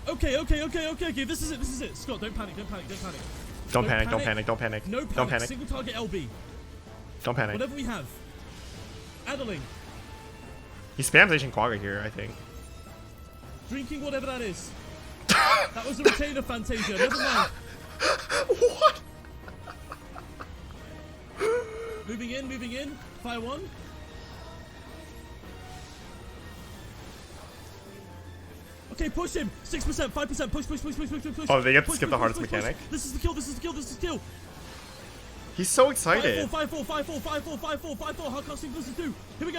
Speaker 8: Okay, okay, okay, okay, okay. This is it. This is it. Scott, don't panic. Don't panic. Don't panic.
Speaker 1: Don't panic, don't panic, don't panic.
Speaker 8: No panic.
Speaker 1: Don't panic.
Speaker 8: Single target LB.
Speaker 1: Don't panic.
Speaker 8: Whatever we have. Adeling.
Speaker 1: He spams Ancient Quagga here, I think.
Speaker 8: Drinking whatever that is. That was a retainer Fantasia. Never mind.
Speaker 1: What?
Speaker 8: Moving in, moving in. Fire 1. Okay, push him. 6%, 5%. Push.
Speaker 1: Oh, they get to
Speaker 8: Push,
Speaker 1: skip the
Speaker 8: push,
Speaker 1: hardest
Speaker 8: push.
Speaker 1: mechanic.
Speaker 8: This is the kill. This is the kill.
Speaker 1: He's so excited.
Speaker 8: 5-4. How can Blue do? Here we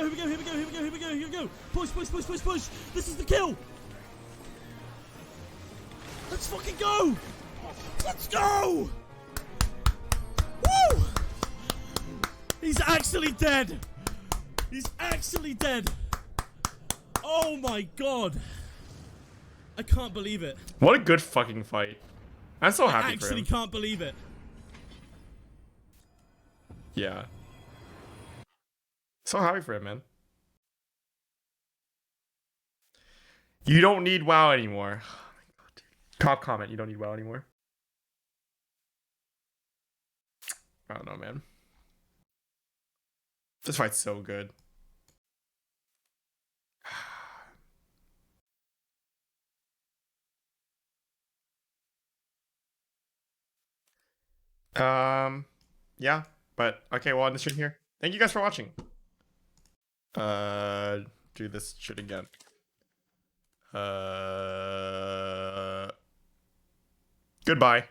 Speaker 8: go. Push. This is the kill. Let's fucking go. Let's go. Woo! He's actually dead. Oh my god. I can't believe it.
Speaker 1: What a good fucking fight. I'm so happy for him.
Speaker 8: I actually can't believe it.
Speaker 1: Yeah. So happy for him, man. You don't need WoW anymore. Oh my god. Top comment, you don't need WoW anymore. I don't know, man. This fight's so good. Yeah, but okay, well, I'll end the stream here. Thank you guys for watching. Do this shit again. Goodbye.